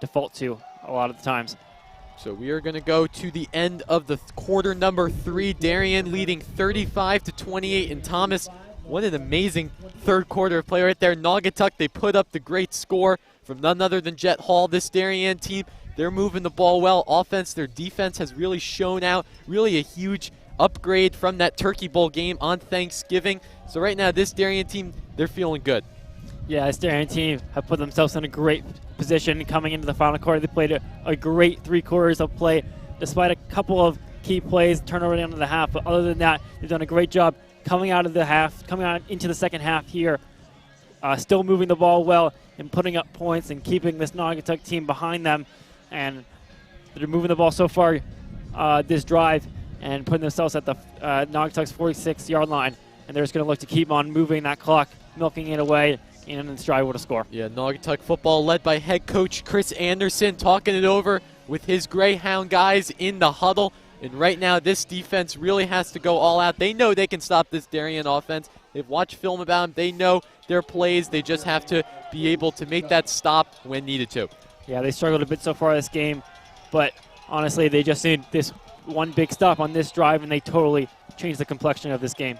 default to a lot of the times. So we are going to go to the end of the quarter number 3. Darien leading 35-28. And Thomas, what an amazing third quarter play right there. Naugatuck, they put up the great score from none other than Jet Hall. This Darien team, they're moving the ball well. Offense, their defense has really shown out. Really a huge upgrade from that Turkey Bowl game on Thanksgiving. So right now, this Darien team, they're feeling good. Yeah, this Darien team have put themselves in a great position coming into the final quarter. They played a great 3 quarters of play, despite a couple of key plays, turnover down to the half. But other than that, they've done a great job coming out of the half, coming out into the second half here, still moving the ball well and putting up points and keeping this Naugatuck team behind them. And they're moving the ball so far this drive and putting themselves at the Naugatuck's 46-yard line. And they're just going to look to keep on moving that clock, milking it away, and then strive with a score. Yeah, Naugatuck football led by head coach Chris Anderson, talking it over with his Greyhound guys in the huddle. And right now, this defense really has to go all out. They know they can stop this Darien offense. They've watched film about them. They know their plays. They just have to be able to make that stop when needed to. Yeah, they struggled a bit so far this game, but honestly, they just need this one big stop on this drive, and they totally changed the complexion of this game.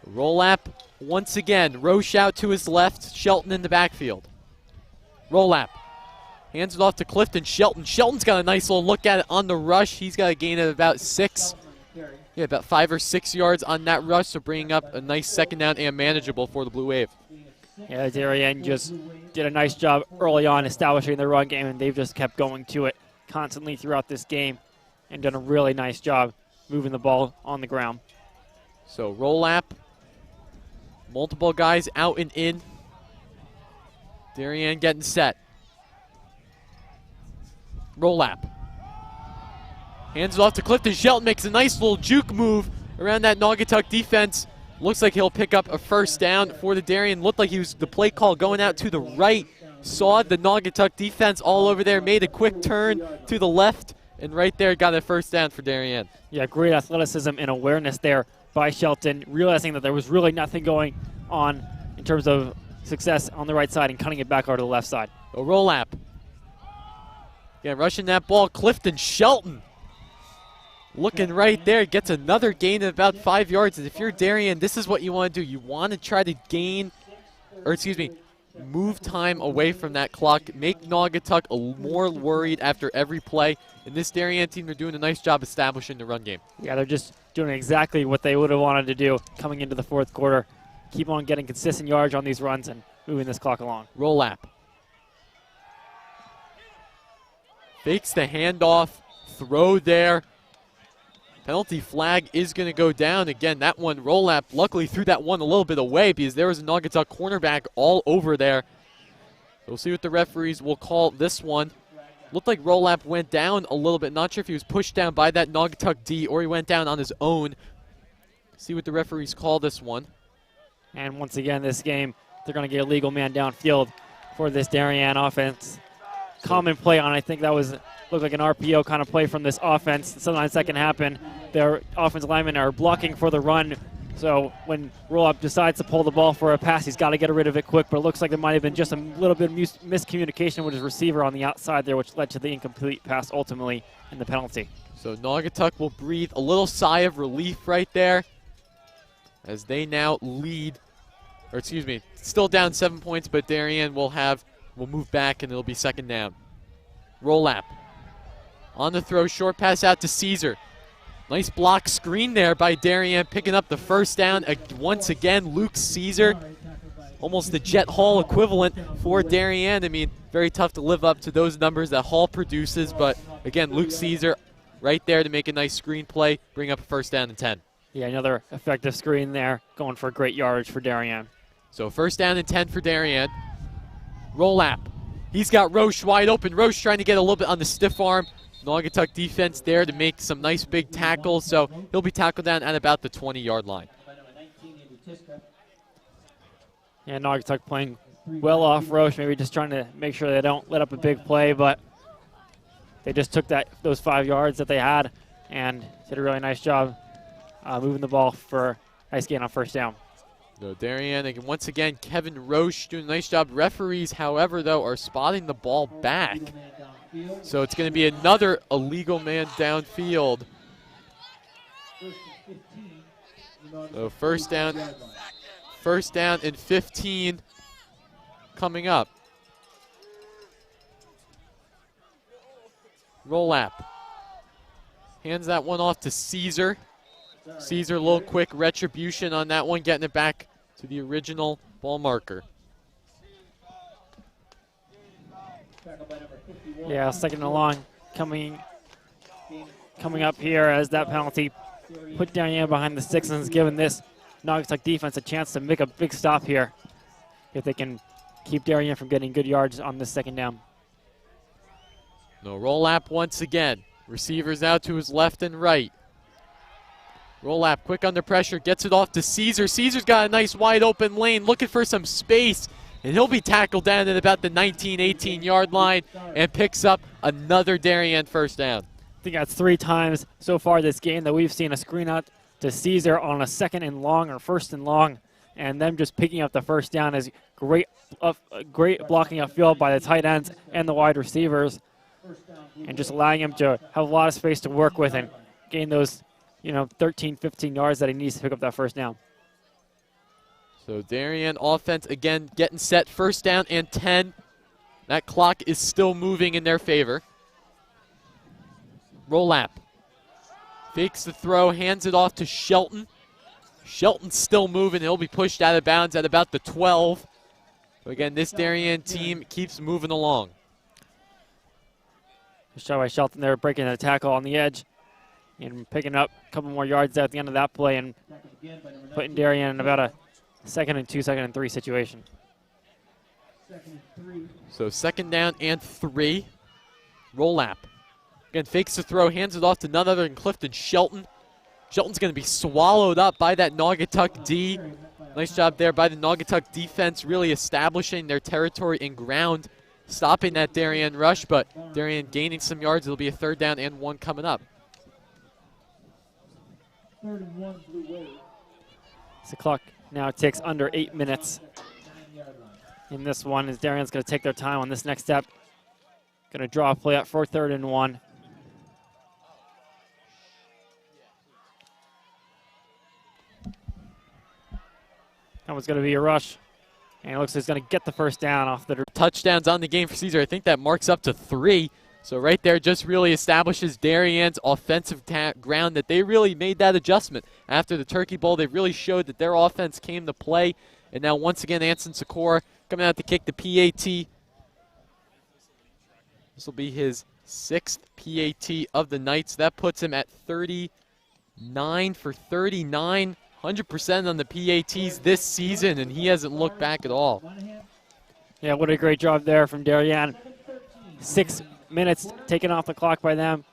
Roll lap once again. Roche out to his left. Shelton in the backfield. Roll lap. Hands it off to Clifton. Shelton's got a nice little look at it on the rush. He's got a gain of about 6. Yeah, about 5 or 6 yards on that rush, so bringing up a nice second down and manageable for the Blue Wave. Yeah, Darien just did a nice job early on establishing the run game, and they've just kept going to it constantly throughout this game and done a really nice job moving the ball on the ground. So roll lap. Multiple guys out and in. Darien getting set. Roll lap. Hands it off to Clifton. Shelton makes a nice little juke move around that Naugatuck defense. Looks like he'll pick up a first down for the Darien. Looked like he was the play call going out to the right. Saw the Naugatuck defense all over there. Made a quick turn to the left. And right there got a first down for Darien. Yeah, great athleticism and awareness there by Shelton. Realizing that there was really nothing going on in terms of success on the right side and cutting it back over to the left side. A roll lap. Again, rushing that ball. Clifton Shelton. Looking right there, gets another gain of about 5 yards. And if you're Darien, this is what you want to do. You want to try to move time away from that clock. Make Naugatuck more worried after every play. And this Darien team, they're doing a nice job establishing the run game. Yeah, they're just doing exactly what they would have wanted to do coming into the fourth quarter. Keep on getting consistent yards on these runs and moving this clock along. Roll lap. Fakes the handoff. Throw there. Penalty flag is going to go down. Again, that one, roll lap, luckily threw that one a little bit away because there was a Naugatuck cornerback all over there. We'll see what the referees will call this one. Looked like roll lap went down a little bit. Not sure if he was pushed down by that Naugatuck D or he went down on his own. See what the referees call this one. And once again, this game, they're going to get a legal man downfield for this Darien offense. Common play on, I think that was, looked like an RPO kind of play from this offense. Sometimes that can happen. Their offensive linemen are blocking for the run. So when roll-up decides to pull the ball for a pass, he's got to get rid of it quick. But it looks like there might have been just a little bit of miscommunication with his receiver on the outside there, which led to the incomplete pass ultimately in the penalty. So Naugatuck will breathe a little sigh of relief right there as they now lead, or excuse me, still down 7 points, but Darien will move back and it'll be second down. Roll lap. On the throw, short pass out to Caesar. Nice block screen there by Darien, picking up the first down. Once again, Luke Caesar, almost the Jet Hall equivalent for Darien. I mean, very tough to live up to those numbers that Hall produces, but again, Luke Caesar right there to make a nice screen play, bring up a first down and 10. Yeah, another effective screen there, going for great yardage for Darien. So first down and 10 for Darien. Roll lap. He's got Roche wide open. Roche trying to get a little bit on the stiff arm. Naugatuck defense there to make some nice big tackles, so he'll be tackled down at about the 20-yard line. Yeah, Naugatuck playing well off Roche, maybe just trying to make sure they don't let up a big play, but they just took those 5 yards that they had and did a really nice job moving the ball for a nice gain on first down. So Darien, again, once again, Kevin Roche doing a nice job. Referees, however, though, are spotting the ball back. So it's going to be another illegal man downfield. So first down and 15 coming up. Roll lap. Hands that one off to Caesar. Caesar, a little quick retribution on that one, getting it back to the original ball marker. Yeah, second and long coming up here as that penalty put Darien behind the sticks and has given this Naugatuck defense a chance to make a big stop here if they can keep Darien from getting good yards on this second down. No roll lap once again. Receivers out to his left and right. Roll lap, quick under pressure, gets it off to Caesar. Caesar's got a nice wide open lane, looking for some space. and he'll be tackled down at about the 19, 18-yard line and picks up another Darien first down. I think that's 3 times so far this game that we've seen a screen out to Caesar on a 2nd and long or 1st and long, and them just picking up the first down is great blocking upfield by the tight ends and the wide receivers, and just allowing him to have a lot of space to work with and gain those 13, 15 yards that he needs to pick up that first down. So Darien offense again getting set, first down and 10. That clock is still moving in their favor. Roll lap. Fakes the throw, hands it off to Shelton. Shelton's still moving. He'll be pushed out of bounds at about the 12. So again, this Darien team keeps moving along. Just by Shelton there breaking the tackle on the edge and picking up a couple more yards at the end of that play and putting Darien in about a 2nd and 2, 2nd and 3 situation. So 2nd down and 3. Roll lap. Again, fakes the throw, hands it off to none other than Clifton Shelton. Shelton's going to be swallowed up by that Naugatuck D. Nice job there by the Naugatuck defense, really establishing their territory and ground, stopping that Darien rush, but Darien gaining some yards. It'll be a 3rd down and 1 coming up. 3rd and 1, Blue Wave. The clock now ticks under 8 minutes in this one as Darien's going to take their time on this next step. Going to draw a play up for 3rd and 1. That was going to be a rush. And it looks like he's going to get the first down off the touchdowns on the game for Caesar. I think that marks up to 3. So right there just really establishes Darien's offensive ground, that they really made that adjustment. After the Turkey Bowl, they really showed that their offense came to play. And now once again, Anson Sikora coming out to kick the PAT. This will be his 6th PAT of the night. So that puts him at 39 for 39. 100% on the PATs this season, and he hasn't looked back at all. Yeah, what a great job there from Darian. 6 minutes taken off the clock by them.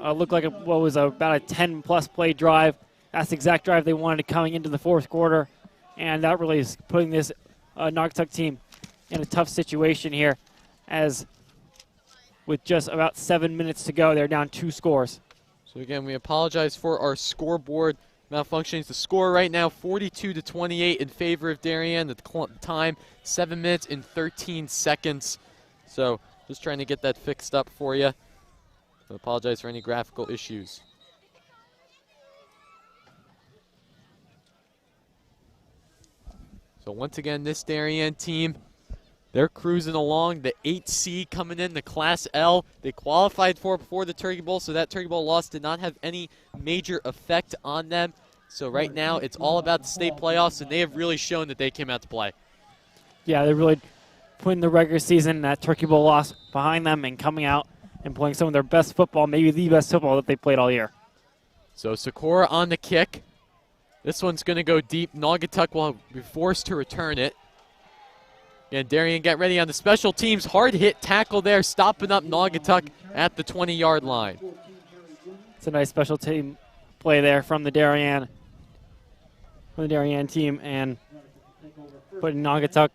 Looked like what was about a 10-plus play drive. That's the exact drive they wanted coming into the 4th quarter, and that really is putting this Naugatuck team in a tough situation here, as with just about 7 minutes to go, they're down 2 scores. So again, we apologize for our scoreboard malfunctions. The score right now, 42-28 in favor of Darien. The time, 7 minutes and 13 seconds. So just trying to get that fixed up for you. I apologize for any graphical issues. So once again, this Darien team, they're cruising along. The 8C coming in, the Class L. They qualified for before the Turkey Bowl, so that Turkey Bowl loss did not have any major effect on them. So right now, it's all about the state playoffs, and they have really shown that they came out to play. Yeah, they're really putting the regular season, that Turkey Bowl loss, behind them and coming out and playing some of their best football, maybe the best football that they played all year. So Sikora on the kick. This one's going to go deep. Naugatuck will be forced to return it. Again, Darien get ready on the special teams. Hard hit tackle there, stopping up Naugatuck at the 20-yard line. It's a nice special team play there from the Darien team, and putting Naugatuck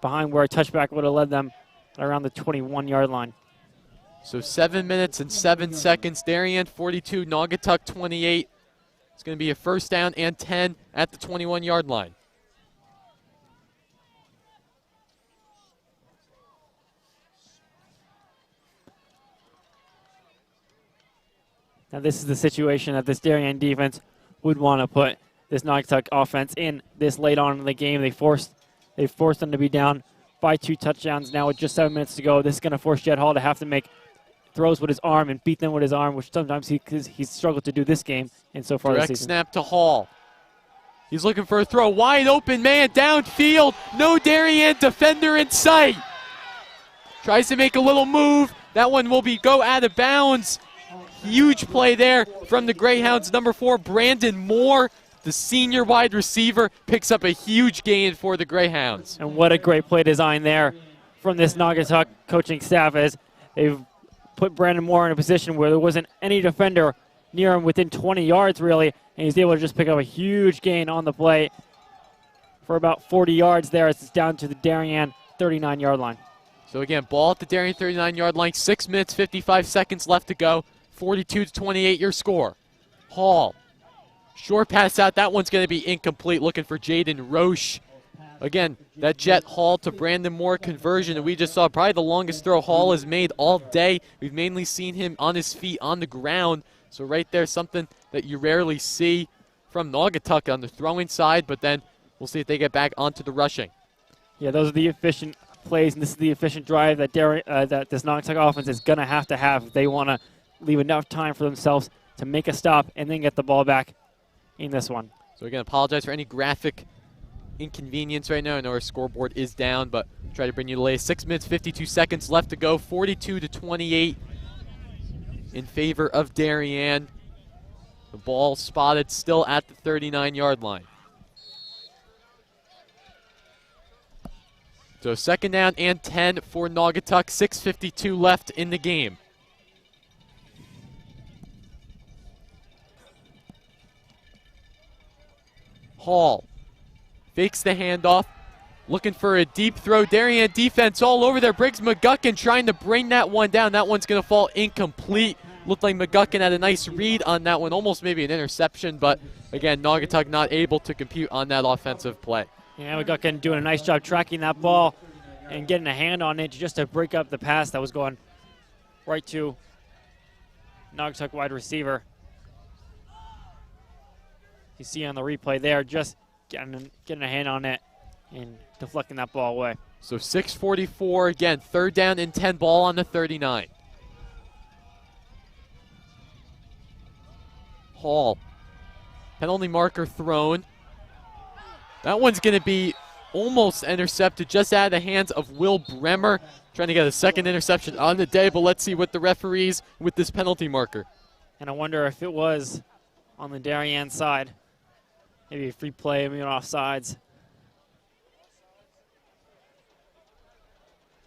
behind where a touchback would have led them around the 21-yard line. So 7 minutes and 7 seconds. Darien 42, Naugatuck 28. It's going to be a 1st down and 10 at the 21-yard line. Now this is the situation that this Darien defense would want to put this Naugatuck offense in this late on in the game. They forced them to be down by 2 touchdowns now with just 7 minutes to go. This is going to force Jed Hall to have to make throws with his arm and beat them with his arm, which sometimes he's struggled to do this game and so far this Direct season. snap to Hall. He's looking for a throw. Wide open man downfield. No Darien defender in sight. Tries to make a little move. That one will go out of bounds. Huge play there from the Greyhounds. Number 4, Brandon Moore, the senior wide receiver, picks up a huge gain for the Greyhounds. And what a great play design there from this Naugatuck coaching staff, as they've put Brandon Moore in a position where there wasn't any defender near him within 20 yards, really, and he's able to just pick up a huge gain on the play. for about 40 yards there as it's down to the Darien 39-yard line. So again, ball at the Darien 39-yard line, 6 minutes, 55 seconds left to go. 42-28 your score. Hall, short pass out. That one's going to be incomplete, looking for Jaden Roche. Again, that jet Hall to Brandon Moore conversion that we just saw, probably the longest throw Hall has made all day. We've mainly seen him on his feet on the ground. So right there, something that you rarely see from Naugatuck on the throwing side, but then we'll see if they get back onto the rushing. Yeah, those are the efficient plays, and this is the efficient drive that that this Naugatuck offense is going to have. They want to leave enough time for themselves to make a stop and then get the ball back in this one. So again, apologize for any graphic inconvenience right now. I know our scoreboard is down, but try to bring you the latest. 6 minutes, 52 seconds left to go. 42-28 in favor of Darien. The ball spotted still at the 39-yard line. So second down and 10 for Naugatuck. 6:52 left in the game. Hall fakes the handoff, looking for a deep throw. Darien defense all over there. Briggs McGuckin trying to bring that one down. That one's going to fall incomplete. Looked like McGuckin had a nice read on that one, almost maybe an interception, but again, Naugatuck not able to compute on that offensive play. Yeah, McGuckin doing a nice job tracking that ball and getting a hand on it just to break up the pass that was going right to Naugatuck wide receiver. You see on the replay there, just getting a hand on it and deflecting that ball away. So 6:44, again, third down and 10, ball on the 39. Hall, penalty marker thrown. That one's going to be almost intercepted, just out of the hands of Will Bremer. Trying to get a second interception on the day, but let's see what the referees with this penalty marker. And I wonder if it was on the Darien side. Maybe a free play, maybe offsides.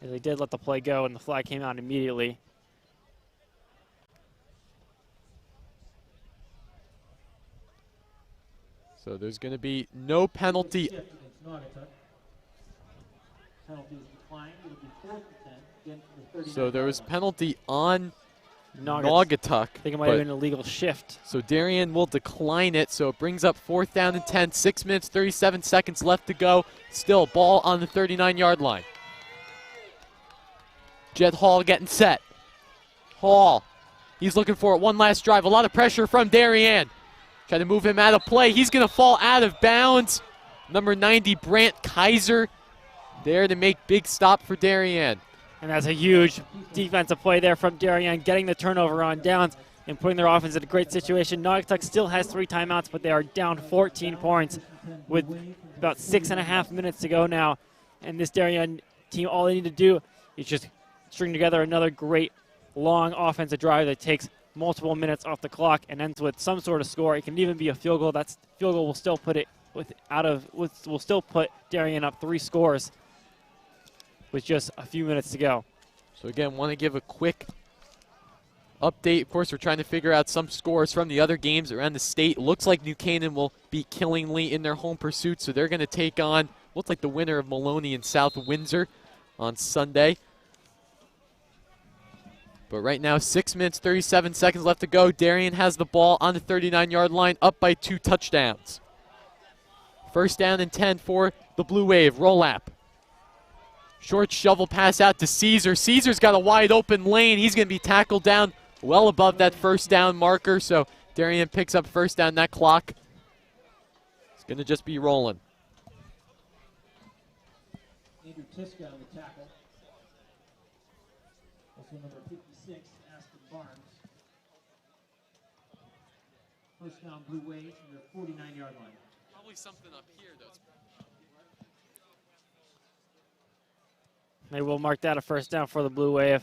They did let the play go, and the flag came out immediately. So there's going to be no penalty. So there was penalty on Naugatuck. I think it might have been an illegal shift. So Darien will decline it. So it brings up 4th down and 10. 6 minutes, 37 seconds left to go. Still ball on the 39-yard line. Jet Hall getting set. Hall, he's looking for it. One last drive. A lot of pressure from Darien. Trying to move him out of play. He's going to fall out of bounds. Number 90, Brant Kaiser, there to make big stop for Darien. And that's a huge defensive play there from Darien, getting the turnover on downs and putting their offense in a great situation. Naugatuck still has 3 timeouts, but they are down 14 points with about 6.5 minutes to go now. And this Darien team, all they need to do is just string together another great long offensive drive that takes multiple minutes off the clock and ends with some sort of score. It can even be a field goal. That field goal will still put it will still put Darien up 3 scores with just a few minutes to go. So again, want to give a quick update. Of course, we're trying to figure out some scores from the other games around the state. Looks like New Canaan will beat Killingly in their home pursuit, so they're going to take on, looks like the winner of Maloney and South Windsor on Sunday. But right now, 6 minutes, 37 seconds left to go. Darien has the ball on the 39-yard line, up by 2 touchdowns. 1st down and 10 for the Blue Wave. Roll lap. Short shovel pass out to Caesar. Caesar's got a wide open lane. He's going to be tackled down well above that 1st down marker. So Darien picks up 1st down. That clock is going to just be rolling. Andrew Tiska on the tackle. Also number 56, Aston Barnes. 1st down, Blue Wave from their 49-yard line. Probably something up here, though. They will mark that a 1st down for the Blue Wave.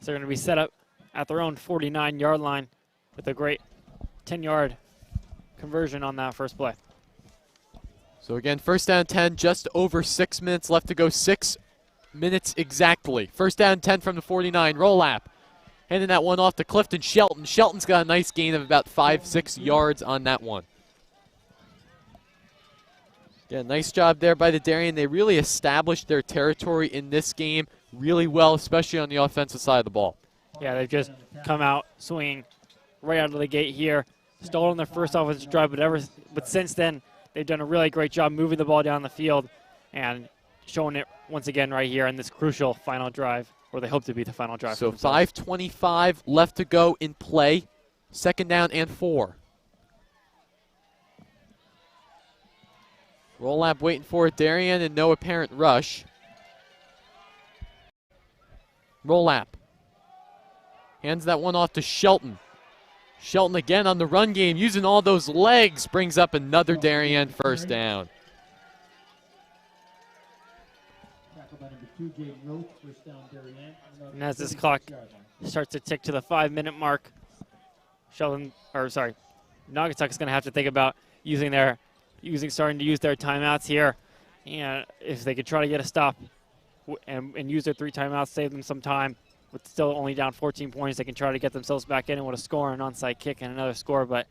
So they're going to be set up at their own 49-yard line with a great 10-yard conversion on that first play. So again, 1st down 10, just over 6 minutes left to go. 6 minutes exactly. 1st down 10 from the 49. Roll lap. Handing that one off to Clifton Shelton. Shelton's got a nice gain of about 5-6 yards on that one. Yeah, nice job there by the Darien. They really established their territory in this game really well, especially on the offensive side of the ball. Yeah, they've just come out swinging right out of the gate here. Stolen their first offensive drive, but since then, they've done a really great job moving the ball down the field and showing it once again right here in this crucial final drive, or they hope to be the final drive. So 5:25 left to go in play. 2nd down and 4. Roll lap waiting for it, Darien, and no apparent rush. Roll lap. Hands that one off to Shelton. Shelton again on the run game, using all those legs, brings up another Darien first down. And as this clock starts to tick to the 5-minute mark, Naugatuck is going to have to think about starting to use their timeouts here. And if they could try to get a stop and use their 3 timeouts, save them some time. With still only down 14 points, they can try to get themselves back in and with a score, an onside kick, and another score. But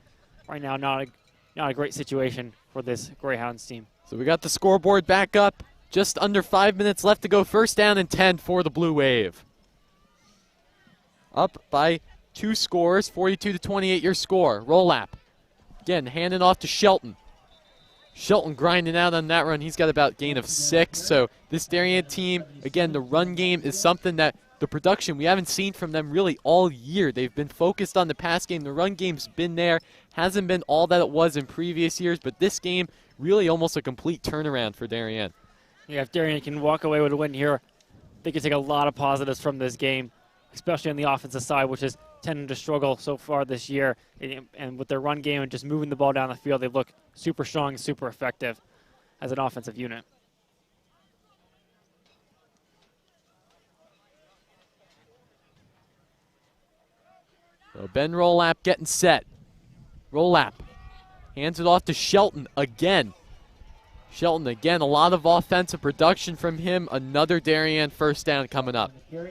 right now, not a great situation for this Greyhounds team. So we got the scoreboard back up. Just under 5 minutes left to go. 1st down and 10 for the Blue Wave. Up by 2 scores, 42-28 your score. Roll lap. Again, handing off to Shelton. Shelton grinding out on that run. He's got about a gain of 6. So this Darien team, again, the run game is something that the production we haven't seen from them really all year. They've been focused on the pass game. The run game's been there. Hasn't been all that it was in previous years, but this game really almost a complete turnaround for Darien. Yeah, if Darien can walk away with a win here, they can take a lot of positives from this game, especially on the offensive side, which has tended to struggle so far this year. And with their run game and just moving the ball down the field, they look super strong and super effective as an offensive unit. So Ben Rollap getting set. Rollap hands it off to Shelton again. Shelton again, a lot of offensive production from him. Another Darien first down coming up. Of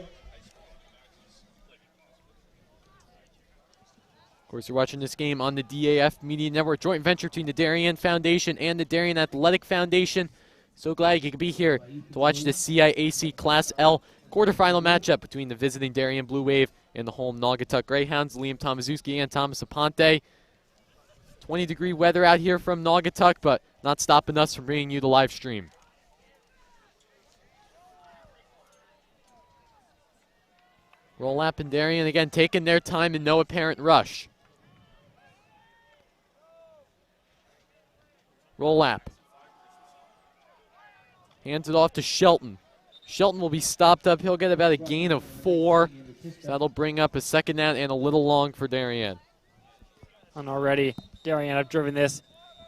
course, you're watching this game on the DAF Media Network, joint venture between the Darien Foundation and the Darien Athletic Foundation. So glad you could be here to watch the CIAC Class L quarterfinal matchup between the visiting Darien Blue Wave and the home Naugatuck Greyhounds. Liam Tomaszewski and Thomas Aponte. 20-degree weather out here from Naugatuck, but not stopping us from bringing you the live stream. Rollap and Darien again taking their time and no apparent rush. Rollap. Hands it off to Shelton. Shelton will be stopped up. He'll get about a gain of 4. So that'll bring up a 2nd down and a little long for Darien. And already, Darien have driven this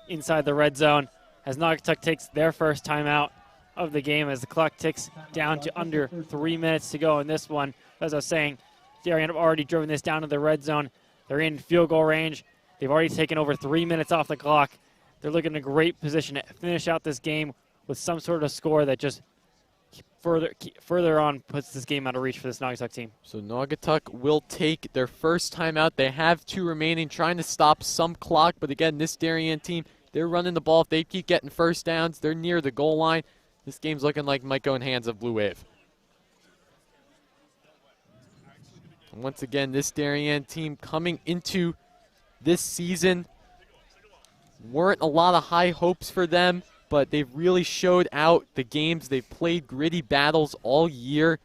inside the red zone as Naugatuck takes their first timeout of the game as the clock ticks down to under 3 minutes to go in this one. As I was saying, Darien have already driven this down to the red zone. They're in field goal range. They've already taken over 3 minutes off the clock. They're looking in a great position to finish out this game with some sort of score that just further on puts this game out of reach for this Naugatuck team. So Naugatuck will take their first timeout. They have 2 remaining, trying to stop some clock. But again, this Darien team, they're running the ball. If they keep getting first downs, they're near the goal line. This game's looking like it might go in hands of Blue Wave. And once again, this Darien team coming into this season, weren't a lot of high hopes for them, but they've really showed out the games. They've played gritty battles all year.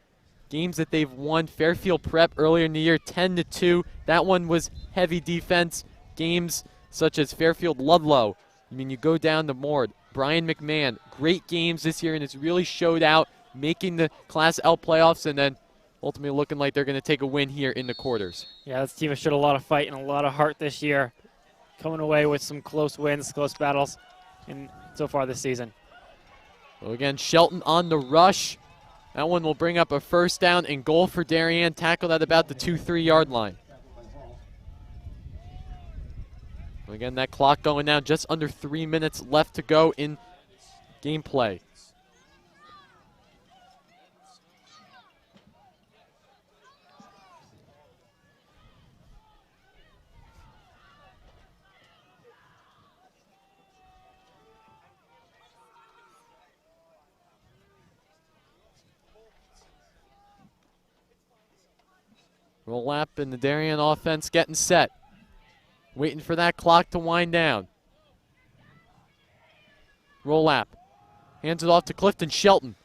Games that they've won. Fairfield Prep earlier in the year, 10-2. That one was heavy defense. Games such as Fairfield Ludlow. I mean, you go down to Mord. Brian McMahon. Great games this year, and it's really showed out, making the Class L playoffs, and then ultimately looking like they're going to take a win here in the quarters. Yeah, this team has showed a lot of fight and a lot of heart this year, coming away with some close wins, close battles so far this season. So again, Shelton on the rush. That one will bring up a first down and goal for Darien, tackled at about the 2-3 yard line. So again, that clock going down, just under 3 minutes left to go in gameplay. Roll lap and the Darien offense getting set. Waiting for that clock to wind down. Roll lap. Hands it off to Clifton Shelton.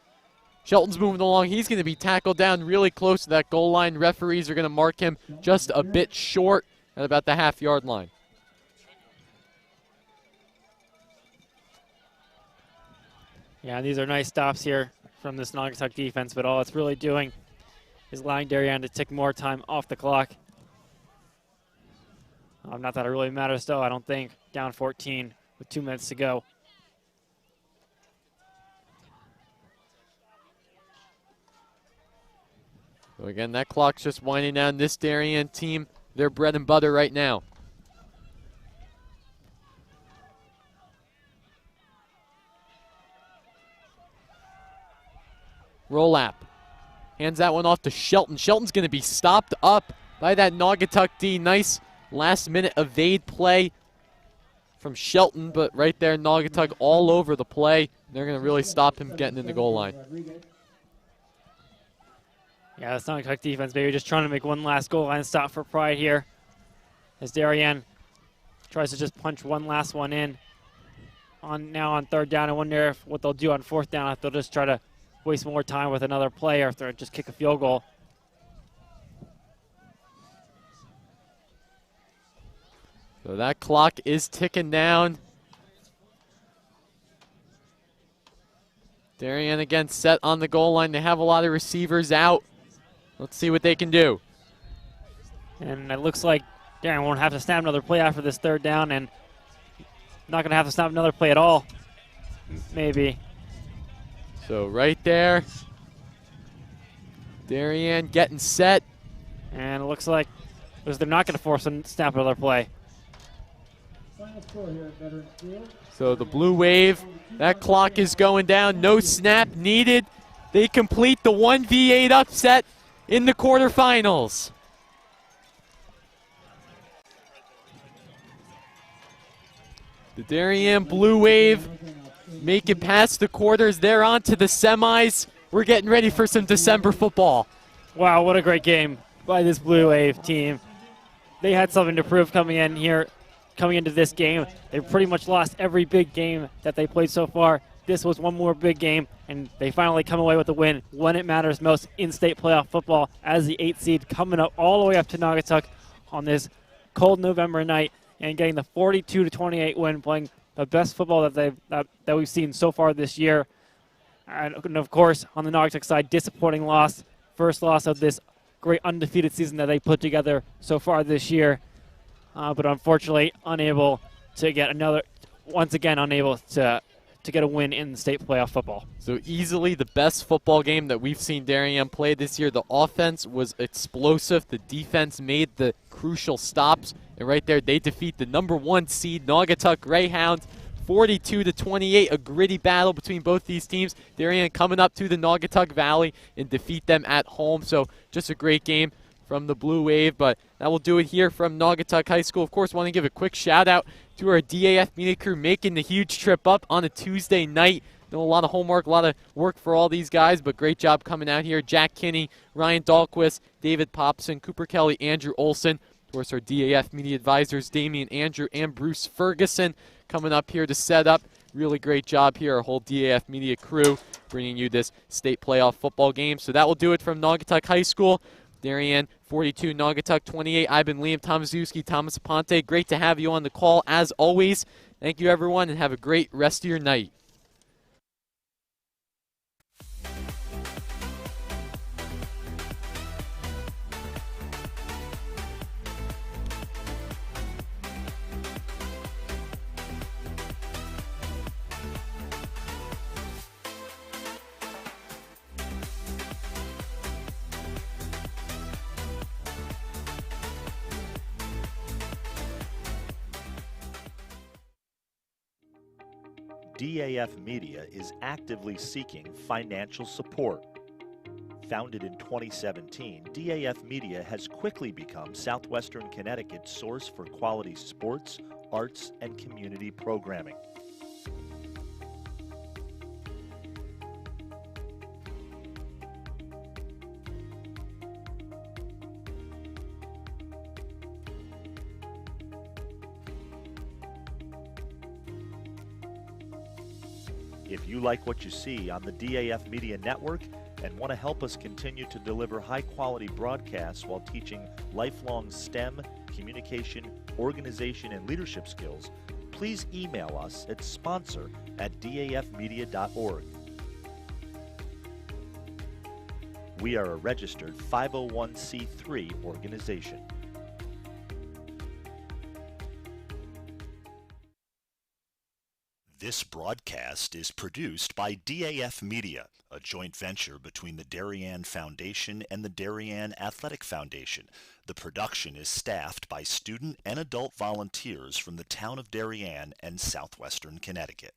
Shelton's moving along. He's going to be tackled down really close to that goal line. Referees are going to mark him just a bit short at about the half-yard line. Yeah, these are nice stops here from this Naugatuck defense, but all it's really doing is allowing Darien to take more time off the clock. Not that it really matters, though, I don't think. Down 14 with 2 minutes to go. So again, that clock's just winding down. This Darien team, their bread and butter right now. Roll lap. Hands that one off to Shelton. Shelton's going to be stopped up by that Naugatuck D. Nice last-minute evade play from Shelton, but right there, Naugatuck all over the play. They're going to really stop him getting in the goal line. Yeah, it's Naugatuck defense, baby, just trying to make one last goal line stop for pride here. As Darien tries to just punch one last one in. Now on third down, I wonder if what they'll do on fourth down, if they'll just try to waste more time with another play or if they'll just kick a field goal. So that clock is ticking down. Darien again set on the goal line. They have a lot of receivers out. Let's see what they can do. And it looks like Darien won't have to snap another play after this third down, and not going to have to snap another play at all, maybe. So right there, Darien getting set. And it looks like they're not going to force them to snap another play. So the Blue Wave, that clock is going down. No snap needed. They complete the 1v8 upset in the quarterfinals. The Darien Blue Wave make it past the quarters. They're on to the semis. We're getting ready for some December football. Wow, what a great game by this Blue Wave team. They had something to prove coming into this game. They pretty much lost every big game that they played so far. This was one more big game, and they finally come away with a win when it matters most in state playoff football as the 8th seed coming up all the way up to Naugatuck on this cold November night and getting the 42-28 win, playing the best football that we've seen so far this year. And of course, on the Naugatuck side, disappointing loss, first loss of this great undefeated season that they put together so far this year. But unfortunately, unable to get to get a win in state playoff football. So easily the best football game that we've seen Darien play this year. The offense was explosive. The defense made the crucial stops. And right there, they defeat the #1 seed Naugatuck Greyhounds 42-28. A gritty battle between both these teams. Darien coming up to the Naugatuck Valley and defeat them at home. So just a great game from the Blue Wave, but that will do it here from Naugatuck High School. Of course, want to give a quick shout out to our DAF Media crew making the huge trip up on a Tuesday night. Know a lot of homework, a lot of work for all these guys, but great job coming out here. Jack Kinney, Ryan Dahlquist, David Popson, Cooper Kelly, Andrew Olson. Of course, our DAF Media advisors, Damian Andrew and Bruce Ferguson, coming up here to set up. Really great job here, our whole DAF Media crew, bringing you this state playoff football game. So that will do it from Naugatuck High School. Darien 42, Naugatuck 28. I've been Liam Tomaszewski, Thomas Aponte. Great to have you on the call as always. Thank you, everyone, and have a great rest of your night. DAF Media is actively seeking financial support. Founded in 2017, DAF Media has quickly become Southwestern Connecticut's source for quality sports, arts, and community programming. If you like what you see on the DAF Media Network and want to help us continue to deliver high-quality broadcasts while teaching lifelong STEM, communication, organization, and leadership skills, please email us at sponsor@dafmedia.org. We are a registered 501c3 organization. This broadcast is produced by DAF Media, a joint venture between the Darien Foundation and the Darien Athletic Foundation. The production is staffed by student and adult volunteers from the town of Darien and southwestern Connecticut.